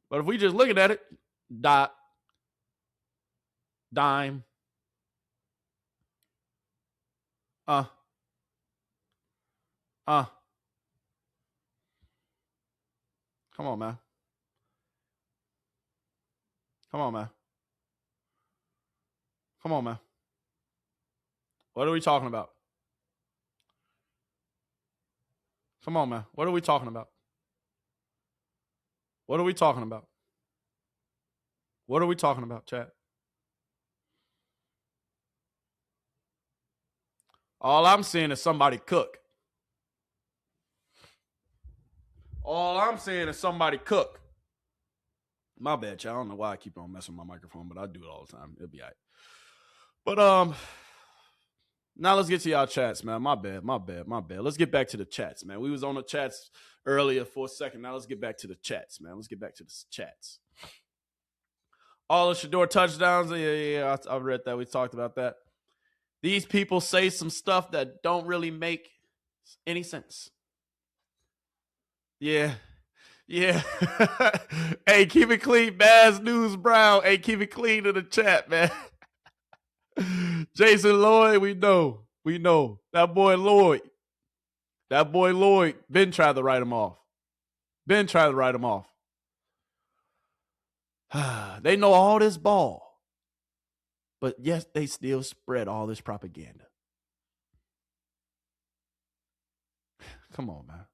But if we just looking at it, dot, dime, come on, man. Come on, man. Come on, man. What are we talking about? Come on, man. What are we talking about? What are we talking about? What are we talking about, chat? All I'm seeing is somebody cook. All I'm seeing is somebody cook. My bad, chat. I don't know why I keep on messing with my microphone, but I do it all the time. It'll be all right. But now let's get to y'all chats, man. My bad. Let's get back to the chats, man. We was on the chats earlier for a second. Now let's get back to the chats, man. Let's get back to the chats. All the Shedeur touchdowns. Yeah. I read that. We talked about that. These people say some stuff that don't really make any sense. Yeah. Hey, keep it clean, Baz News Brown. Hey, keep it clean in the chat, man. Jason Lloyd, we know. That boy Lloyd. Ben tried to write him off. They know all this ball. But yes, they still spread all this propaganda. Come on, man.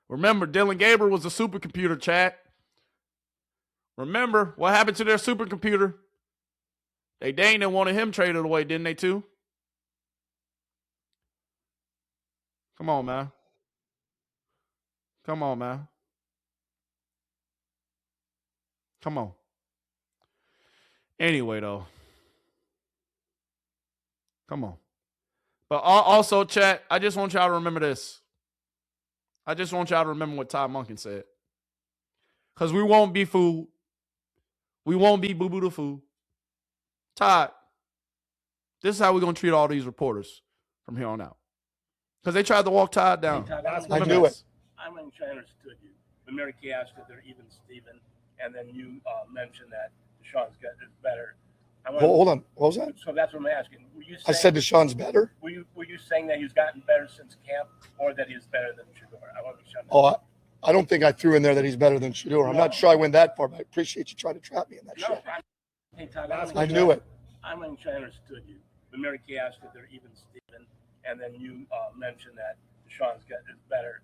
Remember, Dillon Gabriel was a supercomputer, chat. Remember what happened to their supercomputer? They dang wanted him traded away, didn't they, too? Come on, man. Come on. Anyway, though. Come on. But also, chat, I just want y'all to remember this. I just want y'all to remember what Todd Monken said. Because we won't be fooled. We won't be boo-boo the fool. Todd, this is how we're going to treat all these reporters from here on out. Because they tried to walk Todd down. Hey, Todd, I knew it. I'm not sure I understood you. When Mary Kay asked if they're even Steven, and then you mentioned that Deshaun's got is better. Hold on. What was that? So that's what I'm asking. Were you saying, I said Deshaun's better? Were you saying that he's gotten better since camp, or that he's better than Shedeur? I want to be sure. Oh, I don't think I threw in there that he's better than Shedeur. I'm not sure I went that far, but I appreciate you trying to trap me in that shit. Hey, Todd, I knew it. I'm not sure I understood you. When Mary Kay asked if they're even Steven, and then you mentioned that Deshaun's got is better.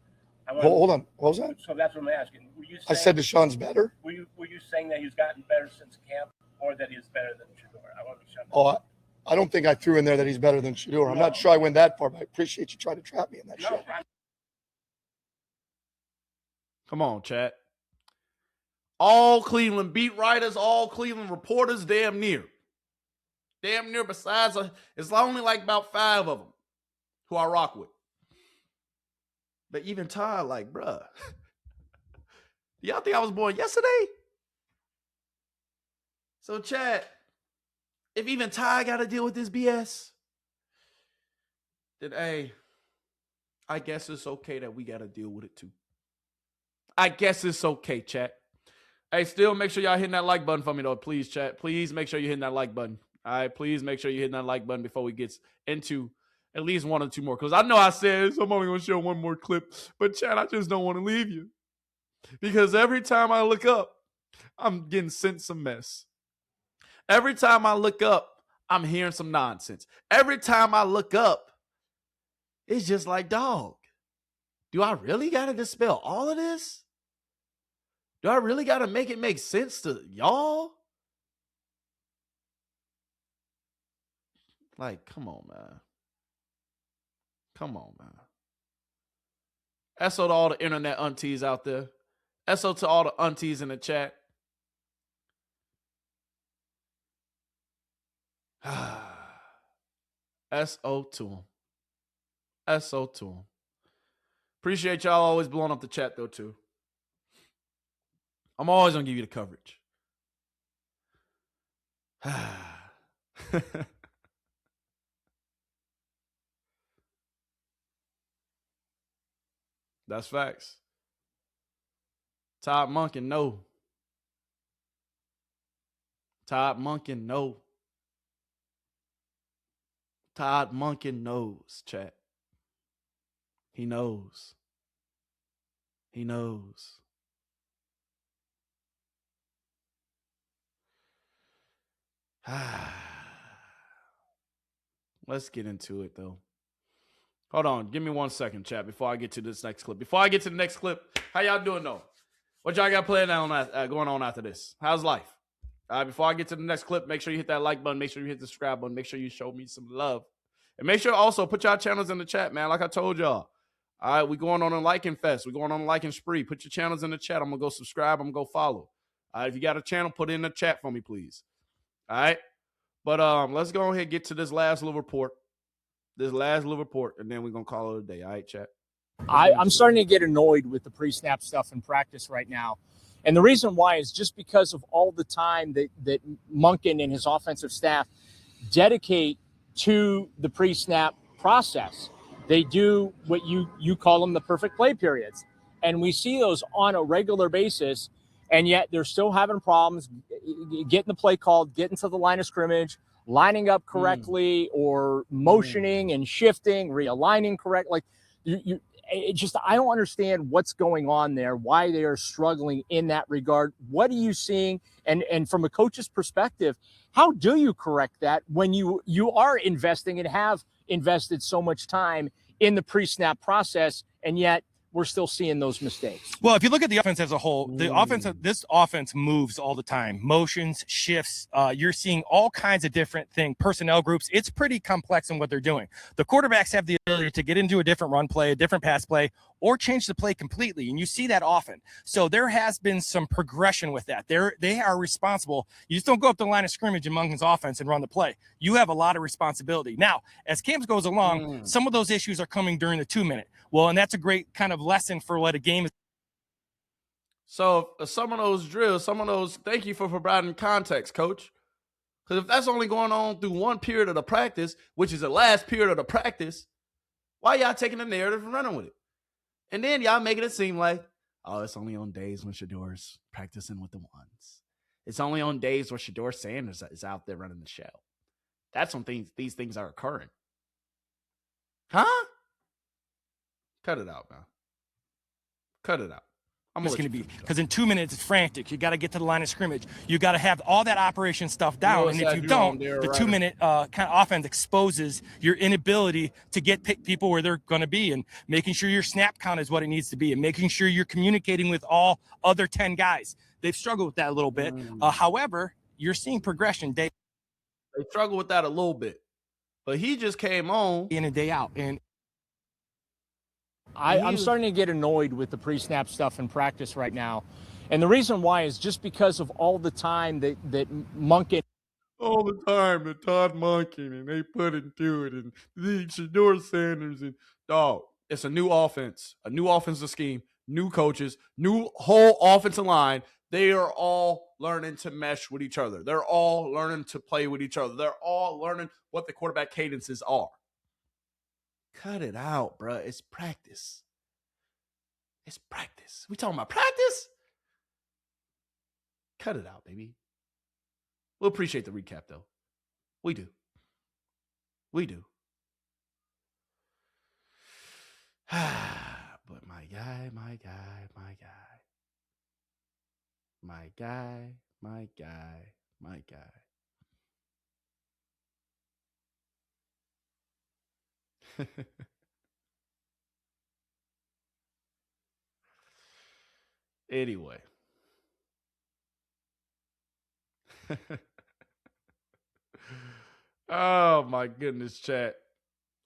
Hold on. What was that? So that's what I'm asking. Were you saying, I said Deshaun's better? Were you saying that he's gotten better since camp, or that he's better than Shedeur? I want to be sure. Oh, I don't think I threw in there that he's better than Shedeur. I'm not sure I went that far, but I appreciate you trying to trap me in that shit. Come on, chat. All Cleveland beat writers, all Cleveland reporters, damn near. Besides, it's only like about 5 of them who I rock with. But even Todd, like, bruh, y'all think I was born yesterday? So, chat, if even Todd got to deal with this BS, then, hey, I guess it's okay that we got to deal with it too. I guess it's okay, chat. Hey, still make sure y'all hitting that like button for me, though. Please, chat. Please make sure you're hitting that like button. All right, please make sure you're hitting that like button before we get into at least 1 or 2 more. Because I know I said I'm only going to show 1 more clip. But, chat, I just don't want to leave you. Because every time I look up, I'm getting sent some mess. Every time I look up, I'm hearing some nonsense. Every time I look up, it's just like, dog, do I really got to dispel all of this? Do I really got to make it make sense to y'all? Like, come on, man. SO to all the internet aunties out there. SO to all the aunties in the chat. SO to them. Appreciate y'all always blowing up the chat, though, too. I'm always going to give you the coverage. That's facts. Todd Monken, no. Todd Monken knows, chat. He knows. Let's get into it, though. Hold on. Give me 1 second, chat, before I get to this next clip. Before I get to the next clip, how y'all doing, though? What y'all got going on after this? How's life? All right, before I get to the next clip, make sure you hit that like button. Make sure you hit the subscribe button. Make sure you show me some love. And make sure also put y'all channels in the chat, man, like I told y'all. All right, we going on a liking fest. We're going on a liking spree. Put your channels in the chat. I'm going to go subscribe. I'm going to go follow. All right, if you got a channel, put it in the chat for me, please. All right? But let's go ahead and get to this last little report. And then we're going to call it a day. All right, chat? I'm starting to get annoyed with the pre-snap stuff in practice right now. And the reason why is just because of all the time that Monken and his offensive staff dedicate to the pre-snap process. They do what you call them the perfect play periods. And we see those on a regular basis, and yet they're still having problems getting the play called, getting to the line of scrimmage, lining up correctly or motioning and shifting, realigning correct. Like I don't understand what's going on there, why they are struggling in that regard. What are you seeing? And from a coach's perspective, how do you correct that when you are investing and have invested so much time in the pre-snap process, and yet we're still seeing those mistakes? Well, if you look at the offense as a whole, this offense moves all the time. Motions, shifts. You're seeing all kinds of different personnel groups. It's pretty complex in what they're doing. The quarterbacks have the ability to get into a different run play, a different pass play, or change the play completely, and you see that often. So there has been some progression with that. They are responsible. You just don't go up the line of scrimmage in Monken's offense and run the play. You have a lot of responsibility. Now, as camp goes along, some of those issues are coming during the 2-minute. Well, and that's a great kind of lesson for what a game is. So some of those drills, thank you for providing context, coach. Because if that's only going on through one period of the practice, which is the last period of the practice, why y'all taking the narrative and running with it? And then y'all making it seem like, oh, it's only on days when Shedeur's practicing with the ones. It's only on days where Shedeur Sanders is out there running the show. That's when these things are occurring. Huh? Cut it out, man. Cut it out. It's going to be because in 2 minutes it's frantic. You got to get to the line of scrimmage. You got to have all that operation stuff down, and if you don't, the 2-minute kind of offense exposes your inability to get people where they're going to be, and making sure your snap count is what it needs to be, and making sure you're communicating with all other 10 guys. They've struggled with that a little bit. However, you're seeing progression day. They struggle with that a little bit, but he just came on in and day out, and I'm starting to get annoyed with the pre-snap stuff in practice right now. And the reason why is just because of all the time that Monken. All the time that Todd Monken and they put into it, and the Shedeur Sanders, and dog, it's a new offense, a new offensive scheme, new coaches, new whole offensive line. They are all learning to mesh with each other. They're all learning to play with each other. They're all learning what the quarterback cadences are. Cut it out, bro. It's practice. It's practice. We talking about practice? Cut it out, baby. We'll appreciate the recap, though. We do. We do. But my guy. Anyway. Oh my goodness, chat.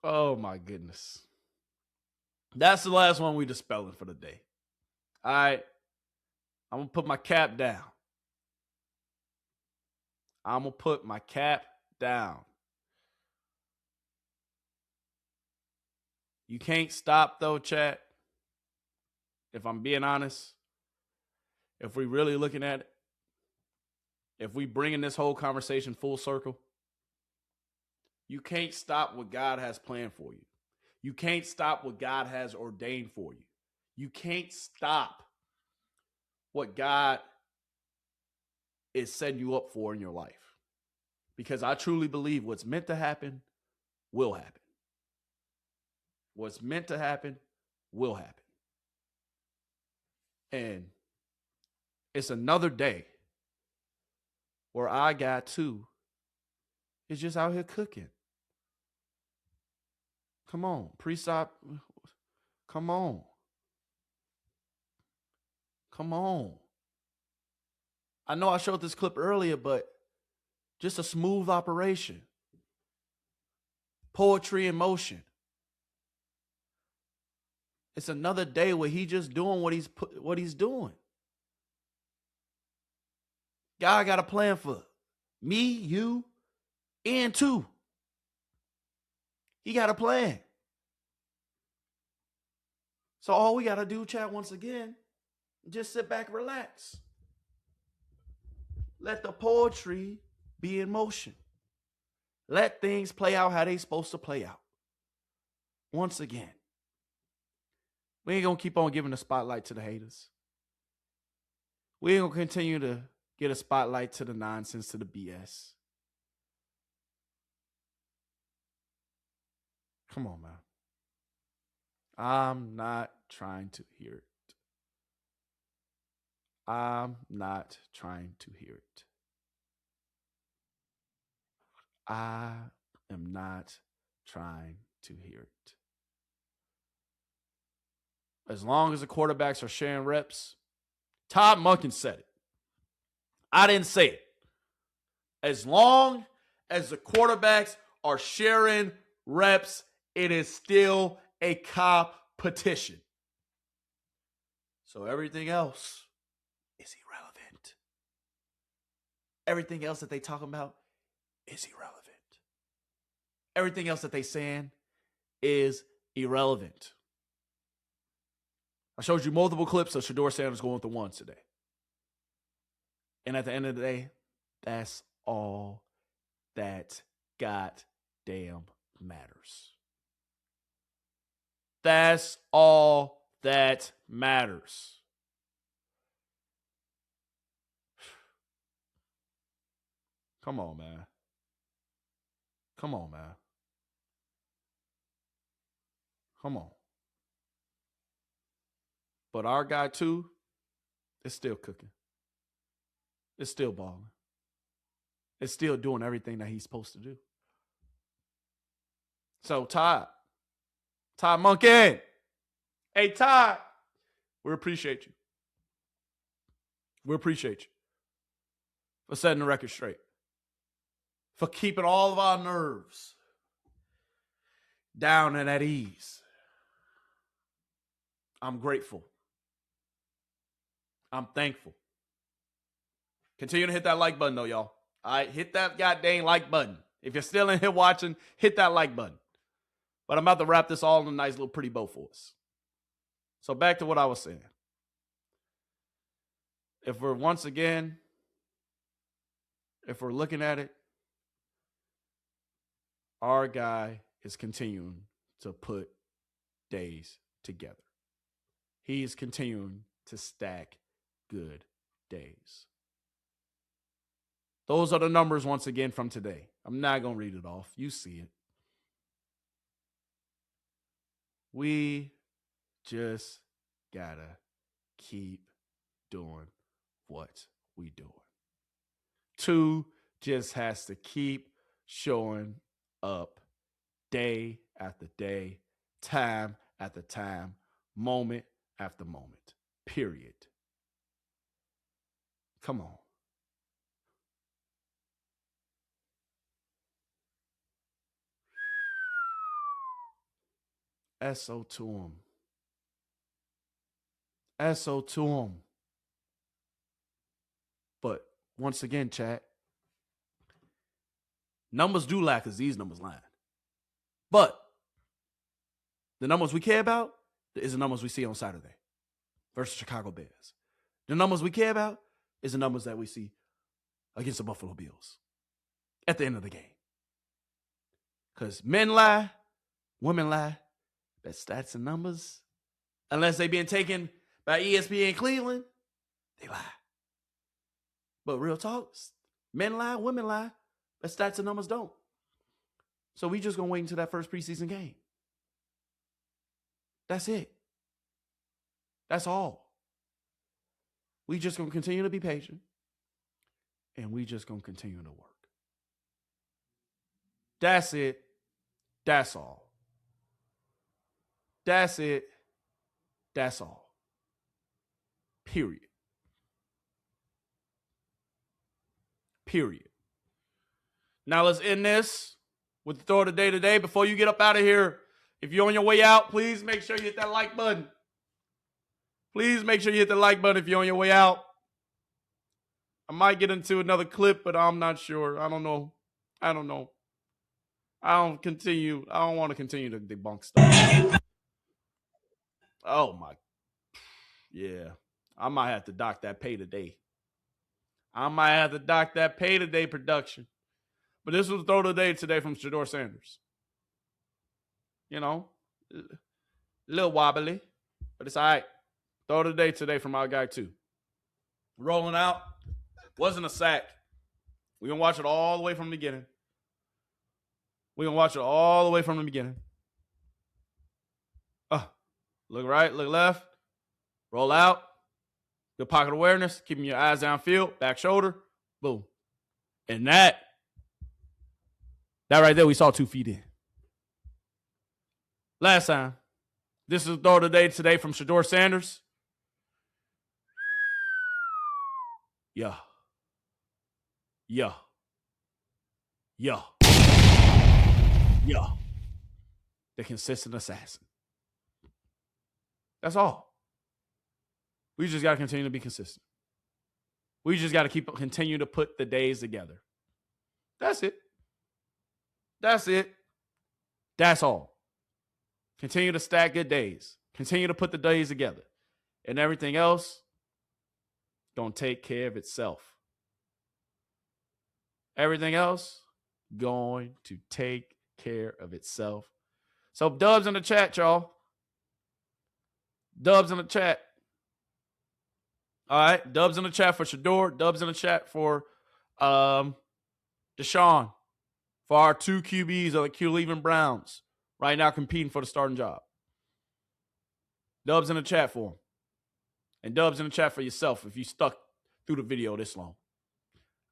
Oh my goodness. That's the last one we dispelling for the day. All right. I'm going to put my cap down. You can't stop, though, chat. If I'm being honest, if we really looking at it, if we bringing this whole conversation full circle, you can't stop what God has planned for you. You can't stop what God has ordained for you. You can't stop what God is setting you up for in your life. Because I truly believe what's meant to happen will happen. What's meant to happen will happen. And it's another day where I got to is just out here cooking. Come on, pre-stop. Come on. I know I showed this clip earlier, but just a smooth operation. Poetry in motion. It's another day where he just doing what he's doing. God got a plan for me, you, and two. He got a plan. So all we got to do, chat, once again, just sit back and relax. Let the poetry be in motion. Let things play out how they supposed to play out. Once again. We ain't going to keep on giving the spotlight to the haters. We ain't going to continue to get a spotlight to the nonsense, to the BS. Come on, man. I'm not trying to hear it. I'm not trying to hear it. I am not trying to hear it. As long as the quarterbacks are sharing reps, Todd Monken said it. I didn't say it. As long as the quarterbacks are sharing reps, it is still a competition. So everything else is irrelevant. Everything else that they talking about is irrelevant. Everything else that they saying is irrelevant. I showed you multiple clips of Shedeur Sanders going with the ones today. And at the end of the day, that's all that goddamn matters. That's all that matters. Come on, man. Come on, man. Come on. But our guy, too, is still cooking. It's still balling. It's still doing everything that he's supposed to do. So, Todd Monken. Hey, Todd, we appreciate you. We appreciate you for setting the record straight, for keeping all of our nerves down and at ease. I'm grateful. I'm thankful. Continue to hit that like button, though, y'all. All right, hit that goddamn like button. If you're still in here watching, hit that like button. But I'm about to wrap this all in a nice little pretty bow for us. So back to what I was saying. If we're looking at it, our guy is continuing to put days together. He is continuing to stack good days. Those are the numbers once again from today. I'm not going to read it off. You see it. We just gotta keep doing what we doing. 2 just has to keep showing up day after day, time after time, moment after moment, period. Come on. SO to him. SO to him. But once again, chat, numbers do lie because these numbers lying. But the numbers we care about is the numbers we see on Saturday versus Chicago Bears. The numbers we care about is the numbers that we see against the Buffalo Bills at the end of the game. Because men lie, women lie, but stats and numbers, unless they being taken by ESPN Cleveland, they lie. But real talk, men lie, women lie, but stats and numbers don't. So we just going to wait until that first preseason game. That's it. That's all. We just going to continue to be patient, and we just going to continue to work. That's it. That's all. That's it. That's all. Period. Period. Now let's end this with the throw of the day today. Before you get up out of here, if you're on your way out, please make sure you hit that like button. Please make sure you hit the like button if you're on your way out. I might get into another clip, but I'm not sure. I don't know. I don't want to continue to debunk stuff. Oh my. Yeah. I might have to dock that pay today. Production. But this was throw of the day today from Shedeur Sanders. You know, a little wobbly, but it's all right. Throw of the day today from our guy too. Rolling out. Wasn't a sack. We're going to watch it all the way from the beginning. look right, look left, roll out. Good pocket awareness, keeping your eyes downfield, back shoulder, boom. And that right there, we saw 2 feet in. Last time. This is throw today from Shedeur Sanders. Yeah. Yeah. Yeah. Yeah. The consistent assassin. That's all. We just got to continue to be consistent. We just got to continue to put the days together. That's it. That's it. That's all. Continue to stack good days. Continue to put the days together. And everything else going to take care of itself. Everything else going to take care of itself. So dubs in the chat, y'all. Dubs in the chat. All right. Dubs in the chat for Shedeur. Dubs in the chat for Deshaun. For our 2 QBs of the Cleveland Browns right now competing for the starting job. Dubs in the chat for them. And dubs in the chat for yourself if you stuck through the video this long.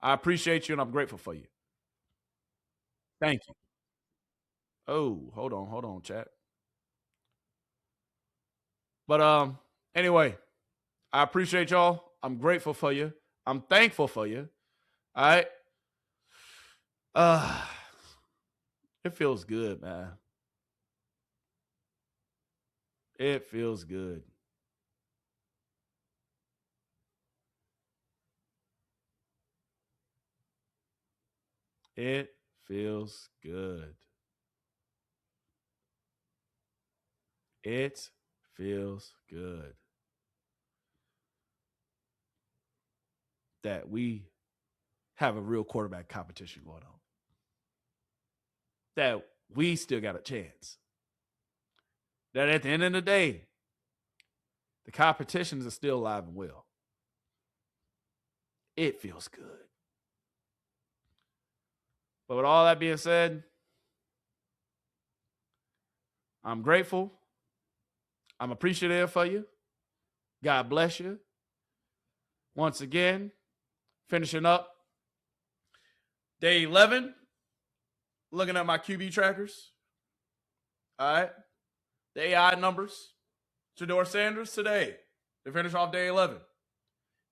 I appreciate you and I'm grateful for you. Thank you. Oh, hold on, chat. But anyway, I appreciate y'all. I'm grateful for you. I'm thankful for you. All right. It feels good, man. It feels good. It feels good. It feels good that we have a real quarterback competition going on. That we still got a chance. That at the end of the day, the competitions are still alive and well. It feels good. But with all that being said, I'm grateful. I'm appreciative for you. God bless you. Once again, finishing up day 11, looking at my QB trackers. All right. The AI numbers. Shedeur Sanders today, to finish off day 11,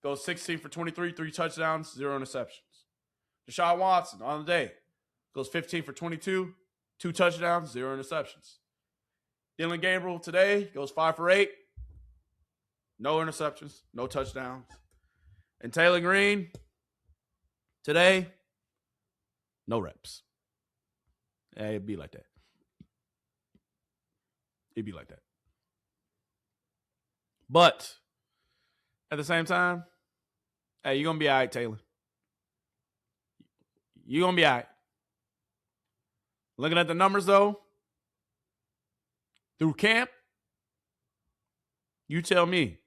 goes 16 for 23, 3 touchdowns, 0 interceptions. Deshaun Watson on the day goes 15 for 22, 2 touchdowns, 0 interceptions. Dillon Gabriel today goes 5 for 8, no interceptions, no touchdowns. And Taylor Green today, no reps. It'd be like that. It'd be like that. But at the same time, hey, you're going to be all right, Taylor. You're going to be all right. Looking at the numbers, though, through camp, you tell me.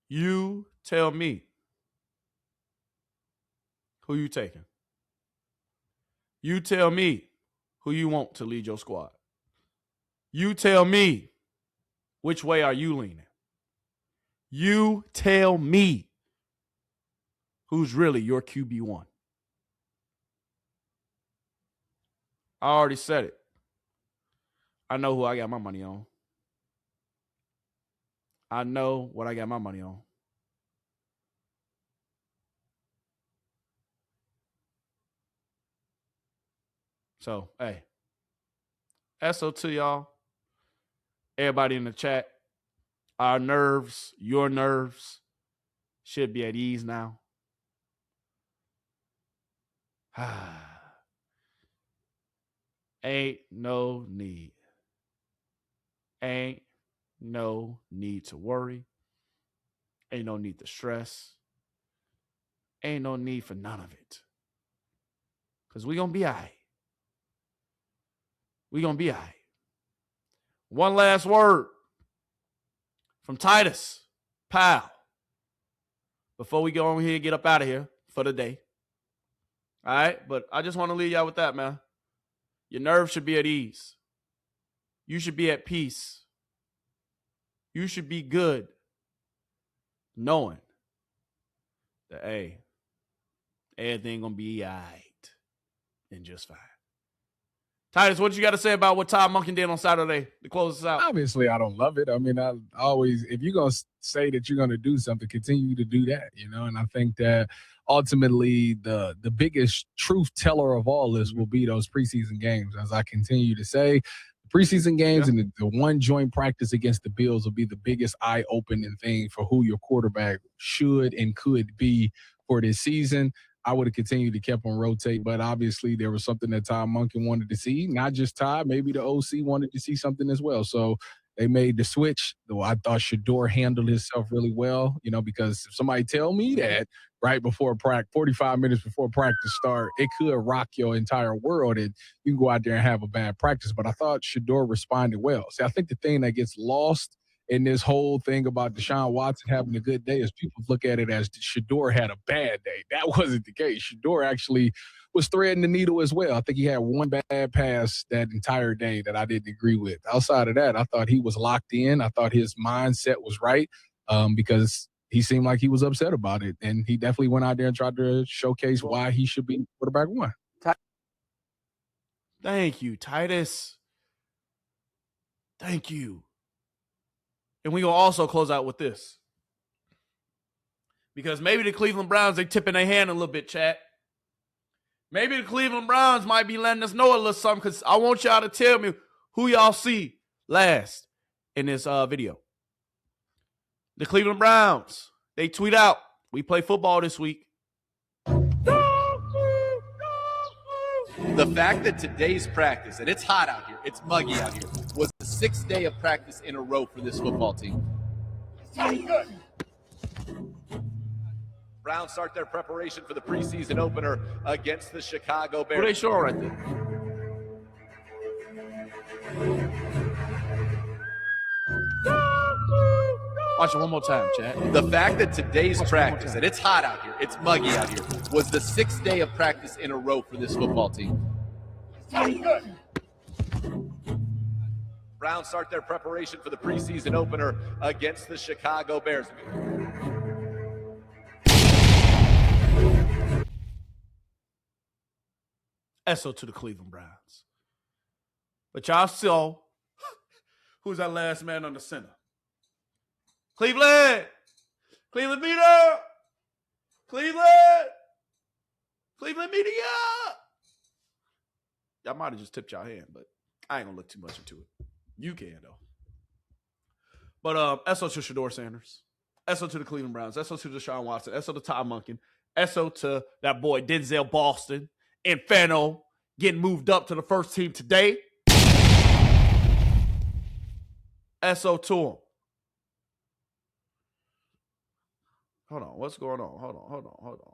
You tell me who you taking. You tell me who you want to lead your squad. You tell me which way are you leaning. You tell me who's really your QB1. I already said it. I know who I got my money on. I know what I got my money on. So, hey, SO to y'all. Everybody in the chat. Our nerves, your nerves, should be at ease now. Ain't no need. Ain't no need to worry. Ain't no need to stress. Ain't no need for none of it. Because we're going to be all right. We're going to be all right. One last word from Titus Powell before we go on here and get up out of here for the day. All right? But I just want to leave y'all with that, man. Your nerves should be at ease. You should be at peace you should be good knowing that, hey, everything going to be all right and just fine. Titus, what you got to say about what Todd Monken did on Saturday to close us out? Obviously, I don't love it. I mean, I always, if you're going to say that you're going to do something, continue to do that, you know? And I think that ultimately the biggest truth teller of all this will be those preseason games. As I continue to say, preseason games and the one joint practice against the Bills will be the biggest eye-opening thing for who your quarterback should and could be for this season. I would have continued to kept on rotate, but obviously there was something that Todd Monken wanted to see. Not just Todd, maybe the OC wanted to see something as well. So they made the switch. Though I thought Shedeur handled himself really well, you know, because if somebody tell me that right before practice, 45 minutes before practice start, it could rock your entire world and you can go out there and have a bad practice. But I thought Shedeur responded well. See, I think the thing that gets lost in this whole thing about Deshaun Watson having a good day is people look at it as Shedeur had a bad day. That wasn't the case. Shedeur actually was threading the needle as well. I think he had one bad pass that entire day that I didn't agree with. Outside of that, I thought he was locked in. I thought his mindset was right because he seemed like he was upset about it. And he definitely went out there and tried to showcase why he should be quarterback one. Thank you, Titus. Thank you. And we're going to also close out with this. Because maybe the Cleveland Browns, they tipping their hand a little bit, chat. Maybe the Cleveland Browns might be letting us know a little something because I want y'all to tell me who y'all see last in this video. The Cleveland Browns, they tweet out, we play football this week. The fact that today's practice, and it's hot out here, it's muggy out here, was the 6th day of practice in a row for this football team. Browns start their preparation for the preseason opener against the Chicago Bears. What are they showing right there? Watch it one more time, chat. The fact that today's practice, and it's hot out here, it's muggy out here, was the 6th day of practice in a row for this football team. Browns start their preparation for the preseason opener against the Chicago Bears. SO to the Cleveland Browns. But y'all saw who's that last man on the center. Cleveland! Cleveland media! Cleveland! Cleveland media! Y'all might have just tipped y'all hand, but I ain't gonna look too much into it. You can, though. But SO to Shedeur Sanders. SO to the Cleveland Browns. SO to Deshaun Watson. SO to Todd Monken. SO to that boy Denzel Boston. Inferno getting moved up to the first team today. SO to him. Hold on. What's going on? Hold on.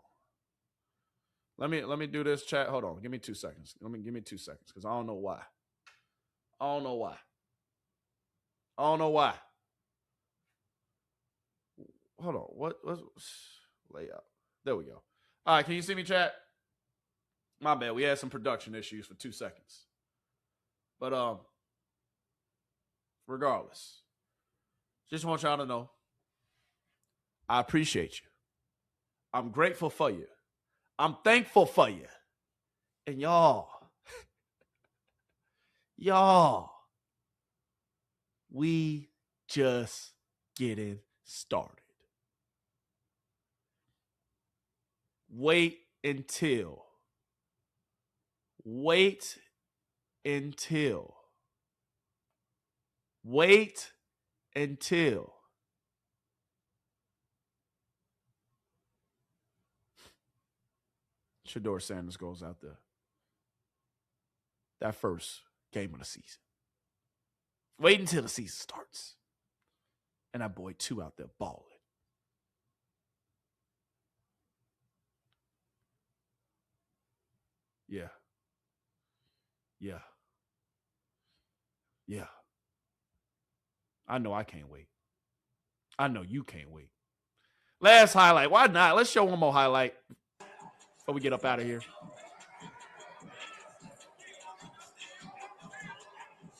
Let me do this, chat. Hold on. Give me 2 seconds. Give me 2 seconds because I don't know why. Hold on. What's layout? There we go. All right. Can you see me, chat? My bad. We had some production issues for 2 seconds. But regardless, just want y'all to know I appreciate you. I'm grateful for you. I'm thankful for you. And y'all, we just getting started. Wait until Shedeur Sanders goes out there. That first game of the season. Wait until the season starts. And that boy 2 out there balling. Yeah. I know I can't wait. I know you can't wait. Last highlight. Why not? Let's show one more highlight before we get up out of here.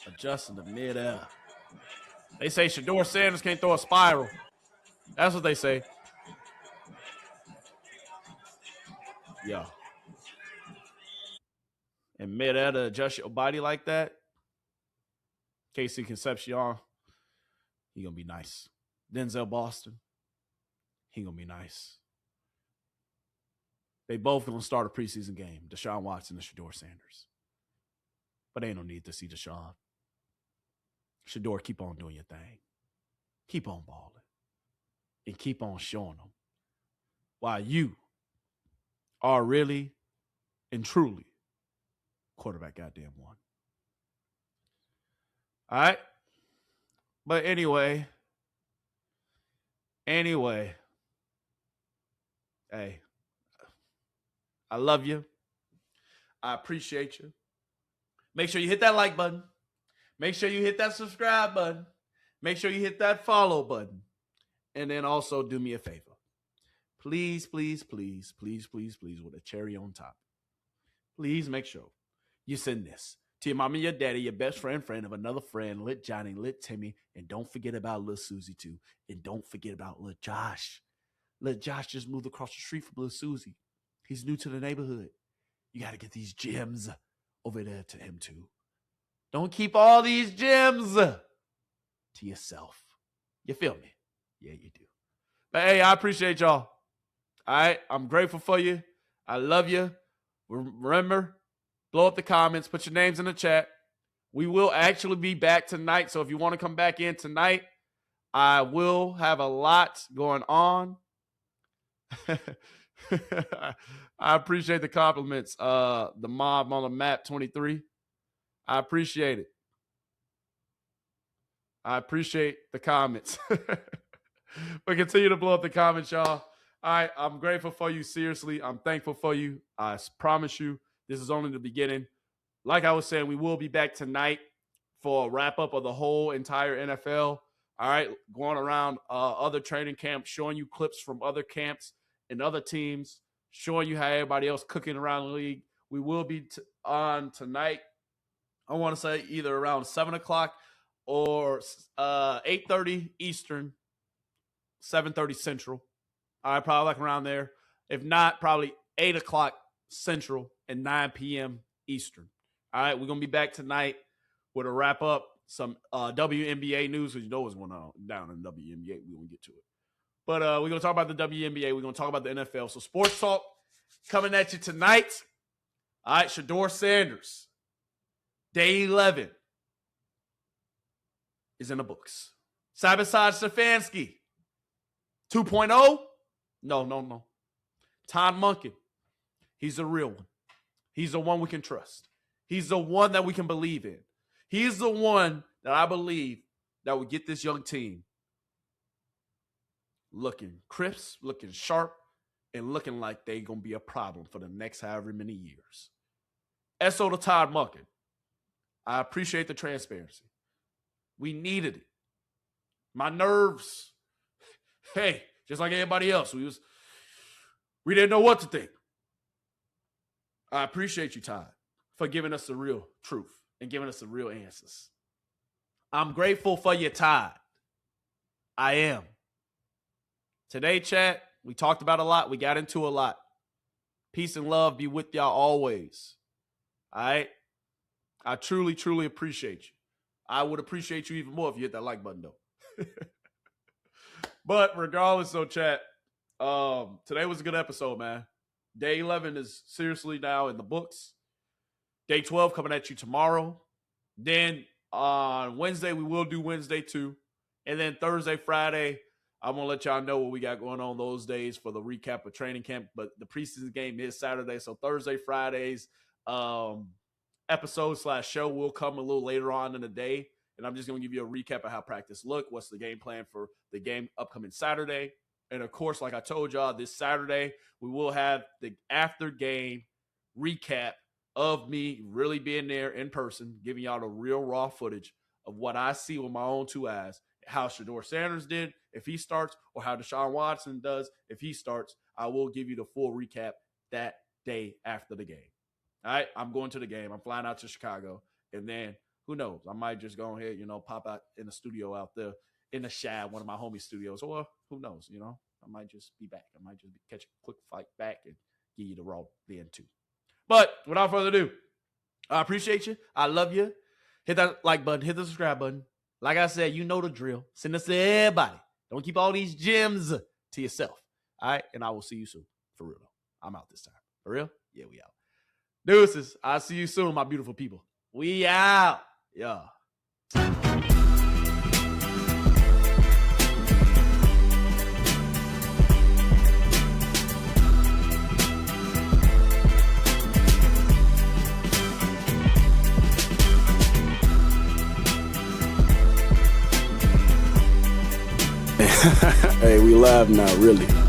Adjusting the midair. They say Shedeur Sanders can't throw a spiral. That's what they say. Yeah. And mid-air to adjust your body like that, Casey Concepcion, he going to be nice. Denzel Boston, he going to be nice. They both going to start a preseason game, Deshaun Watson and Shedeur Sanders. But ain't no need to see Deshaun. Shedeur, keep on doing your thing. Keep on balling. And keep on showing them why you are really and truly quarterback goddamn one. All right. But anyway, hey, I love you. I appreciate you. Make sure you hit that like button. Make sure you hit that subscribe button. Make sure you hit that follow button. And then also do me a favor. Please, please, please, please, please, please, with a cherry on top. Please make sure you send this to your mom and your daddy, your best friend of another friend, Lit Johnny, Lit Timmy, and don't forget about Lil Susie too. And don't forget about Lil Josh. Lil Josh just moved across the street from Lil Susie. He's new to the neighborhood. You got to get these gems over there to him too. Don't keep all these gems to yourself. You feel me? Yeah, you do. But hey, I appreciate y'all. All right, I'm grateful for you. I love you. Remember, blow up the comments, put your names in the chat. We will actually be back tonight. So if you want to come back in tonight, I will have a lot going on. I appreciate the compliments. The mob on the map 23. I appreciate it. I appreciate the comments. But continue to blow up the comments, y'all. All right, I'm grateful for you. Seriously, I'm thankful for you. I promise you, this is only the beginning. Like I was saying, we will be back tonight for a wrap-up of the whole entire NFL. All right, going around other training camps, showing you clips from other camps and other teams, showing you how everybody else cooking around the league. We will be on tonight. I want to say either around 7 o'clock or 8:30 Eastern, 7:30 Central. All right, probably like around there. If not, probably 8 o'clock Central and 9 p.m. Eastern. All right, we're going to be back tonight with a wrap-up, some WNBA news, because you know what's going on down in the WNBA. We're going to get to it. But we're going to talk about the WNBA. We're going to talk about the NFL. So Sports Talk coming at you tonight. All right, Shedeur Sanders. Day 11 is in the books. Side by side Stefanski. 2.0? No. Todd Monken. He's the real one. He's the one we can trust. He's the one that we can believe in. He's the one that I believe that will get this young team looking crisp, looking sharp, and looking like they're going to be a problem for the next however many years. SO to Todd Monken. I appreciate the transparency. We needed it. My nerves, hey, just like everybody else, we didn't know what to think. I appreciate you, Todd, for giving us the real truth and giving us the real answers. I'm grateful for you, Todd. I am. Today, chat, we talked about a lot. We got into a lot. Peace and love be with y'all always. All right? I truly, truly appreciate you. I would appreciate you even more if you hit that like button, though. But regardless, though, chat, today was a good episode, man. Day 11 is seriously now in the books. Day 12 coming at you tomorrow. Then on Wednesday, we will do Wednesday 2. And then Thursday, Friday, I'm going to let y'all know what we got going on those days for the recap of training camp. But the preseason game is Saturday. So Thursday, Fridays, episode/show will come a little later on in the day. And I'm just going to give you a recap of how practice looked. What's the game plan for the game upcoming Saturday? And, of course, like I told y'all, this Saturday, we will have the after-game recap of me really being there in person, giving y'all the real raw footage of what I see with my own two eyes, how Shedeur Sanders did if he starts, or how Deshaun Watson does if he starts. I will give you the full recap that day after the game. All right, I'm going to the game. I'm flying out to Chicago, and then Who knows? I might just go ahead, pop out in the studio out there in the Shad, one of my homie studios. Or who knows, I might just be back. I might just catch a quick flight back and give you the raw then too. But without further ado, I appreciate you. I love you. Hit that like button. Hit the subscribe button. Like I said, you know the drill. Send us to everybody. Don't keep all these gems to yourself. All right? And I will see you soon. For real, though. I'm out this time. For real? Yeah, we out. Deuces. I'll see you soon, my beautiful people. We out. Yeah. Hey, we live now, really.